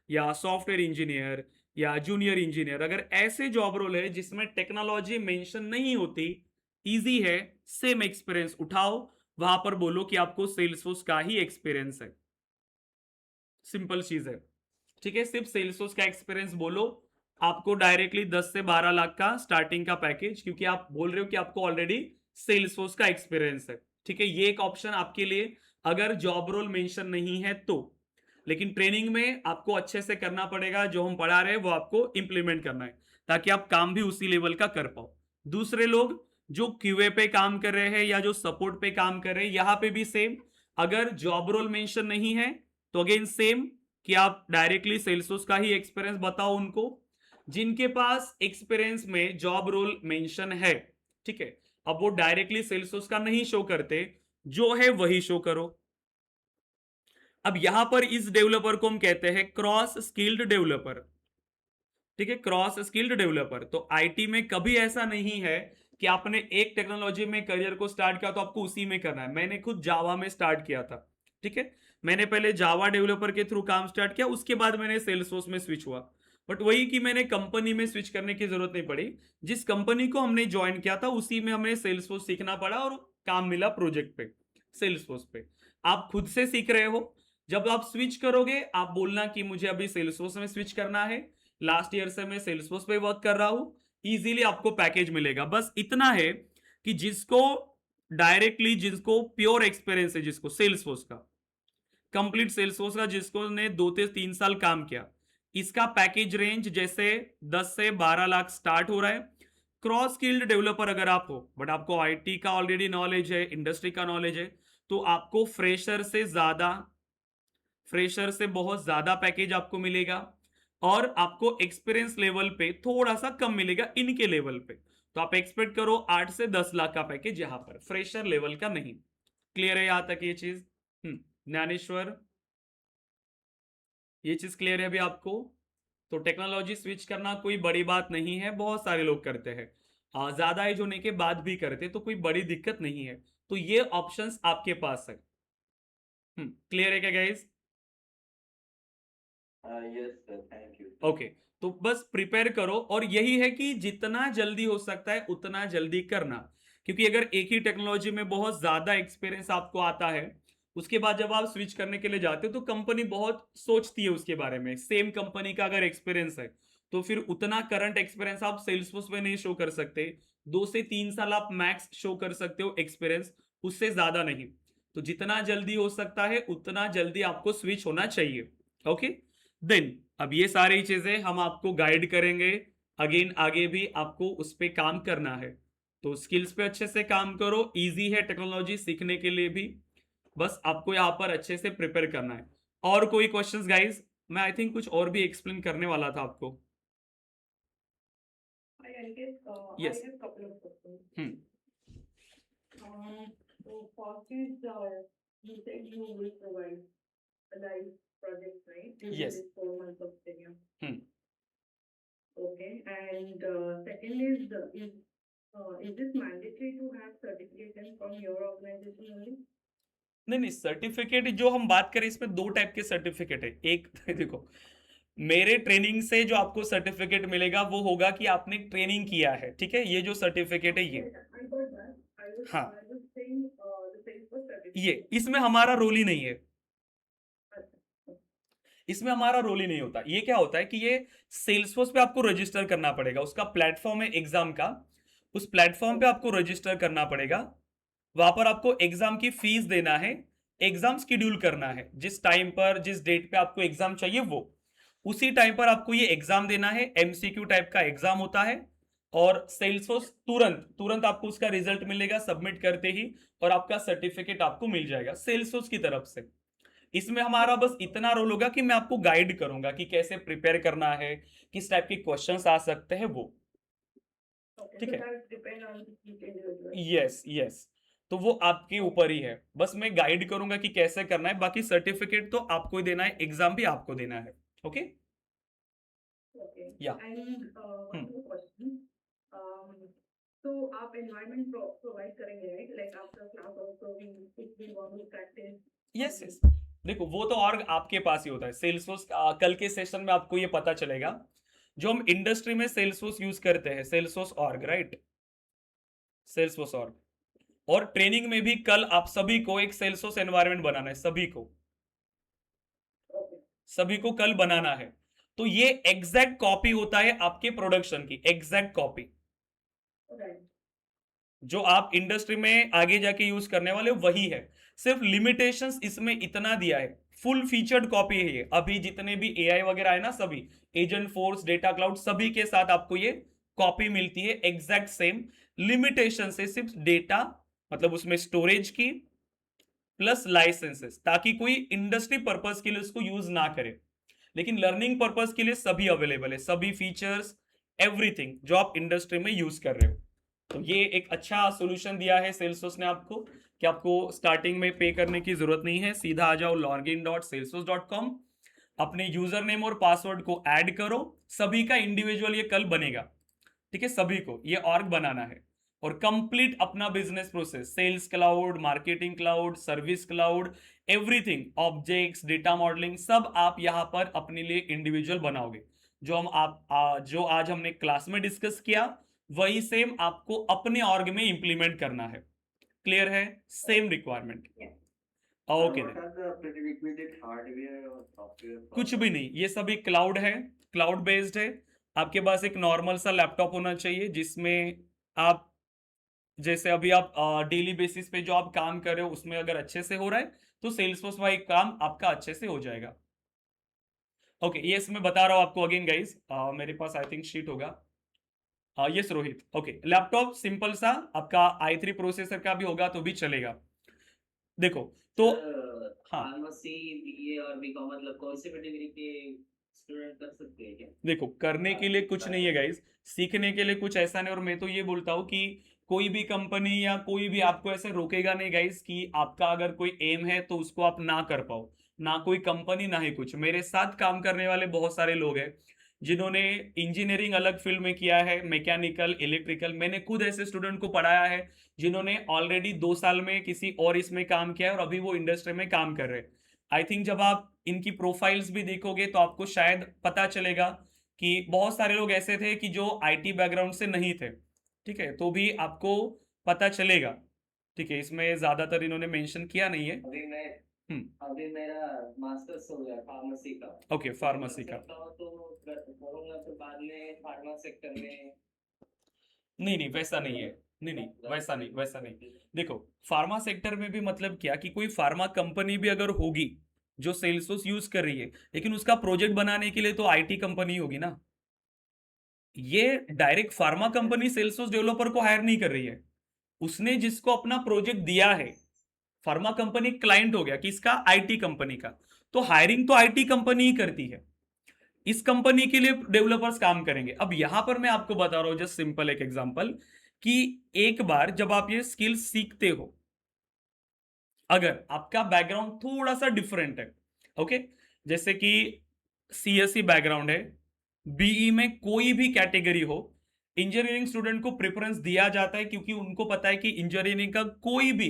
या सॉफ्टवेयर इंजीनियर या जूनियर इंजीनियर, अगर ऐसे जॉब रोल है जिसमें टेक्नोलॉजी मेंशन नहीं होती, इजी है, सेम एक्सपीरियंस उठाओ, वहां पर बोलो कि आपको सेल्सफोर्स का ही एक्सपीरियंस है, सिंपल चीज है, ठीक है। सिर्फ सेल्सफोर्स का एक्सपीरियंस बोलो, आपको डायरेक्टली 10 से 12 लाख का स्टार्टिंग का पैकेज, क्योंकि आप बोल रहे हो कि आपको ऑलरेडी सेल्सफोर्स का एक्सपीरियंस है, ठीक है। ये एक ऑप्शन आपके लिए अगर जॉब रोल मेंशन नहीं है तो, लेकिन ट्रेनिंग में आपको अच्छे से करना पड़ेगा, जो हम पढ़ा रहे हैं वो आपको इंप्लीमेंट करना है, ताकि आप काम भी उसी लेवल का कर पाओ। दूसरे लोग जो क्यूए पे काम कर रहे हैं या जो सपोर्ट पे काम कर रहे हैं, यहां पे भी सेम, अगर जॉब रोल मेंशन नहीं है तो अगेन सेम, कि आप डायरेक्टली सेल्सफोर्स का ही एक्सपीरियंस बताओ उनको। जिनके पास एक्सपीरियंस में जॉब रोल मेंशन है, ठीक है, अब वो डायरेक्टली सेल्सफोर्स का नहीं शो करते, जो है वही शो करो। अब यहां पर इस डेवलपर को हम कहते हैं क्रॉस स्किल्ड डेवलपर, ठीक है, क्रॉस स्किल्ड डेवलपर। तो आईटी में कभी ऐसा नहीं है कि आपने एक टेक्नोलॉजी में करियर को स्टार्ट किया तो आपको उसी में करना है। मैंने खुद जावा में स्टार्ट किया था, ठीक है, मैंने पहले जावा डेवलपर के थ्रू काम स्टार्ट किया, उसके बाद मैंने सेल्सफोर्स में स्विच हुआ, बट वही कि मैंने कंपनी में स्विच करने की जरूरत नहीं पड़ी, जिस कंपनी को हमने ज्वाइन किया था उसी में हमें सेल्सफोर्स सीखना पड़ा और काम मिला प्रोजेक्ट पे, सेल्सफोर्स पे। आप खुद से सीख रहे हो, जब आप स्विच करोगे आप बोलना कि मुझे अभी सेल्सफोर्स में स्विच करना है, लास्ट ईयर से मैं सेल्सफोर्स पे वर्क कर रहा हूं, इजीली आपको पैकेज मिलेगा। बस इतना है कि जिसको डायरेक्टली, जिसको प्योर एक्सपीरियंस है, जिसको सेल्सफोर्स का कंप्लीट सेल्सफोर्स का, जिसको ने 2 से 3 साल काम किया, इसका पैकेज रेंज जैसे 10 से 12 लाख स्टार्ट हो रहा है। क्रॉस स्किल्ड डेवलपर अगर आप हो बट आपको आईटी का ऑलरेडी नॉलेज है, इंडस्ट्री का नॉलेज है, तो आपको फ्रेशर से बहुत ज्यादा पैकेज आपको मिलेगा, और आपको एक्सपीरियंस लेवल पे थोड़ा सा कम मिलेगा इनके लेवल पे। तो आप एक्सपेक्ट करो 8 से 10 लाख का पैकेज, यहां पर फ्रेशर लेवल का नहीं। क्लियर है यहां तक ये चीज? ज्ञानेश्वर, ये चीज क्लियर है अभी आपको? तो टेक्नोलॉजी स्विच करना कोई बड़ी बात नहीं है, बहुत सारे लोग करते हैं। ज्यादा एज होने के बाद भी करते तो कोई बड़ी दिक्कत नहीं है। तो ये ऑप्शंस आपके पास है। क्लियर है क्या guys? Yes sir, thank you. Okay, तो बस प्रिपेयर करो, और यही है कि जितना जल्दी हो सकता है उतना जल्दी करना, क्योंकि अगर एक ही टेक्नोलॉजी में बहुत ज्यादा एक्सपीरियंस आपको आता है, उसके बाद जब आप स्विच करने के लिए जाते हो तो कंपनी बहुत सोचती है उसके बारे में। सेम कंपनी का अगर एक्सपीरियंस है तो फिर उतना करंट एक्सपीरियंस आप सेल्सफोर्स में नहीं शो कर सकते। 2 से 3 साल आप मैक्स शो कर सकते हो एक्सपीरियंस, उससे ज्यादा नहीं। तो जितना जल्दी हो सकता है उतना जल्दी आपको स्विच होना चाहिए। ओके, देन अब ये सारी चीजें हम आपको गाइड करेंगे। अगेन आगे भी आपको उस पर काम करना है, तो स्किल्स पे अच्छे से काम करो। इजी है टेक्नोलॉजी सीखने के लिए भी, बस आपको यहाँ पर अच्छे से प्रिपेयर करना है। और कोई क्वेश्चंस गाइस? मैं आई थिंक कुछ और भी एक्सप्लेन करने वाला था आपको। I guess I yes. have couple of questions. Hmm So first is you said you will provide a live project, right? During Yes. this 4 months of tenure. Hmm Okay. And second is this mandatory to have certification from your organization only? नहीं नहीं, सर्टिफिकेट जो हम बात करें इसमें 2 टाइप के सर्टिफिकेट है। एक देखो, मेरे ट्रेनिंग से जो आपको सर्टिफिकेट मिलेगा वो होगा कि आपने ट्रेनिंग किया है, ठीक है? ये जो सर्टिफिकेट है ये, I got that. हाँ, I was saying the Salesforce certificate. ये इसमें हमारा रोल ही नहीं है। इसमें हमारा रोल ही नहीं होता। ये क्या होता है कि ये सेल्सफोर्स पे आपको रजिस्टर करना पड़ेगा, उसका प्लेटफॉर्म है एग्जाम का, उस प्लेटफॉर्म पे आपको रजिस्टर करना पड़ेगा। वहां पर आपको एग्जाम की फीस देना है, एग्जाम शेड्यूल करना है, जिस टाइम पर जिस डेट पे आपको एग्जाम चाहिए वो उसी टाइम पर आपको ये एग्जाम देना है। एमसीक्यू टाइप का एग्जाम होता है, और सेल्सफोर्स तुरंत तुरंत आपको उसका रिजल्ट मिलेगा सबमिट करते ही, और आपका सर्टिफिकेट आपको मिल जाएगा सेल्सफोर्स की तरफ से। इसमें हमारा बस इतना रोल होगा कि मैं आपको गाइड करूंगा कि कैसे प्रिपेयर करना है, किस टाइप के क्वेश्चंस आ सकते हैं वो। Okay. ठीक So है? that depend on each individual. Yes yes, तो वो आपके ऊपर ही है, बस मैं गाइड करूंगा कि कैसे करना है। बाकी सर्टिफिकेट तो आपको ही देना है, एग्जाम भी आपको देना है। Okay? Okay. Yeah. And one more question. So आप environment provide करेंगे, right? Like after class also if we want to practice. Yes yes, देखो वो तो और आपके पास ही होता है। सेल्सफोर्स कल के सेशन में आपको ये पता चलेगा, जो हम इंडस्ट्री में सेल्सफोर्स यूज करते हैं, Salesforce org, right? Salesforce org, और ट्रेनिंग में भी कल आप सभी को एक सेल्सफोर्स एनवायरनमेंट बनाना है, सभी को, Okay. सभी को कल बनाना है। तो ये एग्जैक्ट कॉपी होता है आपके प्रोडक्शन की, एग्जैक्ट कॉपी Right. जो आप इंडस्ट्री में आगे जाके यूज करने वाले हो वही है। सिर्फ लिमिटेशंस इसमें इतना दिया है, फुल फीचर्ड कॉपी है ये। अभी जितने भी एआई वगैरह है ना, सभी एजेंट फोर्स, डेटा क्लाउड, सभी के साथ आपको ये कॉपी मिलती है एग्जैक्ट सेम। लिमिटेशन से सिर्फ डेटा, मतलब उसमें स्टोरेज की प्लस लाइसेंसेस, ताकि कोई इंडस्ट्री पर्पस के लिए उसको यूज ना करे, लेकिन लर्निंग पर्पस के लिए सभी अवेलेबल है, सभी फीचर्स, एवरीथिंग जो आप इंडस्ट्री में यूज कर रहे हो। तो ये एक अच्छा सॉल्यूशन दिया है सेल्सफोर्स ने आपको, कि आपको स्टार्टिंग में पे करने की जरूरत नहीं है। सीधा आ जाओ login.salesforce.com, अपने यूजर नेम और पासवर्ड को ऐड करो। सभी का इंडिविजुअल ये कल बनेगा, ठीक है? सभी को ये ऑर्ग बनाना है, और कंप्लीट अपना business process, sales cloud, marketing cloud, service cloud, everything, objects, data modelling, सब आप यहां पर अपने लिए इंडिविजुअल बनाओगे। जो जो आज हमने क्लास में डिस्कस किया वही सेम आपको अपने ऑर्ग में इंप्लीमेंट करना है। क्लियर है? Same requirement. Yeah. Okay, What are the prerequisite hardware or software? कुछ भी नहीं, ये सभी क्लाउड है, क्लाउड बेस्ड है। आपके पास एक नॉर्मल सा लैपटॉप होना चाहिए, जिसमें आप, जैसे अभी आप डेली बेसिस पे जो आप काम कर रहे हो उसमें अगर अच्छे से हो रहा है तो सेल्सफोर्स वाला काम आपका अच्छे से हो जाएगा। ओके, यस, मैं बता रहा हूं आपको अगेन गाइस, मेरे पास आई थिंक शीट होगा। Yes Rohit, okay, laptop simple सा आपका i3 प्रोसेसर का भी होगा तो भी चलेगा। देखो तो हाँ, फार्मेसी, बीए और बीकॉम मतलब कौन से कैटेगरी के स्टूडेंट कर सकते हैं क्या? देखो करने के लिए कुछ नहीं है गाइस, सीखने के लिए कुछ ऐसा नहीं। और मैं तो ये बोलता हूँ कि कोई भी कंपनी या कोई भी आपको ऐसे रोकेगा नहीं गाइस, कि आपका अगर कोई एम है तो उसको आप ना कर पाओ। ना कोई कंपनी, ना ही कुछ। मेरे साथ काम करने वाले बहुत सारे लोग हैं, जिन्होंने इंजीनियरिंग अलग फील्ड में किया है, मैकेनिकल, इलेक्ट्रिकल। मैंने खुद ऐसे स्टूडेंट को पढ़ाया है जिन्होंने ऑलरेडी 2 साल में किसी और इसमें काम किया है और अभी वो इंडस्ट्री में काम कर रहे हैं। आई थिंक जब आप इनकी प्रोफाइल्स भी देखोगे तो आपको शायद पता चलेगा कि बहुत सारे लोग ऐसे थे कि जो आईटी बैकग्राउंड से नहीं थे, ठीक है, तो भी आपको पता चलेगा, ठीक है। इसमें ज्यादातर इन्होंने मेंशन किया नहीं है। अभी मेरा मास्टर्स हो गया फार्मेसी का। ओके, फार्मेसी का। तो करूंगा तो बाद में फार्मा सेक्टर में। नहीं वैसा नहीं है। नहीं वैसा नहीं। देखो, फार्मा सेक्टर में भी मतलब क्या कि कोई फार्मा कंपनी भी अगर होगी जो सेल्सफोर्स यूज कर रही है, लेकिन उसका प्रोजेक्ट बनाने के लिए तो आईटी कंपनी होगी ना। ये direct pharma company Salesforce developer को हायर नहीं कर रही है। उसने जिसको अपना प्रोजेक्ट दिया है, फार्मा कंपनी क्लाइंट हो गया कि इसका आईटी कंपनी का, तो हायरिंग तो आईटी कंपनी ही करती है। इस कंपनी के लिए डेवलपर्स काम करेंगे। अब यहां पर मैं आपको बता रहा हूं जस्ट सिंपल एक एग्जांपल कि एक बार जब आप ये स्किल सीखते हो, अगर आपका बैकग्राउंड थोड़ा सा डिफरेंट है, ओके, जैसे कि सीएससी बैकग्राउंड है, बीई में कोई भी कैटेगरी हो, इंजीनियरिंग स्टूडेंट को प्रेफरेंस दिया जाता है क्योंकि उनको पता है कि इंजीनियरिंग का कोई भी,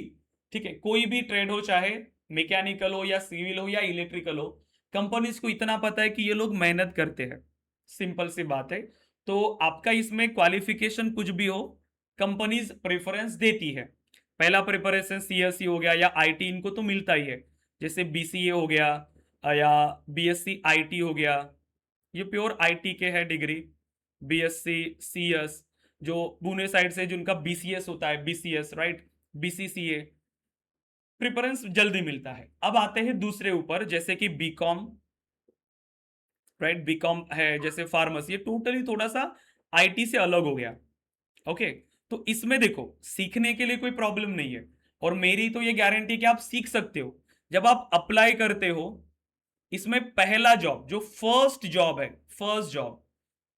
ठीक है, कोई भी ट्रेड हो, चाहे मैकेनिकल हो या सिविल हो या इलेक्ट्रिकल हो, कंपनीज को इतना पता है कि ये लोग मेहनत करते हैं। सिंपल सी बात है। तो आपका इसमें क्वालिफिकेशन कुछ भी हो, कंपनीज प्रेफरेंस देती है। पहला प्रिपरेशन सीएससी हो गया या आईटी, इनको तो मिलता ही है। जैसे बीसीए हो गया या बीएससी आईटी हो गया, ये प्योर आईटी के है डिग्री। बीएससी सीएस, जो पुणे साइड से जिनका बीसीएस होता है, बीसीएस राइट, बीसीसीए, प्रिफरेंस जल्दी मिलता है। अब आते हैं दूसरे ऊपर, जैसे कि बीकॉम, राइट, बीकॉम है, जैसे फार्मेसी, ये टोटली थोड़ा सा आईटी से अलग हो गया। ओके, तो इसमें देखो सीखने के लिए कोई प्रॉब्लम नहीं है, और मेरी तो ये गारंटी कि आप सीख सकते हो। जब आप अप्लाई करते हो, इसमें पहला जॉब, जो फर्स्ट जॉब है, फर्स्ट जॉब,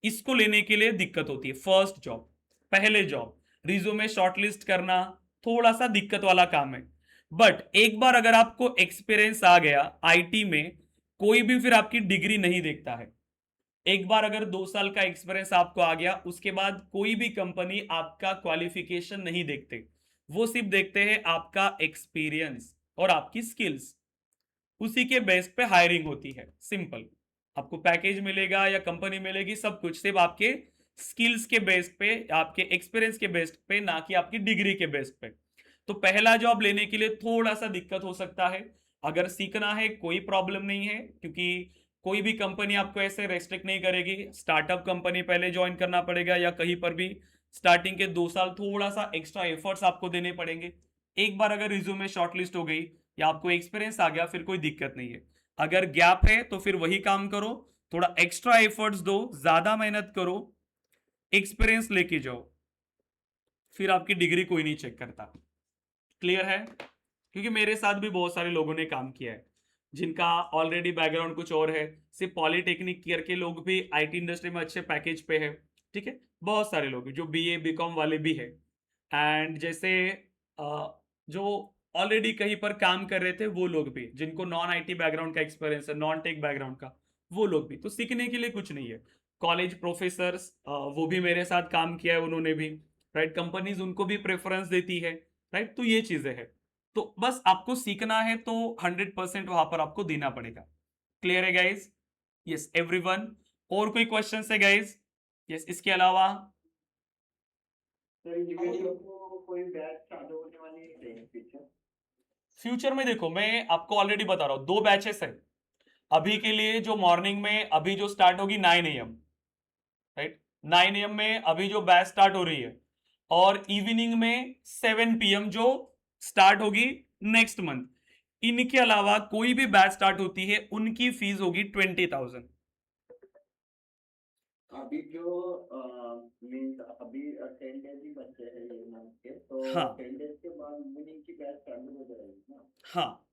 इसको लेने के लिए दिक्कत होती है। फर्स्ट जॉब, पहले जॉब, रिज्यूमे शॉर्टलिस्ट करना थोड़ा सा दिक्कत वाला काम है। बट एक बार अगर आपको एक्सपीरियंस आ गया आईटी में, कोई भी फिर आपकी डिग्री नहीं देखता है। एक बार अगर 2 साल का एक्सपीरियंस आपको आ गया, उसके बाद कोई भी कंपनी आपका क्वालिफिकेशन नहीं देखते, वो सिर्फ देखते हैं आपका एक्सपीरियंस और आपकी स्किल्स। उसी के बेस पे हायरिंग होती है। सिंपल, आपको पैकेज मिलेगा या कंपनी मिलेगी, सब कुछ सिर्फ आपके स्किल्स के बेस पे, आपके एक्सपीरियंस के बेस पे, ना कि आपकी डिग्री के बेस पे। तो पहला जॉब लेने के लिए थोड़ा सा दिक्कत हो सकता है। अगर सीखना है कोई प्रॉब्लम नहीं है, क्योंकि कोई भी कंपनी आपको ऐसे रेस्ट्रिक्ट नहीं करेगी। स्टार्टअप कंपनी पहले ज्वाइन करना पड़ेगा या कहीं पर भी स्टार्टिंग के 2 साल थोड़ा सा एक्स्ट्रा एफर्ट्स आपको देने पड़ेंगे। एक बार अगर रिज्यूमे शॉर्टलिस्ट हो गई या आपको एक्सपीरियंस आ गया, फिर कोई दिक्कत नहीं है। अगर गैप है तो फिर वही काम करो, थोड़ा एक्स्ट्रा एफर्ट्स दो, ज्यादा मेहनत करो, एक्सपीरियंस लेके जाओ, फिर आपकी डिग्री कोई नहीं चेक करता। क्लियर है? क्योंकि मेरे साथ भी बहुत सारे लोगों ने काम किया है जिनका ऑलरेडी बैकग्राउंड कुछ और है। सिर्फ पॉलिटेक्निक ईयर के लोग भी आईटी इंडस्ट्री में अच्छे पैकेज पे है, ठीक है, बहुत सारे लोग जो बीए बीकॉम वाले भी है। एंड जैसे जो ऑलरेडी कहीं पर काम कर रहे थे वो लोग भी, जिनको नॉन आईटी बैकग्राउंड का एक्सपीरियंस है, नॉन टेक बैकग्राउंड का, वो लोग भी। तो सीखने के लिए कुछ नहीं है। कॉलेज प्रोफेसर्स वो भी मेरे साथ काम किया है, उन्होंने भी, राइट, कंपनीज उनको भी प्रेफरेंस देती है, राइट। तो ये चीजें हैं। तो बस आपको सीखना है तो 100% वहां पर आपको देना पड़ेगा। क्लियर है गाइज? Yes everyone. और कोई क्वेश्चन है गाइज? यस, इसके अलावा कोई बैच चालू होने वाली है फ्यूचर? फ्यूचर में देखो, मैं आपको ऑलरेडी बता रहा हूं 2 बैचेस है अभी के लिए। जो मॉर्निंग में अभी जो स्टार्ट होगी 9 AM, राइट, 9 AM में अभी जो बैच स्टार्ट हो रही है, और इवनिंग में 7 PM जो स्टार्ट होगी नेक्स्ट मंथ। इनके अलावा कोई भी बैच स्टार्ट होती है, उनकी फीस होगी 20,000। अभी जो मीन्स अभी 10 डेज ही बचे हैं ये मंथ के, तो हाँ। 10 डेज के बाद इवनिंग की बैच चालू हो जाएगी ना? हाँ,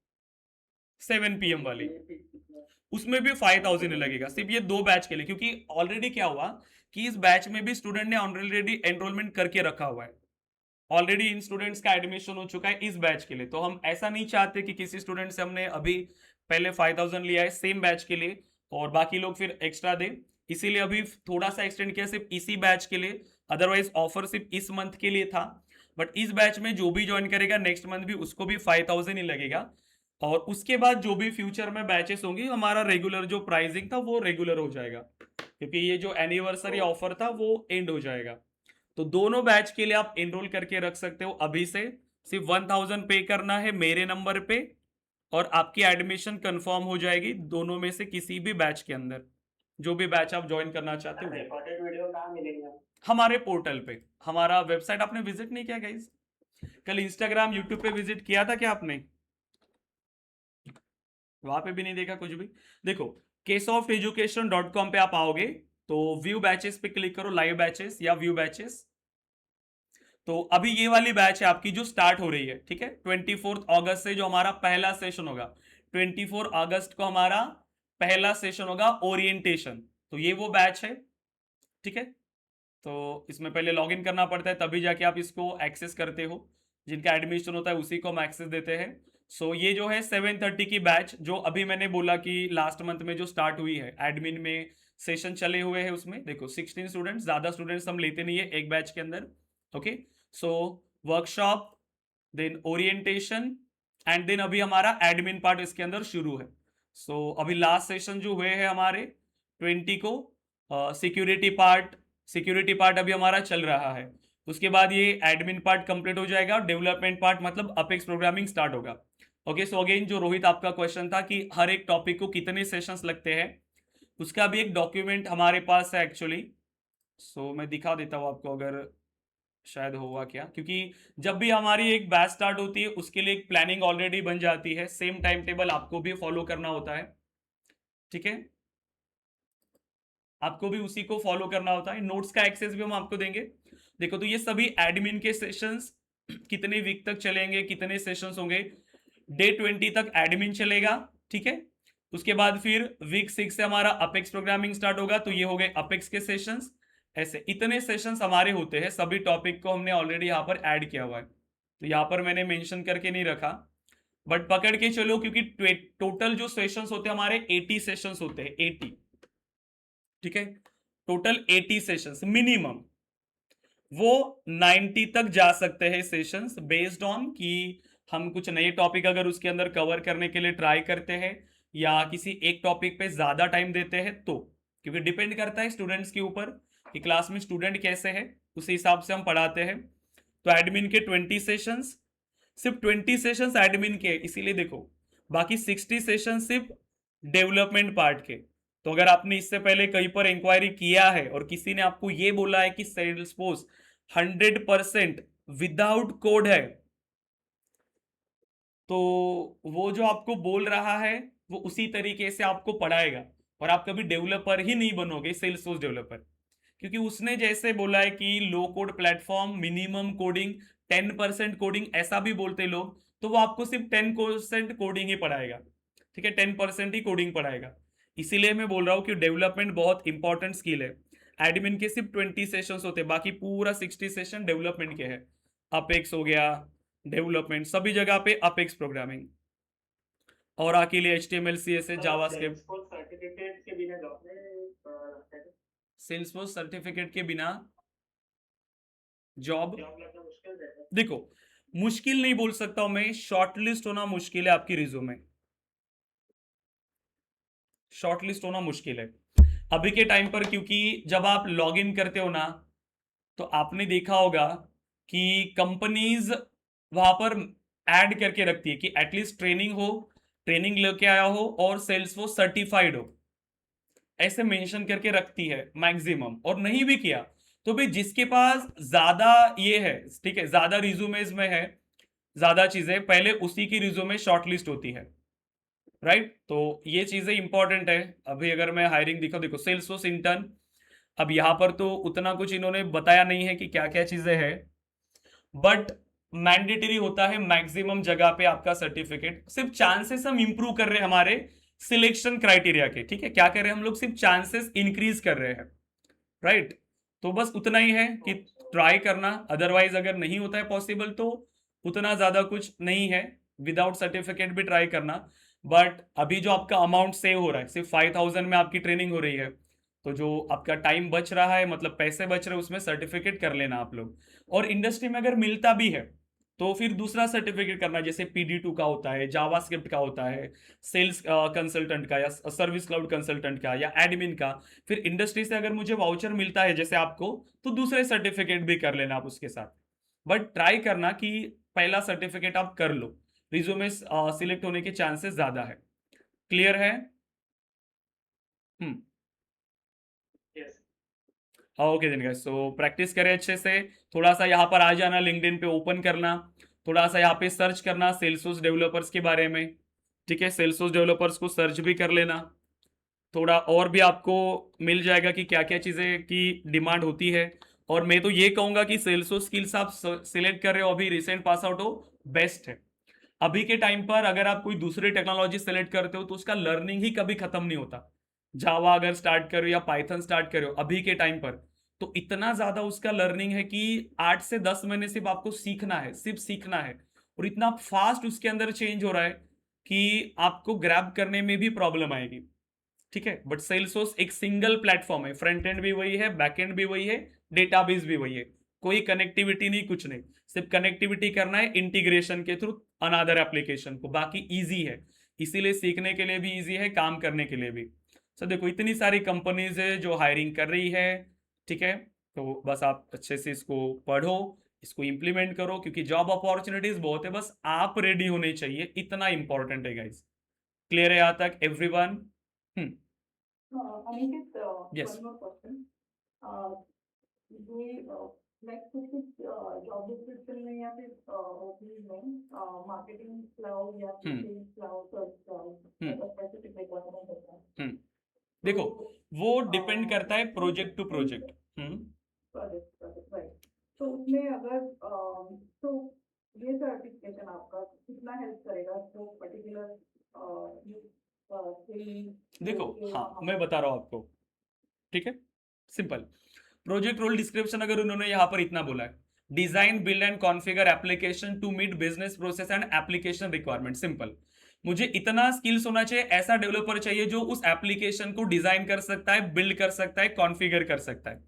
7 PM वाली, ये फिर कितना? उसमें भी 5,000 लगेगा सिर्फ ये 2 बैच के लिए। क्योंकि ऑलरेडी क्या हुआ कि इस बैच में भी स्टूडेंट ने ऑलरेडी एनरोलमेंट करके रखा हुआ है। ऑलरेडी इन स्टूडेंट्स का एडमिशन हो चुका है इस बैच के लिए। तो हम ऐसा नहीं चाहते कि किसी स्टूडेंट से हमने अभी पहले 5,000 लिया है सेम बैच के लिए और बाकी लोग फिर एक्स्ट्रा दे। इसीलिए अभी थोड़ा सा एक्सटेंड किया सिर्फ इसी बैच के लिए, अदरवाइज ऑफर सिर्फ इस मंथ के लिए था। बट इस बैच में जो भी ज्वाइन करेगा नेक्स्ट मंथ भी उसको भी 5000 ही लगेगा, और उसके बाद जो भी फ्यूचर में बैचेस होंगी हमारा रेगुलर जो प्राइसिंग था वो रेगुलर हो जाएगा, क्योंकि ये जो एनिवर्सरी ऑफर था वो एंड हो जाएगा। तो दोनों बैच के लिए आप एनरोल करके रख सकते हो अभी से, सिर्फ 1000 पे करना है मेरे नंबर पे, और आपकी एडमिशन कंफर्म हो जाएगी दोनों में से किसी भी बैच के अंदर, जो भी बैच आप ज्वाइन करना चाहते हो। रिकॉर्डेड वीडियो कहाँ मिलेगा? हमारे पोर्टल पे, हमारा वेबसाइट आपने विजिट नहीं किया गाइस? कल इंस्टाग्राम यूट्यूब पे विजिट किया था क्या आपने? वहां पे भी नहीं देखा कुछ भी? देखो ksofteducation.com पे आप आओगे तो व्यू बैचेस पे क्लिक करो, लाइव बैचेस या व्यू बैचेस। तो अभी ये वाली बैच है आपकी जो स्टार्ट हो रही है, ठीक है, 24 अगस्त से जो हमारा पहला सेशन होगा। 24 अगस्त को हमारा पहला सेशन होगा ओरिएंटेशन, तो ये वो बैच है, ठीक है। तो इसमें पहले लॉगिन करना पड़ता है तभी जाके आप इसको एक्सेस करते हो, जिनका एडमिशन होता है उसी को हम एक्सेस देते हैं। सो ये जो है 7:30 की बैच, जो अभी मैंने बोला कि लास्ट मंथ में जो स्टार्ट हुई है, एडमिन में सेशन चले हुए हैं, उसमें देखो 16 स्टूडेंट्स, ज़्यादा स्टूडेंट्स हम लेते नहीं है एक बैच के अंदर, okay. So workshop, then orientation, and then अभी हमारा एडमिन पार्ट इसके अंदर शुरू है। सो अभी लास्ट सेशन जो हुए हैं हमारे 20 को, सिक्योरिटी पार्ट अभी हमारा चल रहा है। उसके बाद ये एडमिन पार्ट कंप्लीट हो जाएगा, डेवलपमेंट पार्ट मतलब अपेक्स प्रोग्रामिंग स्टार्ट होगा। ओके, सो अगेन जो रोहित आपका क्वेश्चन था कि हर एक टॉपिक को कितने सेशंस लगते हैं, उसका भी एक डॉक्यूमेंट हमारे पास है एक्चुअली। सो मैं दिखा देता हूँ आपको, अगर शायद होगा क्या, क्योंकि जब भी हमारी एक बैच स्टार्ट होती है उसके लिए एक प्लानिंग ऑलरेडी बन जाती है, सेम टाइम टेबल आपको भी फॉलो करना होता है, ठीक है, आपको भी उसी को फॉलो करना होता है। नोट्स का एक्सेस भी हम आपको देंगे। देखो तो ये सभी एडमिन के सेशंस कितने वीक तक चलेंगे, कितने सेशंस होंगे, डे 20 तक एडमिन चलेगा, ठीक है। उसके बाद फिर वीक 6 से हमारा अपेक्स प्रोग्रामिंग स्टार्ट होगा, तो ये हो गए अपेक्स के सेशंस। ऐसे इतने सेशंस हमारे होते हैं, सभी टॉपिक को हमने ऑलरेडी यहाँ पर ऐड किया हुआ है, तो यहाँ पर मैंने मेंशन करके नहीं रखा, बट पकड़ के चलो, क्योंकि टोटल जो सेशंस होते हैं हमारे 80 सेशंस होते हैं, 80, ठीक है, टोटल 80 सेशंस मिनिमम। वो 90 तक जा सकते हैं सेशंस, बेस्ड ऑन कि हम कुछ नए टॉपिक अगर उसके अंदर कवर करने के लिए ट्राई करते हैं या किसी एक टॉपिक पे ज्यादा टाइम देते हैं, तो क्योंकि डिपेंड करता है स्टूडेंट्स के ऊपर कि क्लास में स्टूडेंट कैसे है, उसी हिसाब से हम पढ़ाते हैं। तो एडमिन के 20 सेशंस, सिर्फ 20 सेशंस एडमिन के, इसीलिए देखो बाकी 60 सेशन सिर्फ डेवलपमेंट पार्ट के। तो अगर आपने इससे पहले कहीं पर इंक्वायरी किया है और किसी ने आपको ये बोला है कि सेल्सफोर्स 100% विदाउट कोड है, तो वो जो आपको बोल रहा है वो उसी तरीके से आपको पढ़ाएगा, और आप कभी डेवलपर ही नहीं बनोगे, सेल्सफोर्स डेवलपर, क्योंकि उसने जैसे बोला है कि low code platform, minimum coding, 10% coding, ऐसा भी बोलते लोग, तो वो आपको सिर्फ 10% कोडिंग ही पढ़ाएगा, ठीक है, 10% ही कोडिंग पढ़ाएगा। इसीलिए मैं बोल रहा हूँ कि डेवलपमेंट बहुत इंपॉर्टेंट स्किल है। एडमिन के सिर्फ 20 सेशंस होते हैं, बाकी पूरा 60 सेशन डेवलपमेंट के है। अपेक्स हो गया, डेवलपमेंट, सभी जगह पे अपेक्स प्रोग्रामिंग, और आके लिए HTML CSS जावास्क्रिप्ट। सर्टिफिकेट के बिना जॉब सेल्सफोर्स सर्टिफिकेट के बिना जॉब, लगना मुश्किल है। देखो मुश्किल नहीं बोल सकता हूं मैं, शॉर्टलिस्ट होना मुश्किल है, आपकी रिज्यूमे शॉर्टलिस्ट होना मुश्किल है अभी के टाइम पर, क्योंकि जब आप लॉगिन करते हो ना, तो आपने देखा होगा कि कंपनीज वहां पर ऐड करके रखती है कि एटलीस्ट ट्रेनिंग हो, ट्रेनिंग लेके आया हो और सेल्सफोर्स सर्टिफाइड हो, ऐसे मेंशन करके रखती है मैक्सिमम। और नहीं भी किया तो भी जिसके पास ज्यादा ये है, ठीक है, ज्यादा रिज्यूमेज में है, ज्यादा चीजें, पहले उसी की रिज्यूमे शॉर्टलिस्ट होती है, राइट। तो ये चीजें इंपॉर्टेंट है। अभी अगर मैं हायरिंग दिखाऊं, देखो सेल्सफोर्स इंटर्न, अब यहां पर तो उतना कुछ इन्होंने बताया नहीं है कि क्या क्या चीजें हैं, बट मैंडेटरी होता है मैक्सिमम जगह पे आपका सर्टिफिकेट। सिर्फ चांसेस हम इंप्रूव कर रहे हैं हमारे सिलेक्शन क्राइटेरिया के, ठीक है, क्या कर रहे हैं हम लोग, सिर्फ चांसेस इंक्रीज कर रहे हैं, राइट। तो बस उतना ही है कि ट्राई करना, अदरवाइज अगर नहीं होता है पॉसिबल तो उतना ज्यादा कुछ नहीं है, विदाउट सर्टिफिकेट भी ट्राई करना। बट अभी जो आपका अमाउंट सेव हो रहा है, सिर्फ 5000 में आपकी ट्रेनिंग हो रही है, तो जो आपका टाइम बच रहा है, मतलब पैसे बच रहे हैं, उसमें सर्टिफिकेट कर लेना आप लोग। और इंडस्ट्री में अगर मिलता भी है तो फिर दूसरा सर्टिफिकेट करना, जैसे PD2 का होता है, जावास्क्रिप्ट का होता है, सेल्स कंसल्टेंट का, या सर्विस क्लाउड कंसल्टेंट का, या एडमिन का। फिर इंडस्ट्री से अगर मुझे वाउचर मिलता है जैसे आपको, तो दूसरे सर्टिफिकेट भी कर लेना आप उसके साथ। बट ट्राई करना कि पहला सर्टिफिकेट आप कर लो, रिज्यूमे सिलेक्ट होने के चांसेस ज्यादा है। क्लियर है? Yes. Okay then guys, so practice करें अच्छे से। थोड़ा सा यहाँ पर आ जाना, लिंक्डइन पे ओपन करना, थोड़ा सा यहाँ पे सर्च करना सेल्सफोर्स डेवलपर्स के बारे में। ठीक है, सेल्सफोर्स डेवलपर्स को सर्च भी कर लेना, थोड़ा और भी आपको मिल जाएगा कि क्या क्या चीज़ें की डिमांड होती है। और मैं तो ये कहूँगा कि सेल्सफोर्स स्किल्स आप सिलेक्ट कर रहे हो, अभी रिसेंट पास आउट हो, बेस्ट है। अभी के टाइम पर अगर आप कोई दूसरी टेक्नोलॉजी सेलेक्ट करते हो तो उसका लर्निंग ही कभी खत्म नहीं होता। जावा अगर स्टार्ट करो या पाइथन स्टार्ट करो अभी के टाइम पर, तो इतना ज्यादा उसका लर्निंग है कि 8 से 10 महीने सिर्फ आपको सीखना है, सिर्फ सीखना है। और इतना फास्ट उसके अंदर चेंज हो रहा है कि आपको ग्रैब करने में भी प्रॉब्लम आएगी। ठीक है, बट सेल्सफोर्स एक सिंगल प्लेटफॉर्म है, फ्रंट एंड भी वही है, बैक एंड भी वही है, डेटाबेस भी वही है, कोई कनेक्टिविटी नहीं, कुछ नहीं। सिर्फ कनेक्टिविटी करना है इंटीग्रेशन के थ्रू अनदर एप्लीकेशन को, बाकी इजी है। इसीलिए सीखने के लिए भी इजी है, काम करने के लिए भी। सो देखो, इतनी सारी कंपनीज है जो हायरिंग कर रही है। ठीक है, तो बस आप अच्छे से इसको पढ़ो, इसको इंप्लीमेंट करो, क्योंकि जॉब अपॉर्चुनिटीज बहुत है, बस आप रेडी होने चाहिए, इतना इंपॉर्टेंट है गाइस। क्लियर है यहाँ तक everyone? Aniket, Yes. one more question. ये लाइक कुछ जॉब डिस्क्रिप्शन में या फिर ओपनिंग में मार्केटिंग क्लाउड या फिर सेल्स क्लाउड, सर्च क्लाउड ऐसा स्पेसिफिक रिक्वायरमेंट होता है। देखो, वो डिपेंड तो करता है project to project. Project right. तो उसमें अगर तो ये सर्टिफिकेशन आपका कितना हेल्प करेगा तो पर्टिकुलर देखो, हाँ मैं बता रहा हूँ आपको। ठीक है, सिंपल। प्रोजेक्ट रोल डिस्क्रिप्शन अगर उन्होंने यहाँ पर इतना बोला है, design build and configure application to meet business process and application requirement. Simple, मुझे इतना स्किल्स होना चाहिए, ऐसा डेवलपर चाहिए जो उस एप्लीकेशन को डिजाइन कर सकता है, बिल्ड कर सकता है, कॉन्फ़िगर कर सकता है।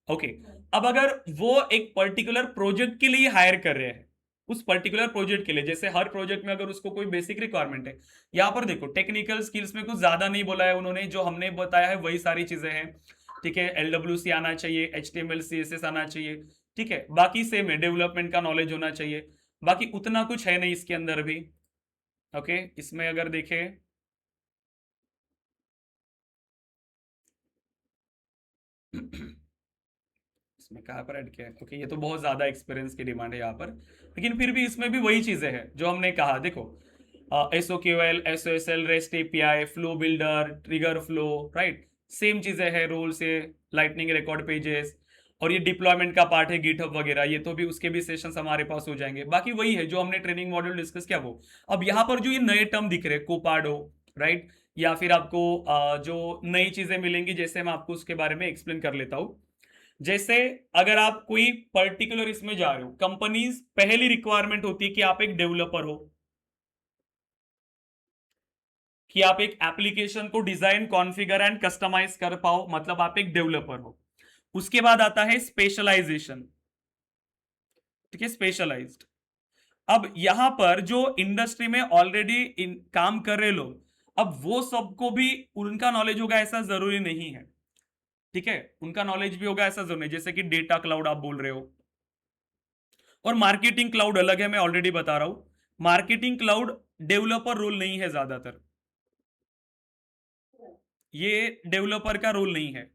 ओके, अब अगर वो एक पर्टिकुलर प्रोजेक्ट के लिए हायर कर रहे हैं, उस पर्टिकुलर प्रोजेक्ट के लिए, जैसे हर प्रोजेक्ट में अगर उसको कोई बेसिक रिक्वायरमेंट है, यहाँ पर देखो टेक्निकल स्किल्स में कुछ ज्यादा नहीं बोला है उन्होंने, जो हमने बताया है वही सारी चीजें हैं। ठीक है, LWC आना चाहिए, HTML CSS आना चाहिए। ठीक है, बाकी सेम है, डेवलपमेंट का नॉलेज होना चाहिए, बाकी उतना कुछ है नहीं इसके अंदर भी। ओके, इसमें अगर देखें इसमें कहाँ पर ऐड किया है? ओके, ये तो बहुत ज्यादा एक्सपीरियंस की डिमांड है यहाँ पर, लेकिन फिर भी इसमें भी वही चीजें हैं जो हमने कहा। देखो, SOQL, SOSL, REST API, flow builder, trigger flow, right, same चीजें हैं, रोल से लाइटनिंग रिकॉर्ड पेजेस, और ये डिप्लॉयमेंट का पार्ट है गिटहब वगैरह, ये तो भी उसके भी सेशंस हमारे पास हो जाएंगे। बाकी वही है जो हमने ट्रेनिंग मॉड्यूल डिस्कस किया वो। अब यहाँ पर जो ये नए टर्म दिख रहे हैं, कोपाडो, राइट, या फिर आपको जो नई चीजें मिलेंगी, जैसे मैं आपको उसके बारे में एक्सप्लेन कर लेता हूँ। जैसे अगर आप कोई पर्टिकुलर इसमें जा रहे हो, कंपनीज पहली रिक्वायरमेंट होती है कि आप एक डेवलपर हो, कि आप एक एप्लीकेशन को डिजाइन, कॉन्फ़िगर एंड कस्टमाइज कर पाओ, मतलब आप एक डेवलपर हो। उसके बाद आता है स्पेशलाइजेशन। ठीक है, स्पेशलाइज्ड। अब यहां पर जो इंडस्ट्री में ऑलरेडी काम कर रहे लोग, अब वो सबको भी उनका नॉलेज होगा ऐसा जरूरी नहीं है। ठीक है, उनका नॉलेज भी होगा ऐसा जरूरी नहीं, जैसे कि डेटा क्लाउड आप बोल रहे हो, और मार्केटिंग क्लाउड अलग है, मैं ऑलरेडी बता रहा हूं। मार्केटिंग क्लाउड डेवलपर रोल नहीं है ज्यादातर, ये डेवलपर का रोल नहीं है,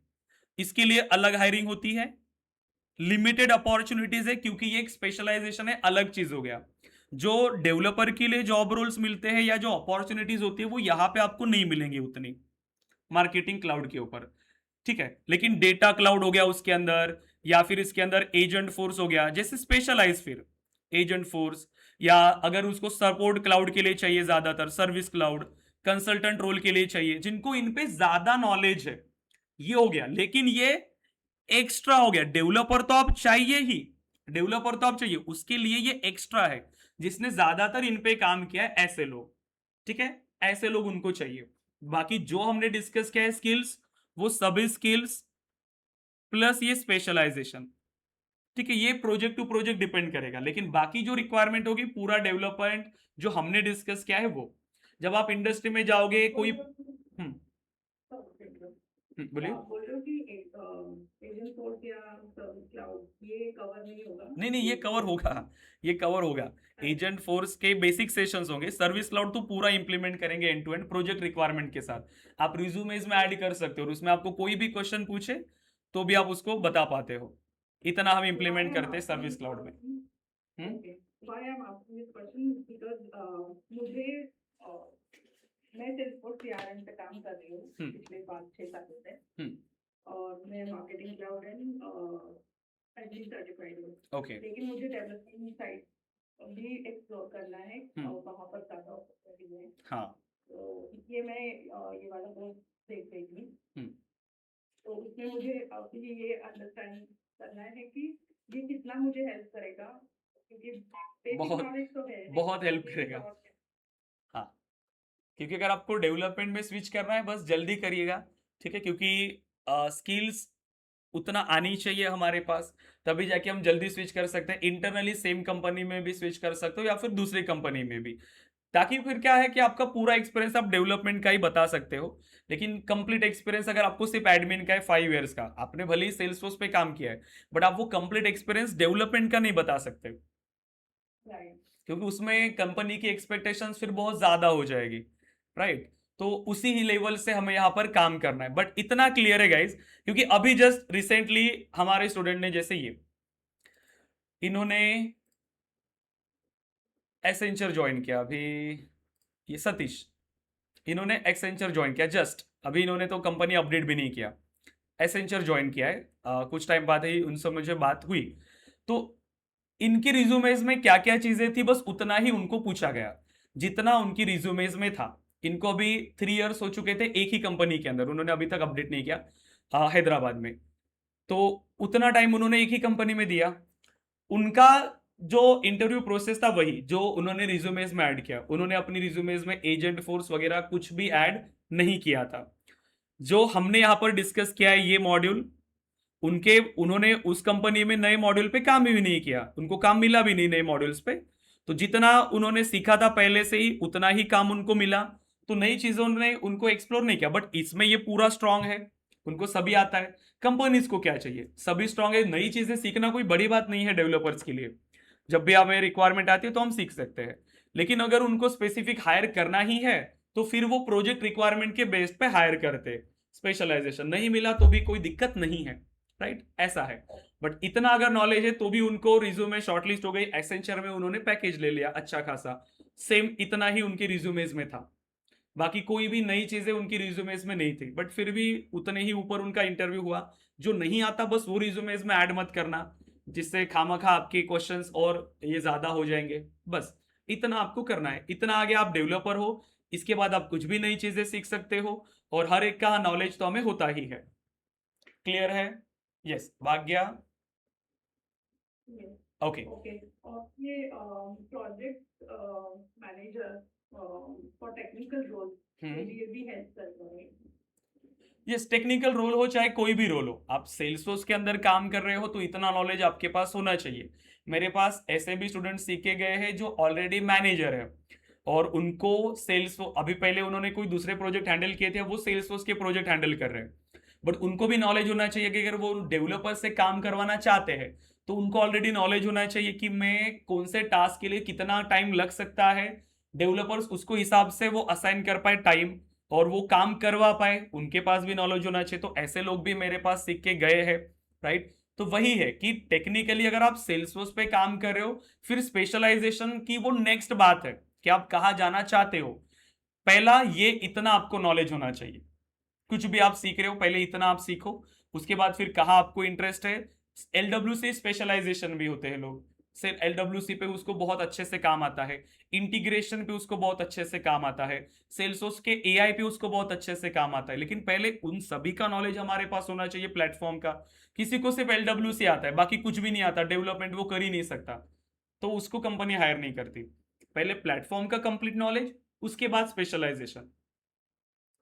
इसके लिए अलग हायरिंग होती है, लिमिटेड अपॉर्चुनिटीज है, क्योंकि ये एक स्पेशलाइजेशन है, अलग चीज हो गया। जो डेवलपर के लिए जॉब रोल्स मिलते हैं या जो अपॉर्चुनिटीज होती है वो यहां पे आपको नहीं मिलेंगी उतनी मार्केटिंग क्लाउड के ऊपर। ठीक है, लेकिन डेटा क्लाउड हो गया उसके अंदर, या फिर इसके अंदर एजेंट फोर्स हो गया, जैसे स्पेशलाइज फिर एजेंट फोर्स, या अगर उसको सपोर्ट क्लाउड के लिए चाहिए, ज्यादातर सर्विस क्लाउड कंसल्टेंट रोल के लिए चाहिए, जिनको इन पे ज्यादा नॉलेज है, ये हो गया। लेकिन ये एक्स्ट्रा हो गया, डेवलपर तो आप चाहिए ही, डेवलपर तो आप चाहिए, उसके लिए ये एक्स्ट्रा है, जिसने ज्यादातर इन पे काम किया है, ऐसे लोग। ठीक है, ऐसे लोग उनको चाहिए। बाकी जो हमने डिस्कस किया है स्किल्स, वो सभी स्किल्स प्लस ये स्पेशलाइजेशन, ठीक है, ये प्रोजेक्ट टू प्रोजेक्ट डिपेंड करेगा, लेकिन बाकी जो रिक्वायरमेंट होगी पूरा डेवलपमेंट जो हमने डिस्कस किया है वो, जब आप इंडस्ट्री में जाओगे कोई बोलिए। बोल रहे हो कि एजेंट फोर्स या सर्विस क्लाउड ये कवर नहीं होगा? नहीं, ये कवर होगा, ये कवर होगा। एजेंट फोर्स के बेसिक सेशंस होंगे, सर्विस क्लाउड तो पूरा इंप्लीमेंट करेंगे end to end project requirement के साथ। आप रिज्यूमेज में ऐड कर सकते हो और उसमें आपको कोई भी क्वेश्चन पूछे तो भी आप उसको बता पाते हो। इतना हम इंप्लीमेंट करते हैं सर्विस क्लाउड में। Why I'm asking this question is because मुझे मैं Salesforce CRM पे काम कर रही हूँ पिछले 5-6 सालों से, और मैं marketing cloud and admin certified हूँ। ओके, लेकिन मुझे डेवलपमेंट साइड भी एक्सप्लोर करना है और वहाँ पर ज़्यादा अपॉर्चुनिटी है। हाँ, तो इसलिए मैं ये वाला कोर्स देख रही थी। तो उसमें मुझे अभी ये अंडरस्टैंड करना है कि ये कितना मुझे हेल्प करेगा, क्योंकि बेसिक नॉलेज तो है, बहुत हेल्प करेगा। हाँ, क्योंकि अगर आपको डेवलपमेंट में स्विच करना है बस जल्दी करिएगा, ठीक है, क्योंकि स्किल्स उतना आनी चाहिए हमारे पास, तभी जाके हम जल्दी स्विच कर सकते हैं। इंटरनली सेम कंपनी में भी स्विच कर सकते हो या फिर दूसरी कंपनी में भी, ताकि फिर क्या है कि आपका पूरा एक्सपीरियंस आप डेवलपमेंट का ही बता सकते हो, लेकिन कंप्लीट एक्सपीरियंस अगर आपको सिर्फ एडमिन का है 5 इयर्स का, आपने भले ही सेल्सफोर्स पे काम किया है बट आप वो कंप्लीट एक्सपीरियंस डेवलपमेंट का नहीं बता सकते, क्योंकि उसमें कंपनी की एक्सपेक्टेशंस फिर बहुत ज्यादा हो जाएगी, राइट। तो उसी ही लेवल से हमें यहाँ पर काम करना है, बट इतना क्लियर है गाइज, क्योंकि अभी जस्ट रिसेंटली हमारे स्टूडेंट ने, जैसे इन्होंने एसेंचर ज्वाइन किया अभी, ये सतीश, इन्होंने एक्सेंचर ज्वाइन किया जस्ट अभी, इन्होंने तो कंपनी अपडेट भी नहीं किया, एसेंचर ज्वाइन किया है। कुछ टाइम बाद ही उनसे मुझे बात हुई, तो इनकी रिज्यूमेज में क्या क्या चीजें थी बस उतना ही उनको पूछा गया जितना उनकी रिज्यूमेज में था। इनको अभी 3 इयर्स हो चुके थे एक ही कंपनी के अंदर, उन्होंने अभी तक अपडेट नहीं किया हैदराबाद में, तो उतना टाइम उन्होंने एक ही कंपनी में दिया। उनका जो इंटरव्यू प्रोसेस था वही जो उन्होंने रिज्यूमेज में ऐड किया, उन्होंने अपनी रिज्यूमेज में एजेंट फोर्स वगैरह कुछ भी ऐड नहीं किया था। जो हमने यहाँ पर डिस्कस किया है ये मॉड्यूल, उन्होंने उस कंपनी में नए मॉड्यूल पे काम भी नहीं किया, उनको काम मिला भी नहीं नए मॉड्यूल्स पे, तो जितना उन्होंने सीखा था पहले से ही उतना ही काम उनको मिला, तो नई चीजों ने उनको एक्सप्लोर नहीं किया। बट इसमें ये पूरा स्ट्रांग है, उनको सभी आता है। कंपनीज को क्या चाहिए, सभी स्ट्रांग है, नई चीजें सीखना कोई बड़ी बात नहीं है डेवलपर्स के लिए, जब भी हमें रिक्वायरमेंट आती है तो हम सीख सकते हैं। लेकिन अगर उनको स्पेसिफिक हायर करना ही है तो फिर वो प्रोजेक्ट रिक्वायरमेंट के बेस पे हायर करते, स्पेशलाइजेशन नहीं मिला तो भी कोई दिक्कत नहीं है, राइट, ऐसा है। बट इतना अगर नॉलेज है तो भी उनको रिज्यूमे शॉर्टलिस्ट हो गई, एसेंचर में उन्होंने पैकेज ले लिया अच्छा खासा, सेम इतना ही उनके रिज्यूमेज में था, बाकी कोई भी नई चीजें उनकी रिज्यूमेज में नहीं थी, बट फिर भी उतने ही ऊपर उनका इंटरव्यू हुआ। जो नहीं आता बस वो रिज्यूमेज में ऐड मत करना, जिससे खामखा आपके क्वेश्चंस और ये ज्यादा हो जाएंगे, बस इतना आपको करना है। इतना आगे आप डेवलपर हो, इसके बाद आप कुछ भी नई चीजें सीख सकते हो, और हर एक का नॉलेज तो हमें होता ही है। क्लियर है? Yes, Bhagya, okay. और ये project manager for technical role के लिए भी हेल्प करता है? यस, टेक्निकल रोल हो चाहे कोई भी रोल हो, आप सेल्सफोर्स के अंदर काम कर रहे हो तो इतना नॉलेज आपके पास होना चाहिए। मेरे पास ऐसे भी स्टूडेंट सीखे गए हैं जो ऑलरेडी मैनेजर है और उनको सेल्स, अभी पहले उन्होंने कोई दूसरे प्रोजेक्ट हैंडल किए थे, वो सेल्सफोर्स के प्रोजेक्ट हैंडल कर रहे हैं, बट उनको भी नॉलेज होना चाहिए कि अगर वो डेवलपर से काम करवाना चाहते हैं तो उनको ऑलरेडी नॉलेज होना चाहिए कि मैं कौन से टास्क के लिए कितना टाइम लग सकता है, डेवलपर्स उसको हिसाब से वो असाइन कर पाए टाइम और वो काम करवा पाए, उनके पास भी नॉलेज होना चाहिए। तो ऐसे लोग भी मेरे पास सीख के गए हैं, राइट। तो वही है कि टेक्निकली अगर आप सेल्सफोर्स पे काम कर रहे हो, फिर स्पेशलाइजेशन की वो नेक्स्ट बात है कि आप कहाँ जाना चाहते हो। पहला ये इतना आपको नॉलेज होना चाहिए, कुछ भी आप सीख रहे हो पहले इतना आप सीखो, उसके बाद फिर कहाँ आपको इंटरेस्ट है। LWC स्पेशलाइजेशन भी होते हैं लोग, सिर्फ LWC पे उसको बहुत अच्छे से काम आता है, इंटीग्रेशन पे उसको बहुत अच्छे से काम आता है, सेल्सफोर्स के AI पे उसको बहुत अच्छे से काम आता है। लेकिन पहले उन सभी का नॉलेज हमारे पास होना चाहिए प्लेटफॉर्म का। किसी को सिर्फ LWC आता है बाकी कुछ भी नहीं आता, डेवलपमेंट वो कर ही नहीं सकता, तो उसको कंपनी हायर नहीं करती। पहले प्लेटफॉर्म का कंप्लीट नॉलेज, उसके बाद स्पेशलाइजेशन।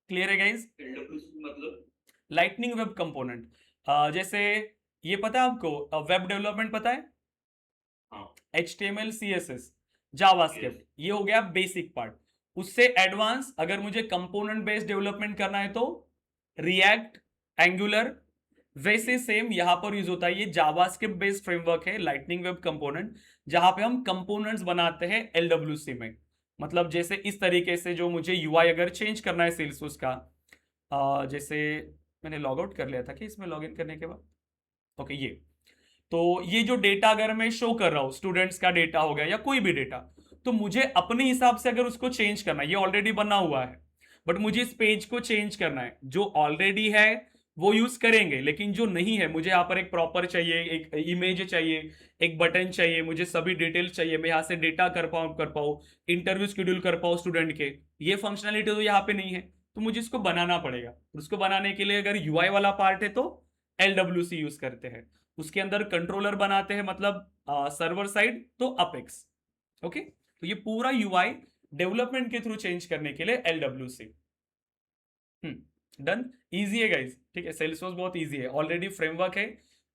क्लियर है गाइज? LWC मतलब लाइटनिंग वेब कंपोनेंट, जैसे ये पता है आपको, वेब डेवलपमेंट पता है, HTML CSS जावास्क्रिप्ट, ये हो गया बेसिक पार्ट। उससे एडवांस अगर मुझे कंपोनेंट बेस्ड डेवलपमेंट करना है तो रिएक्ट, एंगुलर, वैसे सेम यहां पर यूज होता है। ये जावास्क्रिप्ट बेस्ड फ्रेमवर्क है लाइटनिंग वेब कंपोनेंट, जहां पे हम कंपोनेंट्स बनाते हैं LWC में। मतलब जैसे इस तरीके से जो मुझे UI अगर चेंज करना है सेल्सफोर्स का, जैसे मैंने लॉग आउट कर लिया था कि इसमें लॉगिन करने के बाद, ओके ये, तो ये जो डेटा अगर मैं शो कर रहा हूं, स्टूडेंट्स का डेटा हो गया या कोई भी डेटा, तो मुझे अपने हिसाब से अगर उसको चेंज करना है, ये ऑलरेडी बना हुआ है, बट मुझे इस पेज को चेंज करना है। जो ऑलरेडी है वो यूज करेंगे, लेकिन जो नहीं है, मुझे यहाँ पर एक प्रॉपर चाहिए, एक इमेज चाहिए, एक बटन चाहिए, मुझे सभी डिटेल्स चाहिए, मैं यहाँ से डेटा कर पाऊँ, इंटरव्यू शेड्यूल कर पाऊँ स्टूडेंट के, ये फंक्शनलिटी तो यहाँ पे नहीं है, तो मुझे इसको बनाना पड़ेगा। उसको बनाने के लिए अगर UI वाला पार्ट है तो LWC यूज करते हैं, उसके अंदर कंट्रोलर बनाते हैं, मतलब सर्वर साइड तो अपेक्स। ओके, तो ये पूरा UI डेवलपमेंट के थ्रू चेंज करने के लिए LWC। डन, इजी है गाइस, ठीक है। सेल्सफोर्स बहुत इजी है, ऑलरेडी फ्रेमवर्क है,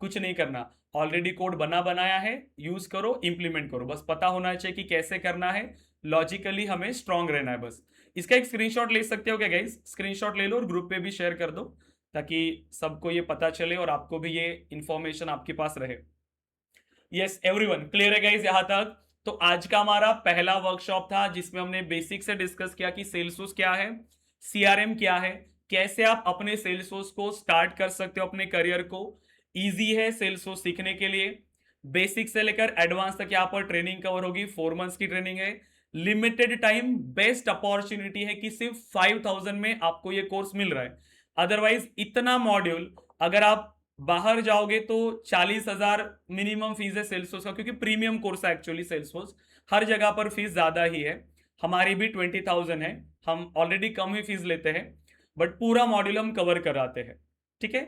कुछ नहीं करना, ऑलरेडी कोड बनाया है, यूज करो, इंप्लीमेंट करो, बस पता होना चाहिए कि कैसे करना है, लॉजिकली हमें स्ट्रांग रहना है बस। इसका एक स्क्रीनशॉट ले सकते हो क्या गाइस, स्क्रीनशॉट ले लो और ग्रुप पे भी शेयर कर दो, ताकि सबको ये पता चले और आपको भी ये इंफॉर्मेशन आपके पास रहे। यस एवरीवन, क्लियर है गाइस यहां तक? तो आज का हमारा पहला वर्कशॉप था जिसमें हमने बेसिक से डिस्कस किया कि सेल्सफोर्स क्या है, CRM क्या है, कैसे आप अपने सेल्सफोर्स को स्टार्ट कर सकते हो, अपने करियर को। इजी है सेल्सफोर्स सीखने के लिए, बेसिक से लेकर एडवांस तक यहाँ पर ट्रेनिंग कवर होगी, 4 मंथ्स की ट्रेनिंग है, लिमिटेड टाइम, बेस्ट अपॉर्चुनिटी है कि सिर्फ 5000 में आपको ये कोर्स मिल रहा है। अदरवाइज इतना मॉड्यूल अगर आप बाहर जाओगे तो 40,000 मिनिमम फीस है सेल्सफोर्स का, क्योंकि प्रीमियम कोर्स है एक्चुअली सेल्सफोर्स, हर जगह पर फीस ज्यादा ही है। हमारी भी 20,000 है, हम ऑलरेडी कम ही फीस लेते हैं, बट पूरा मॉड्यूल हम कवर कराते हैं, ठीक है।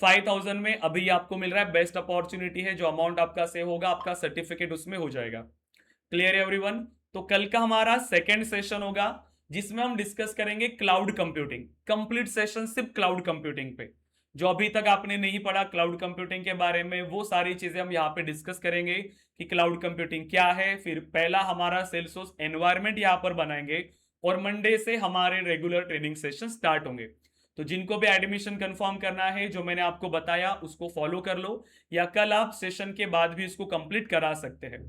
5000 में अभी आपको मिल रहा है, बेस्ट अपॉर्चुनिटी है, जो अमाउंट आपका सेव होगा आपका सर्टिफिकेट उसमें हो जाएगा। क्लियर है एवरीवन? तो कल का हमारा सेकेंड सेशन होगा जिसमें हम डिस्कस करेंगे क्लाउड कंप्यूटिंग, कंप्लीट सेशन सिर्फ क्लाउड कंप्यूटिंग पे। जो अभी तक आपने नहीं पढ़ा क्लाउड कंप्यूटिंग के बारे में, वो सारी चीजें हम यहाँ पे डिस्कस करेंगे कि क्लाउड कंप्यूटिंग क्या है। फिर पहला हमारा सेल्सफोर्स एनवायरनमेंट यहाँ पर बनाएंगे और मंडे से हमारे रेगुलर ट्रेनिंग सेशन स्टार्ट होंगे। तो जिनको भी एडमिशन कंफर्म करना है, जो मैंने आपको बताया उसको फॉलो कर लो, या कल आप सेशन के बाद भी इसको कंप्लीट करा सकते हैं।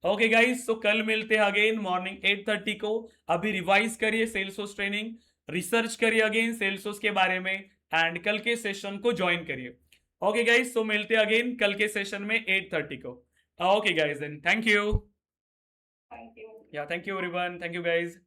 ओके गाइस, तो कल मिलते हैं अगेन मॉर्निंग 8:30 को। अभी रिवाइज करिए सेल्सफोर्स ट्रेनिंग, रिसर्च करिए अगेन सेल्सफोर्स के बारे में, एंड कल के सेशन को ज्वाइन करिए। ओके गाइस, तो मिलते हैं अगेन कल के सेशन में 8:30 को। Okay guys, then thank you. Thank you. या thank you everyone, thank you guys.